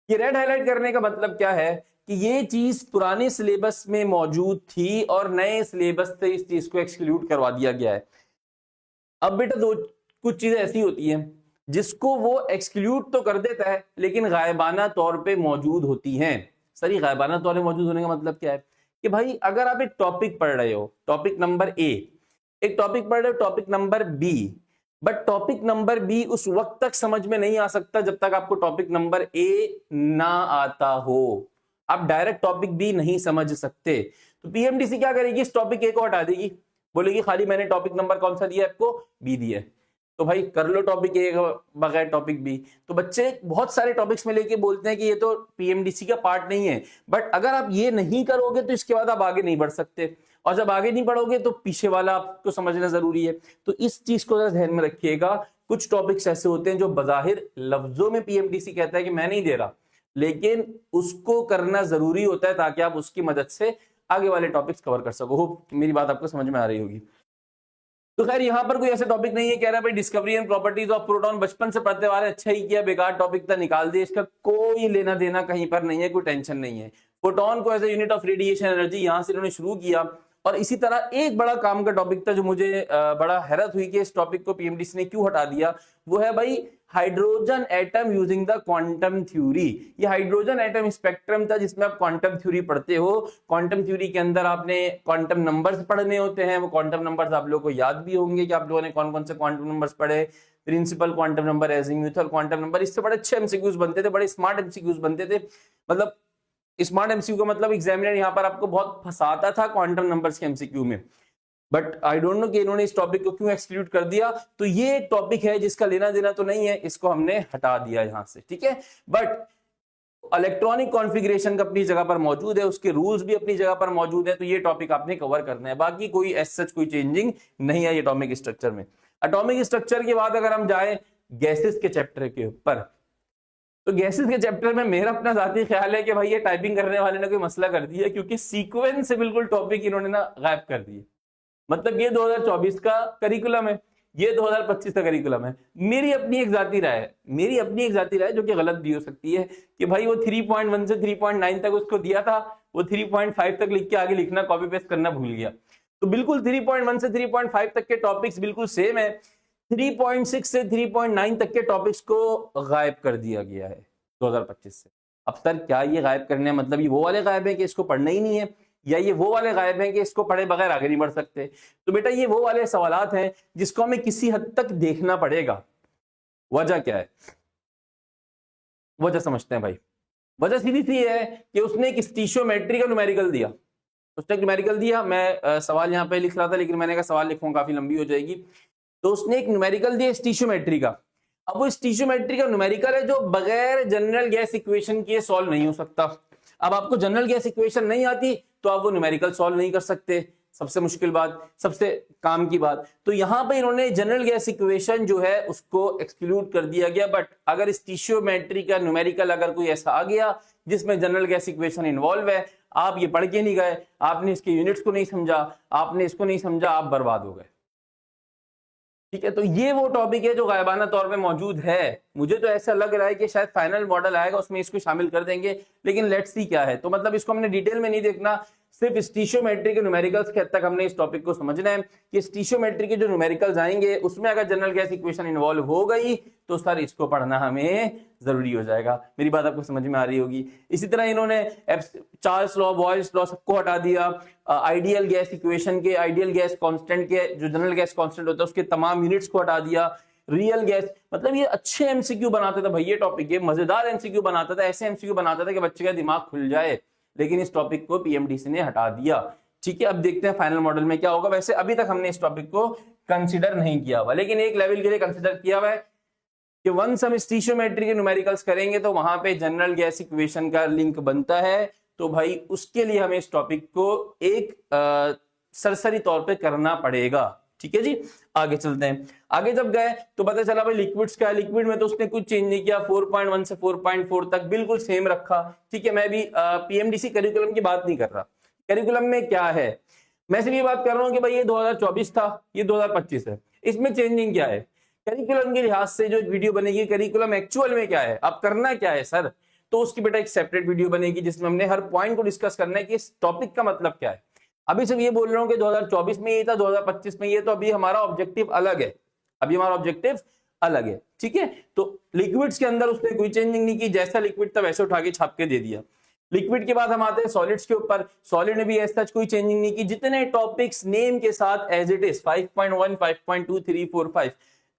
ये रेड हाईलाइट करने का मतलब क्या है कि ये चीज पुराने सिलेबस में मौजूद थी और नए सिलेबस से इस चीज को एक्सक्लूड करवा दिया गया है। अब बेटा कुछ चीजें ऐसी होती हैं जिसको वो एक्सक्लूड तो कर देता है लेकिन गायबाना तौर पे मौजूद होती हैं। सर ये गायबाना तौर पे मौजूद होने का मतलब क्या है कि भाई अगर आप एक टॉपिक पढ़ रहे हो, टॉपिक नंबर ए, एक टॉपिक पढ़ रहे हो topic number B, but topic number B उस वक्त तक समझ में नहीं आ सकता जब तक आपको टॉपिक नंबर ए ना आता हो। आप डायरेक्ट टॉपिक बी नहीं समझ सकते। तो पीएमडीसी क्या करेगी, इस टॉपिक ए को हटा देगी, बोलेगी खाली मैंने टॉपिक नंबर कौन सा दिया आपको, बी दिया है, तो भाई कर लो टॉपिक ए बगैर टॉपिक बी। तो बच्चे बहुत सारे टॉपिक्स में लेके बोलते हैं कि ये तो पीएमडीसी का पार्ट नहीं है, बट अगर आप ये नहीं करोगे तो इसके बाद आप आगे नहीं बढ़ सकते, और जब आगे नहीं बढ़ोगे तो पीछे वाला आपको समझना जरूरी है। तो इस चीज को ध्यान में रखिएगा। कुछ टॉपिक्स ऐसे होते हैं जो बजाहिर लफ्जों में पीएमडीसी कहता है कि मैं नहीं दे रहा, लेकिन उसको करना जरूरी होता है ताकि आप उसकी मदद से आगे वाले टॉपिक्स कवर कर सको। होप मेरी बात आपको समझ में आ रही होगी। तो खैर यहाँ पर कोई ऐसा टॉपिक नहीं है कह रहा भाई discovery and properties of proton बचपन से पढ़ते वाले अच्छा ही किया, बेकार टॉपिक था निकाल दिया, इसका कोई लेना देना कहीं पर नहीं है, कोई टेंशन नहीं है। प्रोटॉन को as a unit of radiation energy यहाँ से इन्होंने शुरू किया। और इसी तरह एक बड़ा काम का टॉपिक था जो मुझे बड़ा हैरत हुई कि इस टॉपिक को पीएमडीसी ने क्यों हटा दिया, वो है भाई hydrogen atom using the quantum theory. ये हाइड्रोजन एटम स्पेक्ट्रम था जिसमें आप क्वांटम थ्योरी पढ़ते हो। क्वांटम थ्योरी के अंदर आपने क्वांटम नंबर्स पढ़ने होते हैं, वो क्वांटम नंबर्स आप लोगों को याद भी होंगे कि आप लोगों ने कौन कौन से क्वांटम नंबर्स पढ़े, principal quantum number, azimuthal quantum number. इससे बड़े अच्छे एमसीक्यूज बनते थे, बड़े स्मार्ट एमसीक्यूज बनते थे। मतलब स्मार्ट एमसीक्यू का मतलब एग्जामिनर यहाँ पर आपको बहुत फंसाता था क्वांटम नंबर्स के एमसीक्यू में। बट आई डोंट नो कि इन्होंने इस टॉपिक को क्यों एक्सक्लूड कर दिया। तो ये एक टॉपिक है जिसका लेना देना तो नहीं है, इसको हमने हटा दिया यहां से, ठीक है। बट इलेक्ट्रॉनिक कॉन्फ़िगरेशन का अपनी जगह पर मौजूद है, उसके रूल्स भी अपनी जगह पर मौजूद है, तो ये टॉपिक आपने कवर करना है। बाकी कोई एज सच कोई चेंजिंग नहीं है एटॉमिक स्ट्रक्चर में। एटॉमिक स्ट्रक्चर के बाद अगर हम जाए गैसेस के चैप्टर के ऊपर, तो गैसेस के चैप्टर में मेरा अपना जाती ख्याल है कि भाई ये टाइपिंग करने वाले ने कोई मसला कर दिया, क्योंकि सीक्वेंस से बिल्कुल टॉपिक इन्होंने ना गायब कर दिए। मतलब ये 2024 का करिकुलम है, ये 2025 का करिकुलम है। मेरी अपनी एक जाती राय है, मेरी अपनी एक जाती राय जो कि गलत भी हो सकती है, कि भाई वो 3.1 से 3.9 तक उसको दिया था, वो 3.5 तक लिख के आगे लिखना कॉपी पेस्ट करना भूल गया। तो बिल्कुल 3.1 से 3.5 तक के टॉपिक्स बिल्कुल सेम है, 3.6 से 3.9 तक के टॉपिक्स को गायब कर दिया गया है 2025 से। अब सर क्या ये गायब करने मतलब ये वो वाले गायब है कि इसको पढ़ना ही नहीं है, या ये वो वाले गायब हैं कि इसको पढ़े बगैर आगे नहीं बढ़ सकते? तो बेटा ये वो वाले सवालात हैं जिसको हमें किसी हद तक देखना पड़ेगा। वजह क्या है? वजह समझते हैं भाई। वजह सीधी सी है कि उसने एक स्टीशियोमेट्री का न्यूमेरिकल दिया, उसने एक न्यूमेरिकल दिया। मैं सवाल यहाँ पे लिख रहा था, लेकिन मैंने कहा सवाल लिखूंगा काफी लंबी हो जाएगी। तो उसने एक न्यूमेरिकल दिया स्टीशियोमेट्री का। अब वो स्टीशियोमेट्री का न्यूमेरिकल है जो बगैर जनरल गैस इक्वेशन के सॉल्व नहीं हो सकता। अब आपको जनरल गैस इक्वेशन नहीं आती तो आप वो न्यूमेरिकल सॉल्व नहीं कर सकते, सबसे मुश्किल बात, सबसे काम की बात। तो यहां पे इन्होंने जनरल गैस इक्वेशन जो है उसको एक्सक्लूड कर दिया गया। बट अगर स्टीशियोमेट्री का न्यूमेरिकल अगर कोई ऐसा आ गया जिसमें जनरल गैस इक्वेशन इन्वॉल्व है, आप ये पढ़ के नहीं गए, आपने इसके यूनिट्स को नहीं समझा, आपने इसको नहीं समझा, आप बर्बाद हो गए, ठीक है। तो ये वो टॉपिक है जो गायबाना तौर पे मौजूद है। मुझे तो ऐसा लग रहा है कि शायद फाइनल मॉडल आएगा उसमें इसको शामिल कर देंगे, लेकिन लेट्स सी क्या है। तो मतलब इसको हमने डिटेल में नहीं देखना, सिर्फ स्टीशियोमेट्री के न्यूमेरिकल्स के हद तक हमने इस टॉपिक को समझना है कि स्टीशियोमेट्री के जो न्यूमेरिकल्स आएंगे उसमें अगर जनरल गैस इक्वेशन इन्वॉल्व हो गई तो सर इसको पढ़ना हमें जरूरी हो जाएगा। मेरी बात आपको समझ में आ रही होगी। इसी तरह इन्होंने चार्ल्स लॉ, बॉयल्स लॉ सबको हटा दिया। आइडियल गैस इक्वेशन के, आइडियल गैस कांस्टेंट के, जो जनरल गैस कांस्टेंट होता है उसके तमाम यूनिट्स को हटा दिया। रियल गैस, मतलब ये अच्छे एमसीक्यू बनाता था भाई, ये टॉपिक ये मजेदार एमसीक्यू बनाता था, ऐसे एमसीक्यू बनाता था कि बच्चे का दिमाग खुल जाए। लेकिन इस टॉपिक को पीएमडीसी ने हटा दिया, ठीक है। अब देखते हैं फाइनल मॉडल में क्या होगा। वैसे अभी तक हमने इस टॉपिक को कंसीडर नहीं किया हुआ, लेकिन एक लेवल के लिए कंसीडर किया हुआ है कि वंस हम स्टीशियोमेट्री के न्यूमेरिकल्स करेंगे तो वहां पे जनरल गैस इक्वेशन का लिंक बनता है। तो भाई उसके लिए हमें इस टॉपिक को एक सरसरी तौर पे करना पड़ेगा, ठीक है जी। आगे चलते हैं। आगे जब गए तो पता चला भाई लिक्विड्स का, लिक्विड में तो उसने कुछ चेंज नहीं किया, 4.1 से 4.4 तक बिल्कुल सेम रखा, ठीक है। मैं भी पीएमडीसी करिकुलम की बात नहीं कर रहा, करिकुलम में क्या है मैं सिर्फ ये बात कर रहा हूं कि भाई ये 2024 था, ये 2025 है, इसमें चेंजिंग क्या है। करिकुलम के लिहाज से जो एक वीडियो बनेगी करिकुलम एक्चुअल में क्या है, अब करना क्या है सर, तो उसकी बेटा एक सेपरेट वीडियो बनेगी जिसमें हमने हर पॉइंट को डिस्कस करना है कि इस टॉपिक का मतलब क्या है। अभी सिर्फ ये बोल रहा हूं कि 2024 में ये था, 2025 में ये, तो अभी हमारा ऑब्जेक्टिव अलग है, अभी हमारा ऑब्जेक्टिव अलग है, ठीक है। तो लिक्विड्स के अंदर उसने कोई चेंजिंग नहीं की, जैसा लिक्विड था वैसे उठा के छाप के दे दिया। लिक्विड के बाद हम आते हैं सॉलिड्स के ऊपर। सॉलिड में भी ऐसा कोई चेंजिंग नहीं की, जितने टॉपिक्स नेम के साथ as it is 5.1, 5.2, 3, 4, 5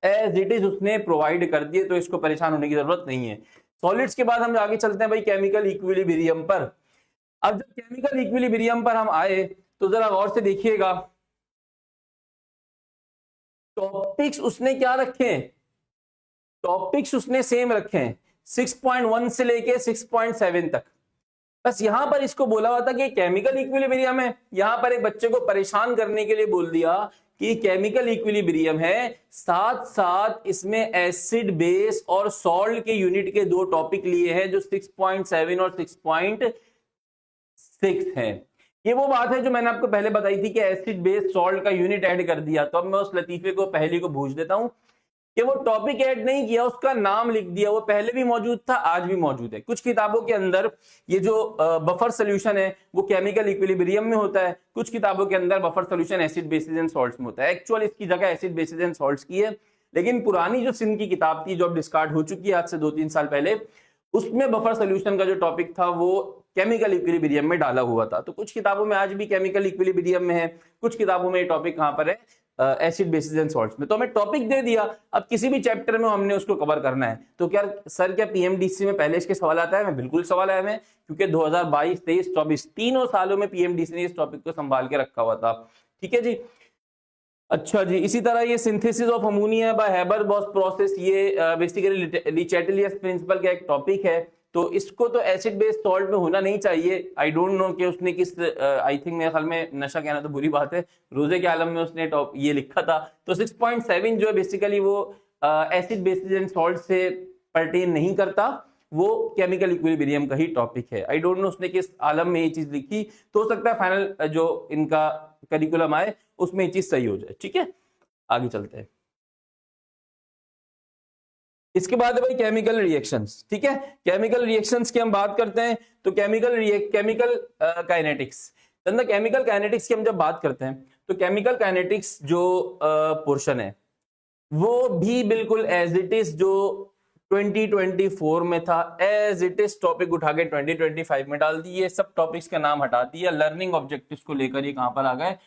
as it is उसने प्रोवाइड कर दिए, तो इसको परेशान होने की जरूरत नहीं है। सॉलिड्स के बाद हम आगे चलते हैं भाई केमिकल इक्विलिब्रियम पर। अब जब केमिकल इक्विलिब्रियम पर हम आए तो जरा गौर से देखिएगा, टॉपिक्स उसने क्या रखे हैं, टॉपिक्स उसने सेम रखे हैं 6.1 से लेके 6.7 तक। बस यहां पर इसको बोला हुआ था कि केमिकल इक्विलिब्रियम है, यहां पर एक बच्चे को परेशान करने के लिए बोल दिया कि केमिकल इक्विलिब्रियम है, साथ साथ इसमें एसिड बेस और सॉल्ट के यूनिट के दो टॉपिक लिए हैं जो 6.7 और 6.6 हैं। ये वो बात है जो मैंने आपको पहले बताई थी कि एसिड बेस सॉल्ट का यूनिट ऐड कर दिया। तो अब मैं उस लतीफे को पहले को भूज देता हूं कि वो टॉपिक ऐड नहीं किया, उसका नाम लिख दिया। वो पहले भी मौजूद था, आज भी मौजूद है। कुछ किताबों के अंदर ये जो बफर सोल्यूशन है वो केमिकल इक्विलिब्रियम में होता है, कुछ किताबों के अंदर buffer solution acid basis and salts में होता है। एक्चुअल इसकी जगह एसिड बेसिस एंड सॉल्ट्स की है, लेकिन पुरानी जो सिंध की किताब थी जो अब डिस्कार्ड हो चुकी है आज से 2-3 साल पहले, उसमें बफर सोल्यूशन का जो टॉपिक था वो केमिकल इक्विलिब्रियम में डाला हुआ था। तो कुछ किताबों में आज भी केमिकल इक्विलिब्रियम में है, कुछ किताबों में ये टॉपिक कहां पर है, एसिड बेसिस एंड सॉल्ट्स में। तो हमें टॉपिक दे दिया, अब किसी भी चैप्टर में हमने उसको कवर करना है। तो क्या सर क्या पीएमडीसी में पहले इसके सवाल आता है? मैं बिल्कुल सवाल आया है, क्योंकि 2022, 23, 24 तीनों सालों में पीएमडीसी ने इस टॉपिक को संभाल के रखा हुआ था, ठीक है जी। अच्छा जी, इसी तरह ये synthesis of ammonia bye Haber-Bosch process, ये बेसिकली ले चैटेलियस प्रिंसिपल का एक टॉपिक है। तो इसको तो एसिड बेस्ड सॉल्ट में होना नहीं चाहिए। आई डोंट नो कि उसने किस, आई थिंक मेरे ख्याल में, नशा कहना तो बुरी बात है, रोजे के आलम में उसने ये लिखा था। तो 6.7 जो है बेसिकली वो एसिड बेसिस एंड सॉल्ट से पर्टेन नहीं करता, वो केमिकल इक्विलिब्रियम का ही टॉपिक है। आई डोंट नो उसने किस आलम में ये चीज लिखी, तो हो सकता है फाइनल जो इनका करिकुलम आए उसमें ये चीज सही हो जाए। ठीक है, आगे चलते हैं। इसके बाद है भाई केमिकल रिएक्शंस। ठीक है, केमिकल रिएक्शंस की हम बात करते हैं तो केमिकल काइनेटिक्स, केमिकल काइनेटिक्स की हम जब बात करते हैं तो केमिकल काइनेटिक्स जो पोर्शन है वो भी बिल्कुल एज इट इज जो 2024 में था, एज इट इज टॉपिक उठा के 2025 में डाल दिए, सब टॉपिक्स का नाम हटा दिया, लर्निंग ऑब्जेक्टिव्स को लेकर ये कहां पर आ गए,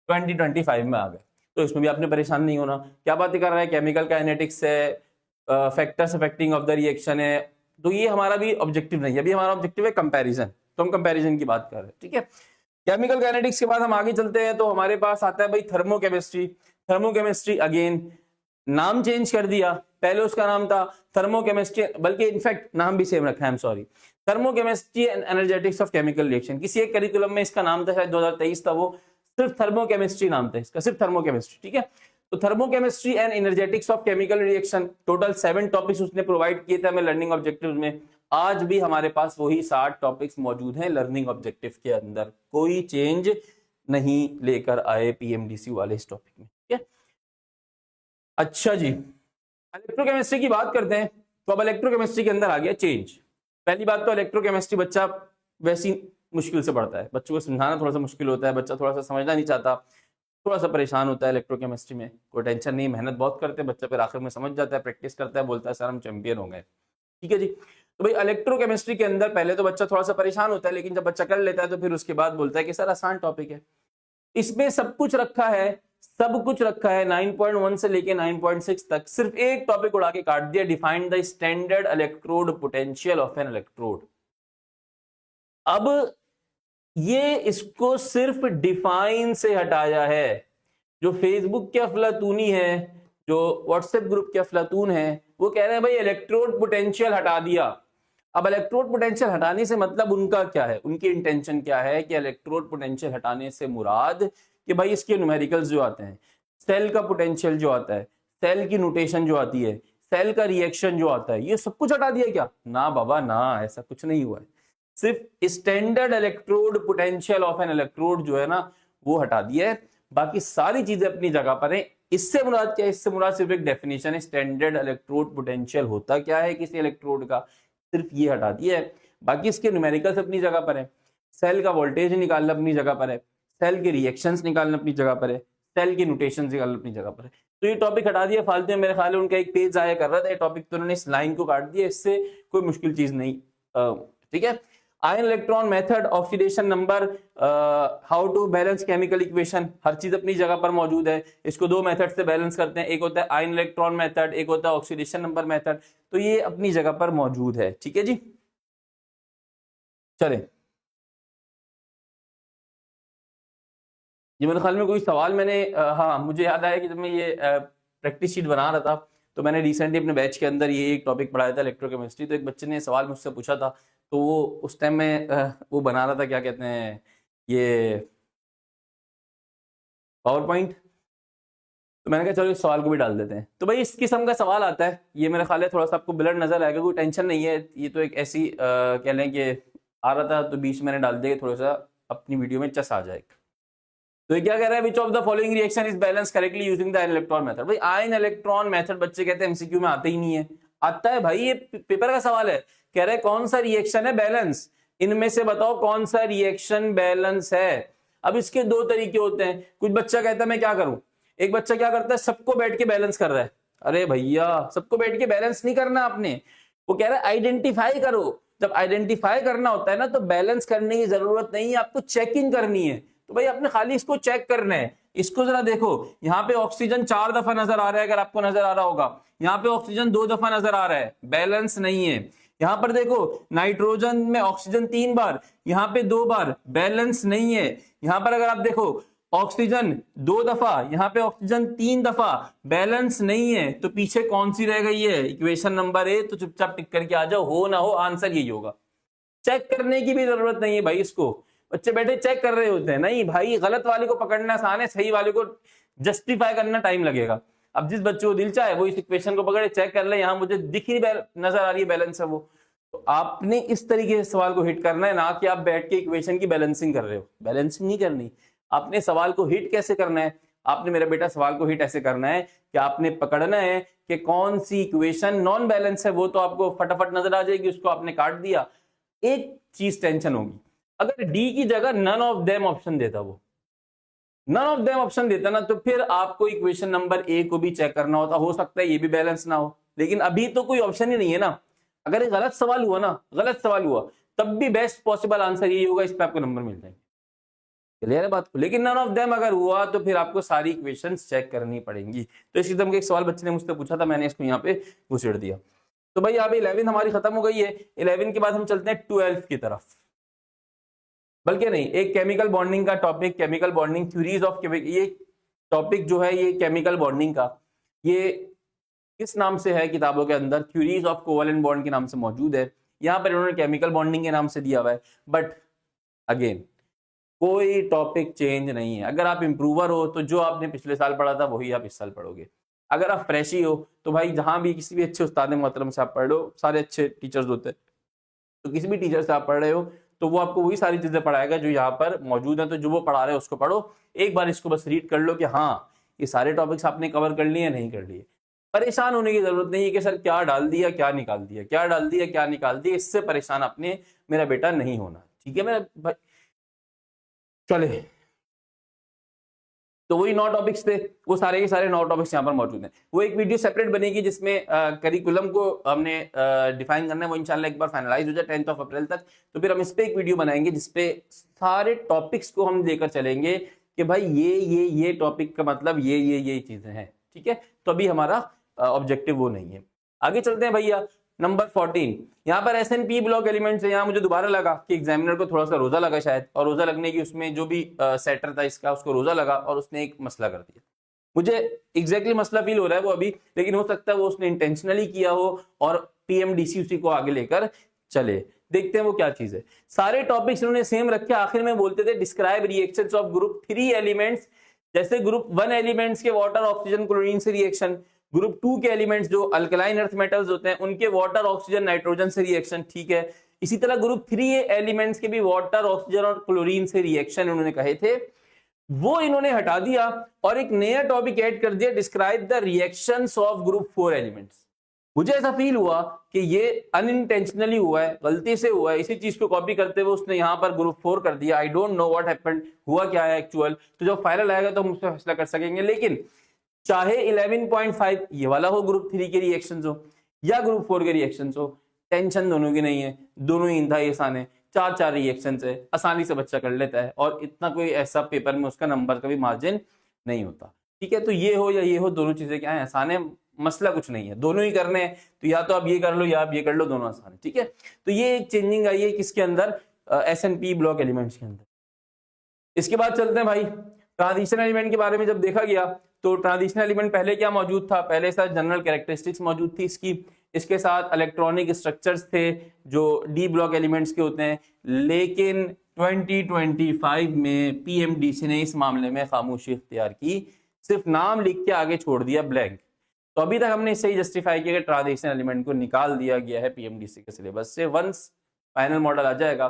2025 में आ गए। तो इसमें भी आपने परेशान नहीं होना। क्या बातें कर रहा है, केमिकल काइनेटिक्स है, factors affecting of the reaction है, तो ये हमारा भी ऑब्जेक्टिव नहीं है। अभी हमारा ऑब्जेक्टिव है कंपैरिजन, तो हम कंपैरिजन की बात कर रहे हैं। ठीक है, केमिकल काइनेटिक्स के बाद हम आगे चलते हैं तो हमारे पास आता है भाई थर्मोकेमिस्ट्री। थर्मोकेमिस्ट्री अगेन नाम चेंज कर दिया, पहले उसका नाम था थर्मोकेमिस्ट्री, बल्कि इनफैक्ट नाम भी सेम रखा है, I am sorry, thermochemistry and energetics of chemical reaction. किसी एक करिकुलम में इसका नाम था, शायद 2023 था, वो सिर्फ थर्मोकेमिस्ट्री नाम था इसका, सिर्फ थर्मोकेमिस्ट्री। ठीक है, तो thermochemistry and energetics of chemical reaction, total 7 topics उसने प्रोवाइड किए थे हमें लर्निंग ऑब्जेक्टिव्स में। आज भी हमारे पास वही 60 टॉपिक्स मौजूद हैं लर्निंग ऑब्जेक्टिव के अंदर, कोई चेंज नहीं लेकर आए पीएमडीसी वाले इस टॉपिक में। ठीक है, अच्छा जी, इलेक्ट्रोकेमिस्ट्री की बात करते हैं तो अब इलेक्ट्रोकेमिस्ट्री के अंदर आ गया चेंज। पहली बात तो इलेक्ट्रोकेमिस्ट्री बच्चा वैसी मुश्किल से पढ़ता है, बच्चों को समझाना थोड़ा सा मुश्किल होता है, बच्चा थोड़ा सा समझना नहीं चाहता, थोड़ा सा परेशान होता है इलेक्ट्रोकेमिस्ट्री में। कोई टेंशन नहीं, मेहनत बहुत करते हैं बच्चा, फिर आखिर में समझ जाता है, प्रैक्टिस करता है, बोलता है सर हम चैंपियन हो गए। ठीक है जी, तो भाई इलेक्ट्रोकेमिस्ट्री के अंदर पहले तो बच्चा थोड़ा सा परेशान होता है, लेकिन जब बच्चा कर लेता है तो फिर उसके बाद बोलता है कि सर आसान टॉपिक है। इसमें सब कुछ रखा है, सब कुछ रखा है 9.1 से लेके 9.6 तक। सिर्फ एक टॉपिक उड़ा के काट दिया, defined the standard electrode potential of N electrode. अब ये इसको सिर्फ डिफाइन से हटाया है। जो फेसबुक के अफलातूनी है, जो व्हाट्सएप ग्रुप के अफलातून है, वो कह रहे हैं भाई इलेक्ट्रोड पोटेंशियल हटा दिया। अब इलेक्ट्रोड पोटेंशियल हटाने से मतलब उनका क्या है, उनकी इंटेंशन क्या है कि इलेक्ट्रोड पोटेंशियल हटाने से मुराद कि भाई इसके न्यूमेरिकल्स जो आते हैं, सेल का पोटेंशियल जो आता है, सेल की नोटेशन जो आती है, सेल का रिएक्शन जो आता है, ये सब कुछ हटा दिया क्या? ना बाबा ना, ऐसा कुछ नहीं हुआ है। सिर्फ standard electrode potential of N electrode जो है ना वो हटा दिया है, बाकी सारी चीजें अपनी जगह पर है। इससे मुराद क्या है? इससे मुराद सिर्फ एक डेफिनेशन है, स्टैंडर्ड इलेक्ट्रोड पोटेंशियल होता क्या है किसी इलेक्ट्रोड का, सिर्फ ये हटा दिया है। बाकी इसके न्यूमेरिकल्स अपनी जगह पर है, सेल का वोल्टेज निकालना अपनी जगह पर है, सेल के रिएक्शंस निकालना अपनी जगह पर है, सेल की नोटेशंस निकालना अपनी जगह पर है। तो ये टॉपिक हटा दिया फालतू में, मेरे ख्याल है उनका एक पेज आया कर रहा था ये टॉपिक, तो उन्होंने इस लाइन को काट दिया, इससे कोई मुश्किल चीज नहीं। ठीक है, ion electron method, oxidation number, how to balance chemical equation, हर चीज अपनी जगह पर मौजूद है। इसको 2 मेथड से बैलेंस करते हैं, एक होता है आयन इलेक्ट्रॉन मेथड, एक होता है ऑक्सीडेशन नंबर मेथड, तो ये अपनी जगह पर मौजूद है। ठीक है जी, चले, ये मेरे ख्याल में कोई सवाल मैंने हाँ मुझे याद आया कि जब मैं ये प्रैक्टिस शीट बना रहा था तो मैंने रिसेंटली अपने बैच के अंदर ये एक टॉपिक पढ़ाया था इलेक्ट्रोकेमिस्ट्री, तो एक बच्चे ने सवाल मुझसे पूछा था, तो वो उस टाइम में वो बना रहा था, क्या कहते हैं ये, पावर पॉइंट, तो मैंने कहा चलो इस सवाल को भी डाल देते हैं। तो भाई इस किस्म का सवाल आता है, ये मेरा ख्याल है थोड़ा सा आपको ब्लर नजर आएगा, कोई टेंशन नहीं है, ये तो एक ऐसी कह लें कि आ रहा था तो बीच मैंने डाल दिया, थोड़ा सा अपनी वीडियो में चस आ जाएगा। तो ये क्या कह रहा है, which of the following reaction is balance correctly using the ion electron method. भाई आयन इलेक्ट्रॉन मेथड बच्चे कहते हैं एमसीक्यू में आते ही नहीं है, आता है भाई, ये पेपर का सवाल है। कह रहे हैं कौन सा रिएक्शन है बैलेंस, इनमें से बताओ कौन सा रिएक्शन बैलेंस है। अब इसके 2 तरीके होते हैं, कुछ बच्चा कहता है मैं क्या करूं, एक बच्चा क्या करता है सबको बैठ के बैलेंस कर रहा है। अरे भैया सबको बैठ के बैलेंस नहीं करना आपने, वो कह रहा है आइडेंटिफाई करो। जब आइडेंटिफाई करना होता है ना तो बैलेंस करने की जरूरत नहीं है, आपको चेकिंग करनी है। तो भाई आपने खाली इसको चेक करना है, इसको जरा देखो, यहाँ पे ऑक्सीजन 4 दफा नजर आ रहा है, अगर आपको नजर आ रहा होगा, यहाँ पे ऑक्सीजन 2 दफा नजर आ रहा है, बैलेंस नहीं है। यहाँ पर देखो नाइट्रोजन में ऑक्सीजन 3 बार, यहाँ पे 2 बार, बैलेंस नहीं है। यहाँ पर अगर आप देखो ऑक्सीजन 2 दफा, यहाँ पे ऑक्सीजन 3 दफा, बैलेंस नहीं है तो पीछे कौन सी रह गई है, इक्वेशन नंबर ए, तो चुपचाप टिक करके आ जाओ, हो ना हो आंसर यही होगा। चेक करने की भी जरूरत नहीं है भाई, इसको बच्चे बैठे चेक कर रहे होते हैं, नहीं भाई, गलत वाले को पकड़ना आसान है, सही वाले को जस्टिफाई करना टाइम लगेगा। अब जिस बच्चे को दिल चाहे वो इस इक्वेशन को पकड़े, चेक कर ले, यहाँ मुझे दिख ही नजर आ रही है बैलेंस है वो, तो आपने इस तरीके से सवाल को हिट करना है, ना कि आप बैठ के इक्वेशन की बैलेंसिंग कर रहे हो। बैलेंसिंग नहीं करनी, आपने सवाल को हिट कैसे करना है, आपने मेरा बेटा सवाल को हिट ऐसे करना है कि आपने पकड़ना है कि कौन सी इक्वेशन नॉन बैलेंस है, वो तो आपको फटाफट नजर आ जाएगी, उसको आपने काट दिया। एक चीज टेंशन होगी, अगर डी की जगह नन ऑफ देम ऑप्शन देता, वो नन ऑफ देम ऑप्शन देता ना, तो फिर आपको इक्वेशन नंबर ए को भी चेक करना होता, हो सकता है ये भी बैलेंस ना हो, लेकिन अभी तो कोई ऑप्शन ही नहीं है ना। अगर ये गलत सवाल हुआ ना, गलत सवाल हुआ, तब भी बेस्ट पॉसिबल आंसर यही होगा, इस पे आपको नंबर मिल जाएंगे, क्लियर है बात को। लेकिन नन ऑफ देम अगर हुआ तो फिर आपको सारी इक्वेशंस चेक करनी पड़ेंगी। तो इस किस्म के एक सवाल बच्चे ने मुझसे पूछा था, मैंने इसको यहाँ पे घुसेड़ दिया। तो भाई यहाँ पे 11 हमारी खत्म हो गई है। 11 के बाद हम चलते हैं 12 की तरफ, बल्कि नहीं, एक केमिकल बॉन्डिंग का topic, chemical bonding theories of, ये टॉपिक जो है ये केमिकल बॉन्डिंग का, ये किस नाम से है किताबों के अंदर, थ्योरीज ऑफ कोवेलेंट बॉन्ड के नाम से मौजूद है। यहाँ पर इन्होंने केमिकल बॉन्डिंग के नाम से दिया हुआ है, बट अगेन कोई टॉपिक चेंज नहीं है। अगर आप इंप्रूवर हो तो जो आपने पिछले साल पढ़ा था वही आप इस साल पढ़ोगे। अगर आप फ्रेशी हो तो भाई जहां भी किसी भी अच्छे उस्ताद मोहतरम से आप पढ़ लो, सारे अच्छे टीचर्स होते हैं, तो किसी भी टीचर से आप पढ़ रहे हो तो वो आपको वही सारी चीजें पढ़ाएगा जो यहाँ पर मौजूद है। तो जो वो पढ़ा रहे हैं उसको पढ़ो, एक बार इसको बस रीड कर लो कि हाँ ये सारे टॉपिक्स आपने कवर कर लिए नहीं कर लिए। परेशान होने की जरूरत नहीं है कि सर क्या डाल दिया क्या निकाल दिया, क्या डाल दिया क्या निकाल दिया, इससे परेशान आपने मेरा बेटा नहीं होना, ठीक है मेरा भाई। चले, तो वही 9 टॉपिक्स थे, वो सारे के सारे 9 टॉपिक्स यहाँ पर मौजूद हैं। वो एक वीडियो सेपरेट बनेगी जिसमें करिकुलम को हमने डिफाइन करना है, वो इंशाल्लाह एक बार फाइनलाइज हो जाए 10 अप्रैल तक, तो फिर हम इस पे एक वीडियो बनाएंगे जिसपे सारे टॉपिक्स को हम लेकर चलेंगे कि भाई ये टॉपिक का मतलब ये चीजें हैं, ठीक है। तो अभी हमारा ऑब्जेक्टिव वो नहीं है। आगे चलते हैं भैया, नंबर 14, यहाँ पर SNP ब्लॉक एलिमेंट्स है। यहाँ मुझे दोबारा लगा कि एग्जामिनर को थोड़ा सा रोजा लगा शायद, और रोजा लगने की उसमें जो भी सेटर था इसका उसको रोजा लगा और उसने एक मसला कर दिया। मुझे एग्जैक्टली मसला फील हो रहा है वो अभी, लेकिन हो सकता है वो उसने इंटेंशनली किया हो और PMDC उसी को आगे लेकर चले। देखते हैं वो क्या चीज है। सारे टॉपिक्स इन्होंने सेम रखे, आखिर में बोलते थे describe reactions of group 3 elements, जैसे ग्रुप 1 एलिमेंट्स के वाटर ऑक्सीजन क्लोरीन से रिएक्शन, ग्रुप 2 के एलिमेंट्स जो अल्कलाइन अर्थ मेटल्स होते हैं उनके वाटर ऑक्सीजन नाइट्रोजन से रिएक्शन, ठीक है। इसी तरह ग्रुप 3 एलिमेंट्स के भी वाटर ऑक्सीजन और क्लोरीन से रिएक्शन उन्होंने कहे थे, वो इन्होंने हटा दिया और एक नया टॉपिक ऐड कर दिया, describe the reactions of group 4 elements. मुझे ऐसा फील हुआ कि ये अनइंटेंशनली हुआ है, गलती से हुआ है, इसी चीज को कॉपी करते हुए उसने यहाँ पर ग्रुप 4 कर दिया। I don't know what happened, हुआ क्या है एक्चुअल, तो जब फाइनल आएगा तो हम उस पर फैसला कर सकेंगे। लेकिन चाहे 11.5 ये वाला हो, ग्रुप 3 के रिएक्शंस हो या ग्रुप 4 के रिएक्शंस हो, टेंशन दोनों की नहीं है, दोनों ही इंतहाई आसान है। 4 रिएक्शंस है, आसानी से बच्चा कर लेता है और इतना कोई ऐसा पेपर में उसका नंबर का भी मार्जिन नहीं होता, ठीक है। तो ये हो या ये हो, दोनों चीजें क्या है, आसान है, मसला कुछ नहीं है, दोनों ही करने हैं। तो या तो आप ये कर लो या आप ये कर लो, दोनों आसान है, ठीक है। तो ये एक चेंजिंग आई है किसके अंदर, SNP ब्लॉक एलिमेंट्स के अंदर। इसके बाद चलते हैं भाई ट्रांजिशन एलिमेंट के बारे में। जब देखा गया तो ट्रांजिशन एलिमेंट पहले क्या मौजूद था, पहले साथ जनरल कैरेक्टरिस्टिक्स मौजूद थी इसकी, इसके साथ इलेक्ट्रॉनिक स्ट्रक्चर्स थे जो डी ब्लॉक एलिमेंट्स के होते हैं। लेकिन 2025 में PMDC ने इस मामले में खामोशी इख्तियार की, सिर्फ नाम लिख के आगे छोड़ दिया ब्लैंक। तो अभी तक हमने इससे ही जस्टिफाई किया कि ट्रांजिशन एलिमेंट को निकाल दिया गया है PMDC के सिलेबस से। वंस फाइनल मॉडल आ जाएगा,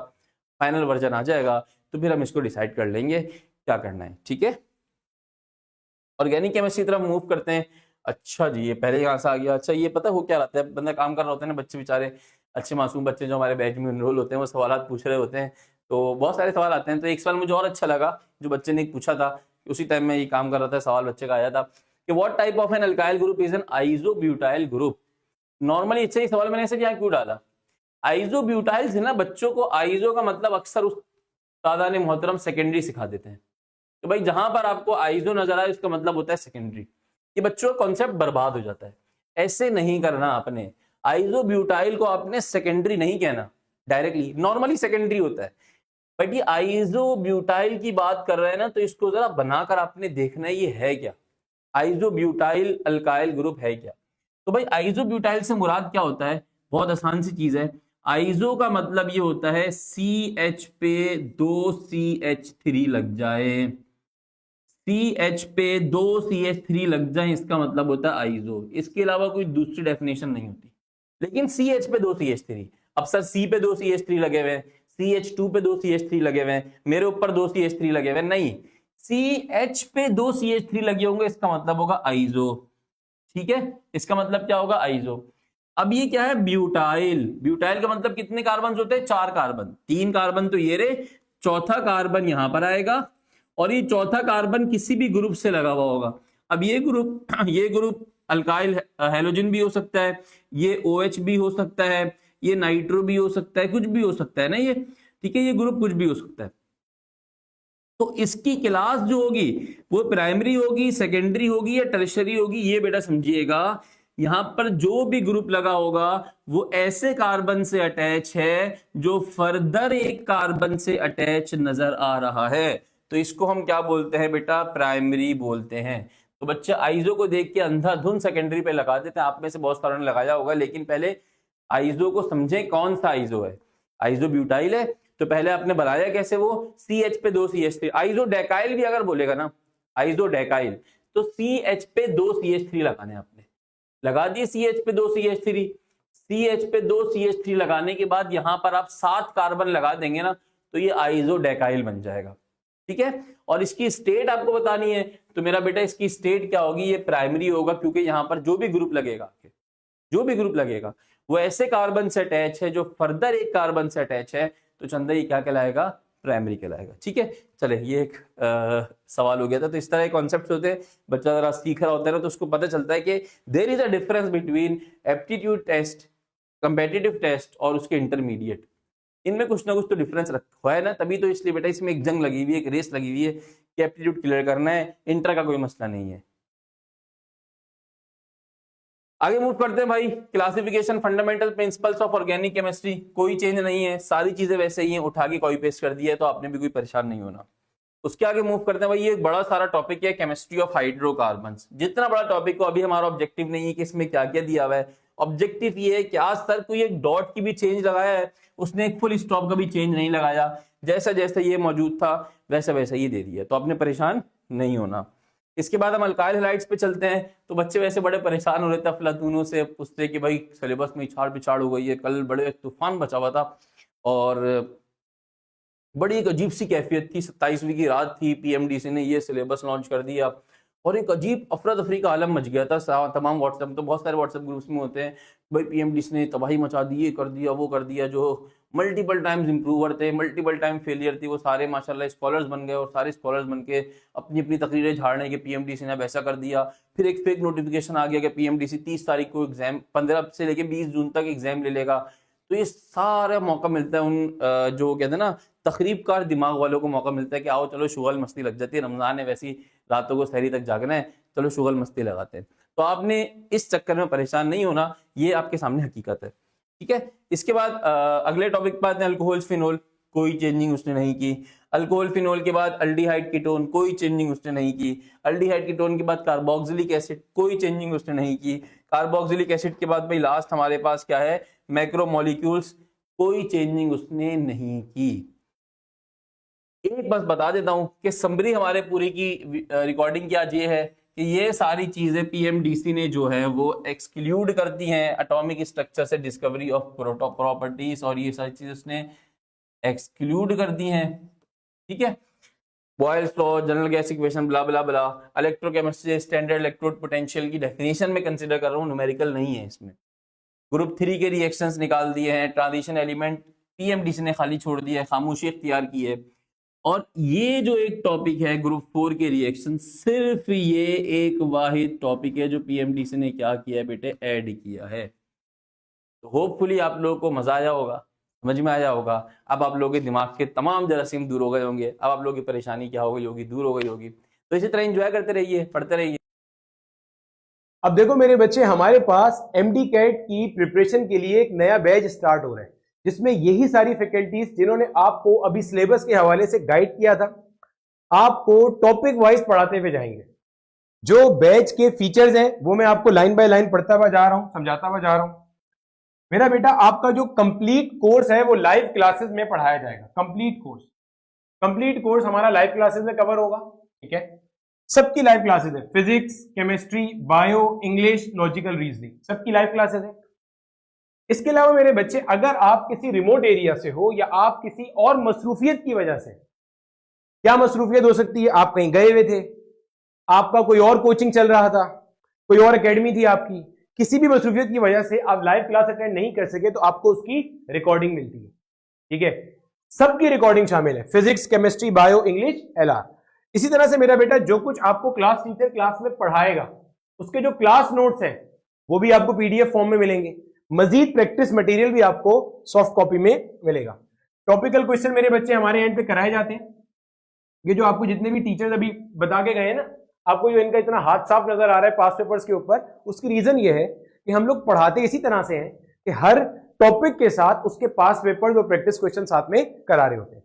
फाइनल वर्जन आ जाएगा, तो फिर हम इसको डिसाइड कर लेंगे क्या करना है, ठीक है। ऑर्गेनिक केमिस्ट्री की तरफ मूव करते हैं। अच्छा जी, ये पहले यहाँ से आ गया। अच्छा, ये पता हो क्या रहता है, बंदा काम कर रहा होता है ना, बच्चे बेचारे अच्छे मासूम बच्चे जो हमारे बैच में इनरोल होते हैं वो सवाल पूछ रहे होते हैं, तो बहुत सारे सवाल आते हैं। तो एक सवाल मुझे और अच्छा लगा जो बच्चे ने पूछा था, उसी टाइम में ये काम कर रहा था, सवाल बच्चे का आया था कि what type of an alkyl group is an isobutyl group. Normally अच्छा ही सवाल मैंने ऐसे यहाँ क्यों डाला, आइसोब्यूटाइल से ना बच्चों को आइसो का मतलब अक्सर उस दादा ने मोहतरम सेकेंडरी सिखा देते हैं। तो भाई जहां पर आपको आइसो नजर आए उसका मतलब होता है सेकेंडरी, ये बच्चों का कॉन्सेप्ट बर्बाद हो जाता है। ऐसे नहीं करना आपने, आइसोब्यूटाइल को आपने सेकेंडरी नहीं कहना डायरेक्टली, नॉर्मली सेकेंडरी होता है। बट ये आइसोब्यूटाइल की बात कर रहे हैं ना, तो इसको जरा बनाकर आपने देखना है ये है क्या, आइसोब्यूटाइल अल्काइल ग्रुप है क्या। तो भाई आइसोब्यूटाइल से मुराद क्या होता है, बहुत आसान सी चीज है। आइसो का मतलब ये होता है CH पे 2CH3 लग जाए, CH पे 2CH3 लग जाए, इसका मतलब होता है आइसो। इसके अलावा कोई दूसरी डेफिनेशन नहीं होती। लेकिन CH पे 2CH3, अब सर C पे 2CH3 लगे हुए हैं, CH2 पे 2CH3 लगे हुए हैं, मेरे ऊपर 2CH3 लगे हुए हैं, नहीं, CH पे 2CH3 लगे होंगे, इसका मतलब होगा आइसो। ठीक है, इसका मतलब क्या होगा, आइसो। अब ये क्या है, ब्यूटाइल। ब्यूटाइल का मतलब कितने कार्बन होते हैं, 4 कार्बन, 3 कार्बन तो ये रे, चौथा कार्बन यहां पर आएगा, और ये चौथा कार्बन किसी भी ग्रुप से लगा हुआ होगा। अब ये ग्रुप अल्काइल हैलोजन भी हो सकता है, ये OH भी हो सकता है, ये नाइट्रो भी हो सकता है, कुछ भी हो सकता है ना ये, ठीक है, ये ग्रुप कुछ भी हो सकता है। तो इसकी क्लास जो होगी वो प्राइमरी होगी, सेकेंडरी होगी या टर्शरी होगी, ये बेटा समझिएगा। यहां पर जो भी ग्रुप लगा होगा वो ऐसे कार्बन से अटैच है जो फर्दर एक कार्बन से अटैच नजर आ रहा है, तो इसको हम क्या बोलते हैं बेटा, प्राइमरी बोलते हैं। तो बच्चे आइसो को देख के अंधाधुंध सेकेंडरी पे लगा देते हैं, आप में से बहुत सारों ने लगाया होगा, लेकिन पहले आइसो को समझें कौन सा आइसो है। आइसो ब्यूटाइल है तो पहले आपने बनाया कैसे, वो CH पे 2CH3। आइसो डेकाइल भी अगर बोलेगा ना, आइसो डेकाइल, तो CH पे 2CH3 लगाने आपने, लगा दिए CH पे 2CH3। CH पे 2CH3 लगाने के बाद यहां पर आप 7 कार्बन लगा देंगे ना, तो ये आइसो डेकाइल बन जाएगा। ठीक है, और इसकी स्टेट आपको बतानी है, तो मेरा बेटा इसकी स्टेट क्या होगी, ये प्राइमरी होगा, क्योंकि यहां पर जो भी ग्रुप लगेगा वो ऐसे कार्बन से अटैच है जो फर्दर एक कार्बन से अटैच है, तो चंदा ये क्या कहलाएगा, प्राइमरी कहलाएगा। ठीक है, चले, ये एक सवाल हो गया था। तो इस तरह के कॉन्सेप्ट होते हैं, बच्चा जरा सीख रहा होता है ना, तो उसको पता चलता है कि there is a difference between aptitude test, competitive test और उसके इंटरमीडिएट। इनमें कुछ ना कुछ तो डिफरेंस रखा है ना, तभी तो इसलिए बेटा इसमें एक जंग लगी हुई है, एक रेस लगी हुई है कि एप्टीट्यूड क्लियर करना है, इंटर का कोई मसला नहीं है। आगे मूव करते हैं भाई, classification fundamental principles of organic chemistry. कोई चेंज नहीं है, सारी चीजें वैसे ही हैं, उठा के कॉपी पेस्ट कर दिया है, तो आपने भी कोई परेशान नहीं होना। उसके आगे मूव करते हैं भाई, ये एक बड़ा सारा टॉपिक है, केमिस्ट्री ऑफ हाइड्रोकार्बन्स। जितना बड़ा टॉपिक हो, अभी हमारा ऑब्जेक्टिव नहीं है कि इसमें क्या क्या दिया हुआ है, ऑब्जेक्टिव ये है कि आज सर कोई एक डॉट की भी चेंज लगाया है, उसने एक फुल स्टॉप का भी चेंज नहीं लगाया, जैसा जैसा ये मौजूद था वैसा वैसा ये दे दिया, तो आपने परेशान नहीं होना। इसके बाद हम अल्काइल हैलाइड्स पे चलते हैं। तो बच्चे वैसे बड़े परेशान हो रहे थे, अफलातूनों से पूछते कि भाई सिलेबस में इछाड़ पिछाड़ हो गई है, कल बड़े तूफान बचा हुआ था और बड़ी एक अजीब सी कैफियत थी, 27वीं की रात थी, PMDC ने ये सिलेबस लॉन्च कर दिया और एक अजीब अफरा तफरी का आलम मच गया था। तमाम व्हाट्सएप, तो बहुत सारे व्हाट्सएप ग्रुप्स में होते हैं, भाई PMDC ने तबाही मचा दी, ये कर दिया वो कर दिया। जो मल्टीपल टाइम्स इंप्रूवर थे, मल्टीपल टाइम फेलियर थी, वो सारे माशाल्लाह स्कॉलर्स बन गए और सारे स्कॉलर्स बन के अपनी अपनी तकरीरें झाड़ने के PMDC ने ऐसा कर दिया। फिर एक फेक नोटिफिकेशन आ गया कि PMDC 30 तारीख को एग्जाम, 15 से लेके 20 जून तक एग्जाम ले लेगा। तो ये सारा मौका मिलता है उन जो कहते हैं ना तकरीबकार दिमाग वालों को मौका मिलता है कि आओ चलो शुगल मस्ती लग जाती है, रमजान है, वैसी रातों को सहरी तक जागना है, चलो शुगल मस्ती लगाते हैं। तो आपने इस चक्कर में परेशान नहीं होना, ये आपके सामने हकीकत है। ठीक है, इसके बाद अगले टॉपिक पर आते हैं, अल्कोहल फिनोल। कोई चेंजिंग उसने नहीं की। अल्कोहल फिनोल के बाद अल्डिहाइड कीटोन, कोई चेंजिंग उसने नहीं की। अल्डिहाइड कीटोन के बाद कार्बोक्सिलिक एसिड, कोई चेंजिंग उसने नहीं की। कार्बोक्सिलिक एसिड के बाद भाई लास्ट हमारे पास क्या है, मैक्रोमोलिक्यूल्स, कोई चेंजिंग उसने नहीं की। एक बस बता देता हूं कि समरी हमारे पूरी की रिकॉर्डिंग की आज ये है कि ये सारी चीजें PMDC ने जो है वो एक्सक्लूड कर दी हैं एटॉमिक स्ट्रक्चर से, डिस्कवरी ऑफ प्रॉपर्टीज, और ये सारी चीजें उसने एक्सक्लूड कर दी हैं। ठीक है, Boyle's law, general gas equation, blah blah blah, electrochemistry, standard electrode potential की डेफिनेशन में कंसीडर कर रहा हूँ, न्यूमेरिकल नहीं है इसमें। ग्रुप 3 के रिएक्शंस निकाल दिए हैं, ट्रांजिशन एलिमेंट PMDC ने खाली छोड़ दिया है, खामोशी इख्तियार की है। और ये जो एक टॉपिक है ग्रुप 4 के रिएक्शन, सिर्फ ये एक वाहिद टॉपिक है जो PMDC ने क्या किया है बेटे, ऐड किया है। तो होपफुली आप लोगों को मजा आया होगा, समझ में आया होगा। अब आप लोगों के दिमाग के तमाम जरासीम दूर हो गए होंगे, अब आप लोगों की परेशानी क्या हो गई होगी, दूर हो गई होगी। तो इसी तरह एंजॉय करते रहिए, पढ़ते रहिए। अब देखो मेरे बच्चे, हमारे पास MD कैट की प्रिपरेशन के लिए एक नया बैच स्टार्ट हो रहा है जिसमें यही सारी फैकल्टीज जिन्होंने आपको अभी सिलेबस के हवाले से गाइड किया था, आपको टॉपिक वाइज पढ़ाते हुए जाएंगे। जो बैच के फीचर्स हैं वो मैं आपको लाइन बाय लाइन पढ़ता हुआ जा रहा हूं, समझाता हुआ जा रहा हूं। मेरा बेटा आपका जो कंप्लीट कोर्स है वो लाइव क्लासेस में पढ़ाया जाएगा। कंप्लीट कोर्स हमारा लाइव क्लासेस में कवर होगा, ठीक है। सबकी लाइव क्लासेस है, physics, chemistry, bio, English, logical reasoning, सबकी लाइव क्लासेस है। इसके अलावा मेरे बच्चे, अगर आप किसी रिमोट एरिया से हो या आप किसी और मसरूफियत की वजह से, क्या मसरूफियत हो सकती है, आप कहीं गए हुए थे, आपका कोई और कोचिंग चल रहा था, कोई और एकेडमी थी आपकी, किसी भी मसरूफियत की वजह से आप लाइव क्लास अटेंड नहीं कर सके, तो आपको उसकी रिकॉर्डिंग मिलती है, ठीक है। सबकी रिकॉर्डिंग शामिल है, physics, chemistry, bio, English, LR. इसी तरह से मेरा बेटा जो कुछ आपको क्लास टीचर क्लास में पढ़ाएगा उसके जो क्लास नोट्स हैं वो भी आपको पीडीएफ फॉर्म में मिलेंगे। मजीद प्रैक्टिस मटेरियल भी आपको सॉफ्ट कॉपी में मिलेगा। टॉपिकल क्वेश्चन मेरे बच्चे हमारे एंड पे कराए जाते हैं। ये जो आपको जितने भी टीचर्स अभी बता के गए हैं ना, आपको जो इनका इतना हाथ साफ नजर आ रहा है पास पेपर्स के ऊपर, उसकी रीजन ये है कि हम लोग पढ़ाते इसी तरह से हैं कि हर टॉपिक के साथ उसके पास पेपर्स और प्रैक्टिस क्वेश्चन साथ में करा रहे होते हैं।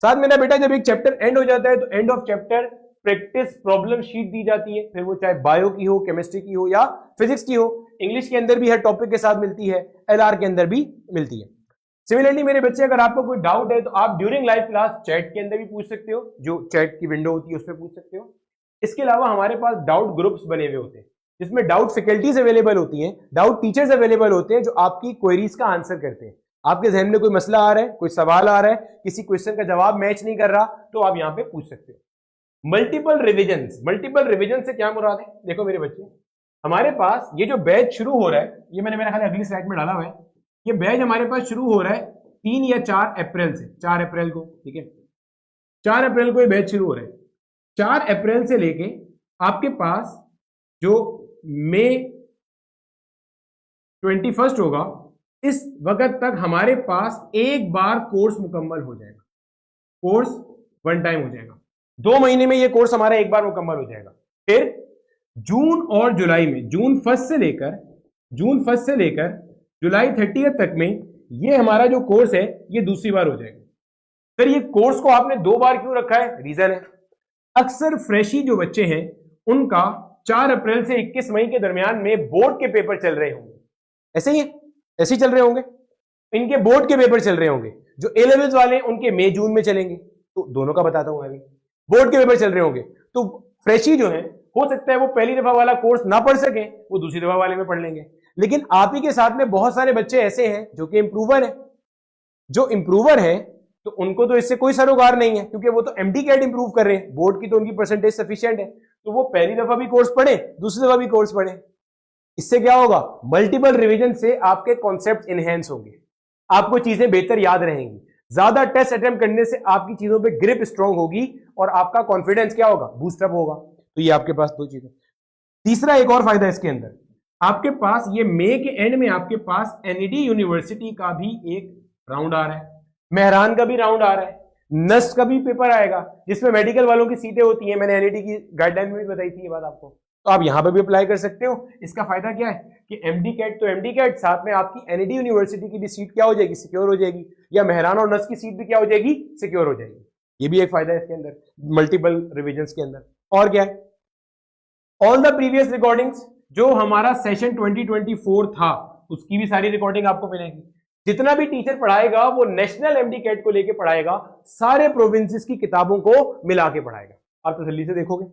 साथ मेरा बेटा जब एक चैप्टर एंड हो जाता है तो end of chapter practice problem sheet दी जाती है, फिर वो चाहे बायो की हो, केमिस्ट्री की हो या फिजिक्स की हो। इंग्लिश के अंदर भी हर टॉपिक के साथ मिलती है, एलआर के अंदर भी मिलती है। सिमिलरली मेरे बच्चे, अगर आपको कोई डाउट है तो आप ड्यूरिंग लाइव क्लास चैट के अंदर भी पूछ सकते हो, जो चैट की विंडो होती है उसमें पूछ सकते हो। इसके अलावा हमारे पास डाउट ग्रुप्स बने हुए होते हैं जिसमें डाउट फैकल्टीज अवेलेबल होती हैं, डाउट टीचर्स अवेलेबल होते हैं जो आपकी क्वेरीज का आंसर करते हैं। आपके जहन में कोई मसला आ रहा है, कोई सवाल आ रहा है, किसी क्वेश्चन का जवाब मैच नहीं कर रहा, तो आप यहां पे पूछ सकते हो। मल्टीपल रिविजन से क्या मुराद है? देखो मेरे बच्चे, हमारे पास ये जो बैच शुरू हो रहा है, ये मैंने मेरा ख्याल अगली स्लाइड में डाला हुआ है। ये बैच हमारे पास शुरू हो रहा है 3 या 4 अप्रैल से, 4 अप्रैल को, ठीक है। 4 अप्रैल को ये बैच शुरू हो रहा है। 4 अप्रैल से लेके आपके पास जो मई 21 होगा, इस वक्त तक हमारे पास एक बार कोर्स मुकम्मल हो जाएगा। कोर्स वन टाइम हो जाएगा। 2 महीने में ये कोर्स हमारा एक बार मुकम्मल हो जाएगा। फिर जून और जुलाई में, जून 1 से लेकर जुलाई 30 तक में ये हमारा जो कोर्स है ये दूसरी बार हो जाएगा। फिर ये कोर्स को आपने 2 बार क्यों रखा है? रीजन है, अक्सर फ्रेशी जो बच्चे हैं उनका 4 अप्रैल से 21 मई के दरमियान में बोर्ड के पेपर चल रहे होंगे। ऐसे ही चल रहे होंगे, इनके बोर्ड के पेपर चल रहे होंगे। जो ए लेवल्स वाले उनके मई जून में चलेंगे, तो दोनों का बताता हूं अभी। बोर्ड के पेपर चल रहे होंगे तो फ्रेशी जो है, हो सकता है वो पहली दफा वाला कोर्स ना पढ़ सके, वो दूसरी दफा वाले में पढ़ लेंगे। लेकिन आप ही के साथ में बहुत सारे बच्चे ऐसे हैं जो कि इंप्रूवर है। जो इंप्रूवर है तो उनको तो इससे कोई सरोकार नहीं है, क्योंकि वो तो एमडी कैट इंप्रूव कर रहे हैं, बोर्ड की तो उनकी परसेंटेज सफिशिएंट है, तो वो पहली दफा भी कोर्स पढ़े, दूसरी दफा भी कोर्स पढ़े। इससे क्या होगा? मल्टीपल रिवीजन से आपके कॉन्सेप्ट इनहेंस होंगे, आपको चीजें बेहतर याद रहेंगी। ज्यादा टेस्ट अटेम्प्ट करने से आपकी चीजों पे ग्रिप स्ट्रांग होगी और आपका कॉन्फिडेंस क्या होगा? बूस्टअप होगा। तो ये आपके पास 2 चीजें। तीसरा एक और फायदा इसके अंदर, आपके पास ये मई के एंड में आपके पास एनईडी यूनिवर्सिटी का भी एक राउंड आ रहा है, मेहरान का भी राउंड आ रहा है, नस्ट का भी पेपर आएगा जिसमें मेडिकल वालों की सीटें होती हैं। मैंने एनईडी की गाइडलाइन में भी बताई थी ये बात आपको, तो आप यहां पर भी अप्लाई कर सकते हो। इसका फायदा क्या है कि एमडी कैट तो एमडी कैट, साथ में आपकी एनईडी यूनिवर्सिटी की भी सीट क्या हो जाएगी? सिक्योर हो जाएगी, या मेहरान और नस्ट की सीट भी क्या हो जाएगी? सिक्योर हो जाएगी। ये भी एक फायदा है इसके अंदर, मल्टीपल रिविजन के अंदर। और क्या है? ऑल द प्रीवियस रिकॉर्डिंग्स, जो हमारा सेशन 2024 था उसकी भी सारी रिकॉर्डिंग आपको मिलेगी। जितना भी टीचर पढ़ाएगा वो नेशनल एमडी कैट को लेके पढ़ाएगा, सारे प्रोविंसेस की किताबों को मिला के पढ़ाएगा। आप तसल्ली से देखोगे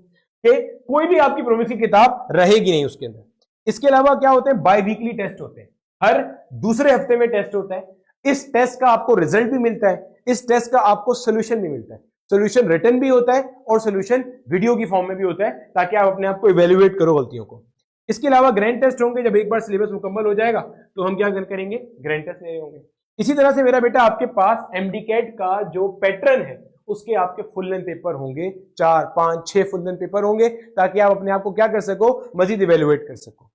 कि कोई भी आपकी प्रोविंस की किताब रहेगी नहीं उसके अंदर। इसके अलावा क्या होते हैं? बाई वीकली टेस्ट होते हैं, हर दूसरे हफ्ते में टेस्ट होता है। इस टेस्ट का आपको रिजल्ट भी मिलता है, इस टेस्ट का आपको सोल्यूशन भी मिलता है। सोल्यूशन रिटन भी होता है और सोल्यूशन वीडियो की फॉर्म में भी होता है, ताकि आप अपने आप को इवेल्युएट करो गलतियों को। इसके अलावा ग्रैंड टेस्ट होंगे, जब एक बार सिलेबस मुकम्मल हो जाएगा तो हम क्या करेंगे? ग्रैंड टेस्ट ले होंगे। इसी तरह से मेरा बेटा आपके पास एमडी कैट का जो पैटर्न है उसके आपके फुल लेंथ पेपर होंगे, 4, 5, 6 फुल लेंथ पेपर होंगे, ताकि आप अपने आप को क्या कर सको? मजीद इवेल्युएट कर सको।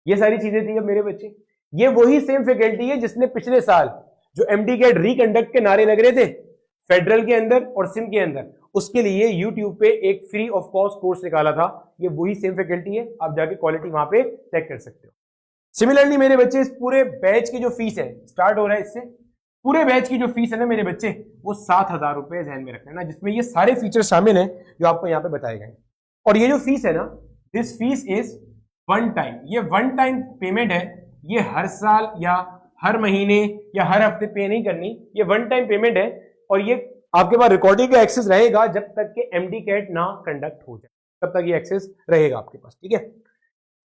ये सारी चीजें थी। अब मेरे बच्चे, ये वही सेम फैकल्टी है जिसने पिछले साल जो एमडी कैट रिकंडक्ट के नारे लग रहे थे फेडरल के अंदर और सिम के अंदर, उसके लिए यूट्यूब पे एक फ्री ऑफ कॉस्ट कोर्स निकाला था। ये वही सेम फैकल्टी है, आप जाके क्वालिटी वहां पे चेक कर सकते हो। सिमिलरली मेरे बच्चे, इस पूरे बैच की जो फीस है, स्टार्ट हो रहा है इससे पूरे बैच की जो फीस है ना मेरे बच्चे, वो 7,000 रुपए ध्यान में रखना ना, जिसमें ये सारे फीचर शामिल हैं जो आपको यहाँ पे बताए गए। और ये जो फीस है ना, this fees is one time, ये वन टाइम पेमेंट है, ये हर साल या हर महीने या हर हफ्ते पे नहीं करनी, ये वन टाइम पेमेंट है। और ये आपके पास रिकॉर्डिंग का एक्सेस रहेगा जब तक के एमडी कैट ना कंडक्ट हो जाए, तब तक ये एक्सेस रहेगा आपके पास, ठीक है।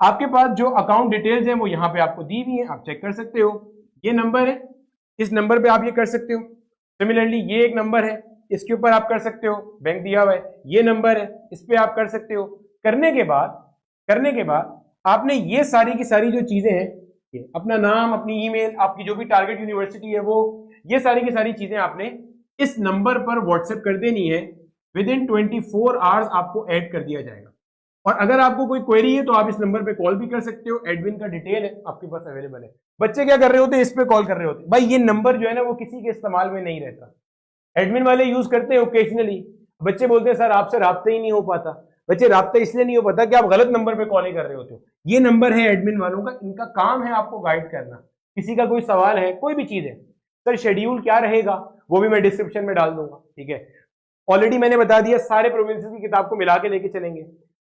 आपके पास जो अकाउंट डिटेल्स हैं वो यहाँ पे आपको दी हुई है, आप चेक कर सकते हो। ये नंबर है, इस नंबर पे आप ये कर सकते हो। सिमिलरली ये एक नंबर है, इसके ऊपर आप कर सकते हो, बैंक दिया हुआ है। ये नंबर है, इस पे आप कर सकते हो। करने के बाद आपने ये सारी की सारी जो चीजें हैं, अपना नाम, अपनी ईमेल, आपकी जो भी टारगेट यूनिवर्सिटी है वो, ये सारी की सारी चीजें आपने इस नंबर पर व्हाट्सएप कर देनी है। विद इन 24 आवर्स आपको ऐड कर दिया जाएगा। और अगर आपको कोई क्वेरी है तो आप इस नंबर पे कॉल भी कर सकते हो, एडमिन का डिटेल है आपके पास अवेलेबल है। बच्चे क्या कर रहे होते हैं, इस पे कॉल कर रहे होते हैं। भाई ये नंबर जो है ना वो किसी के इस्तेमाल में नहीं रहता, एडमिन वाले यूज करते हैं ओकेजनली। बच्चे बोलते हैं सर आपसे राब्ता ही नहीं हो पाता। बच्चे राब्ता इसलिए नहीं हो पाता कि आप गलत नंबर पे कॉल कर रहे होते हो। ये नंबर है एडमिन वालों का, इनका काम है आपको गाइड करना। किसी का कोई सवाल है, कोई भी चीज है, सर शेड्यूल क्या रहेगा वो भी मैं डिस्क्रिप्शन में डाल दूंगा, ठीक है। ऑलरेडी मैंने बता दिया, सारे प्रोविंसेस की किताब को मिला के लेके चलेंगे।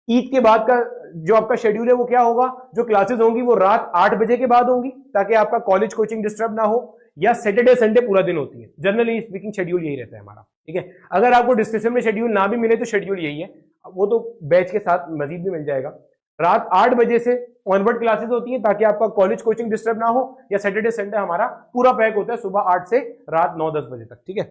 ईद के बाद का जो आपका शेड्यूल है वो क्या होगा, जो क्लासेस होंगी वो रात 8 बजे के बाद होंगी, ताकि आपका कॉलेज कोचिंग डिस्टर्ब ना हो, या सैटरडे संडे पूरा दिन होती है। जनरली स्पीकिंग शेड्यूल यही रहता है हमारा, ठीक है। अगर आपको डिस्क्रिप्शन में शेड्यूल ना भी मिले तो शेड्यूल यही है, वो तो बैच के साथ मजीद भी मिल जाएगा। रात 8 बजे से ऑनवर्ड क्लासेस होती है ताकि आपका कॉलेज कोचिंग डिस्टर्ब ना हो, या सैटरडे संडे हमारा पूरा पैक होता है सुबह 8 से रात 9-10 बजे तक, ठीक है।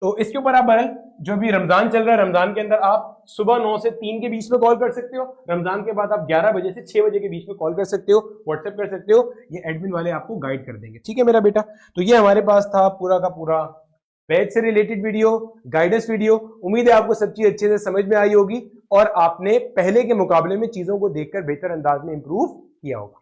तो इसके ऊपर आप बहरहाल जो भी रमजान चल रहा है, रमजान के अंदर आप सुबह 9 से 3 के बीच में कॉल कर सकते हो। रमजान के बाद आप 11 बजे से 6 बजे के बीच में कॉल कर सकते हो, व्हाट्सएप कर सकते हो। ये एडमिन वाले आपको गाइड कर देंगे, ठीक है मेरा बेटा। तो ये हमारे पास था पूरा का पूरा बैच से रिलेटेड वीडियो, गाइडेंस वीडियो। उम्मीद है आपको सब चीज अच्छे से समझ में आई होगी और आपने पहले के मुकाबले में चीजों को देखकर बेहतर अंदाज में इंप्रूव किया होगा।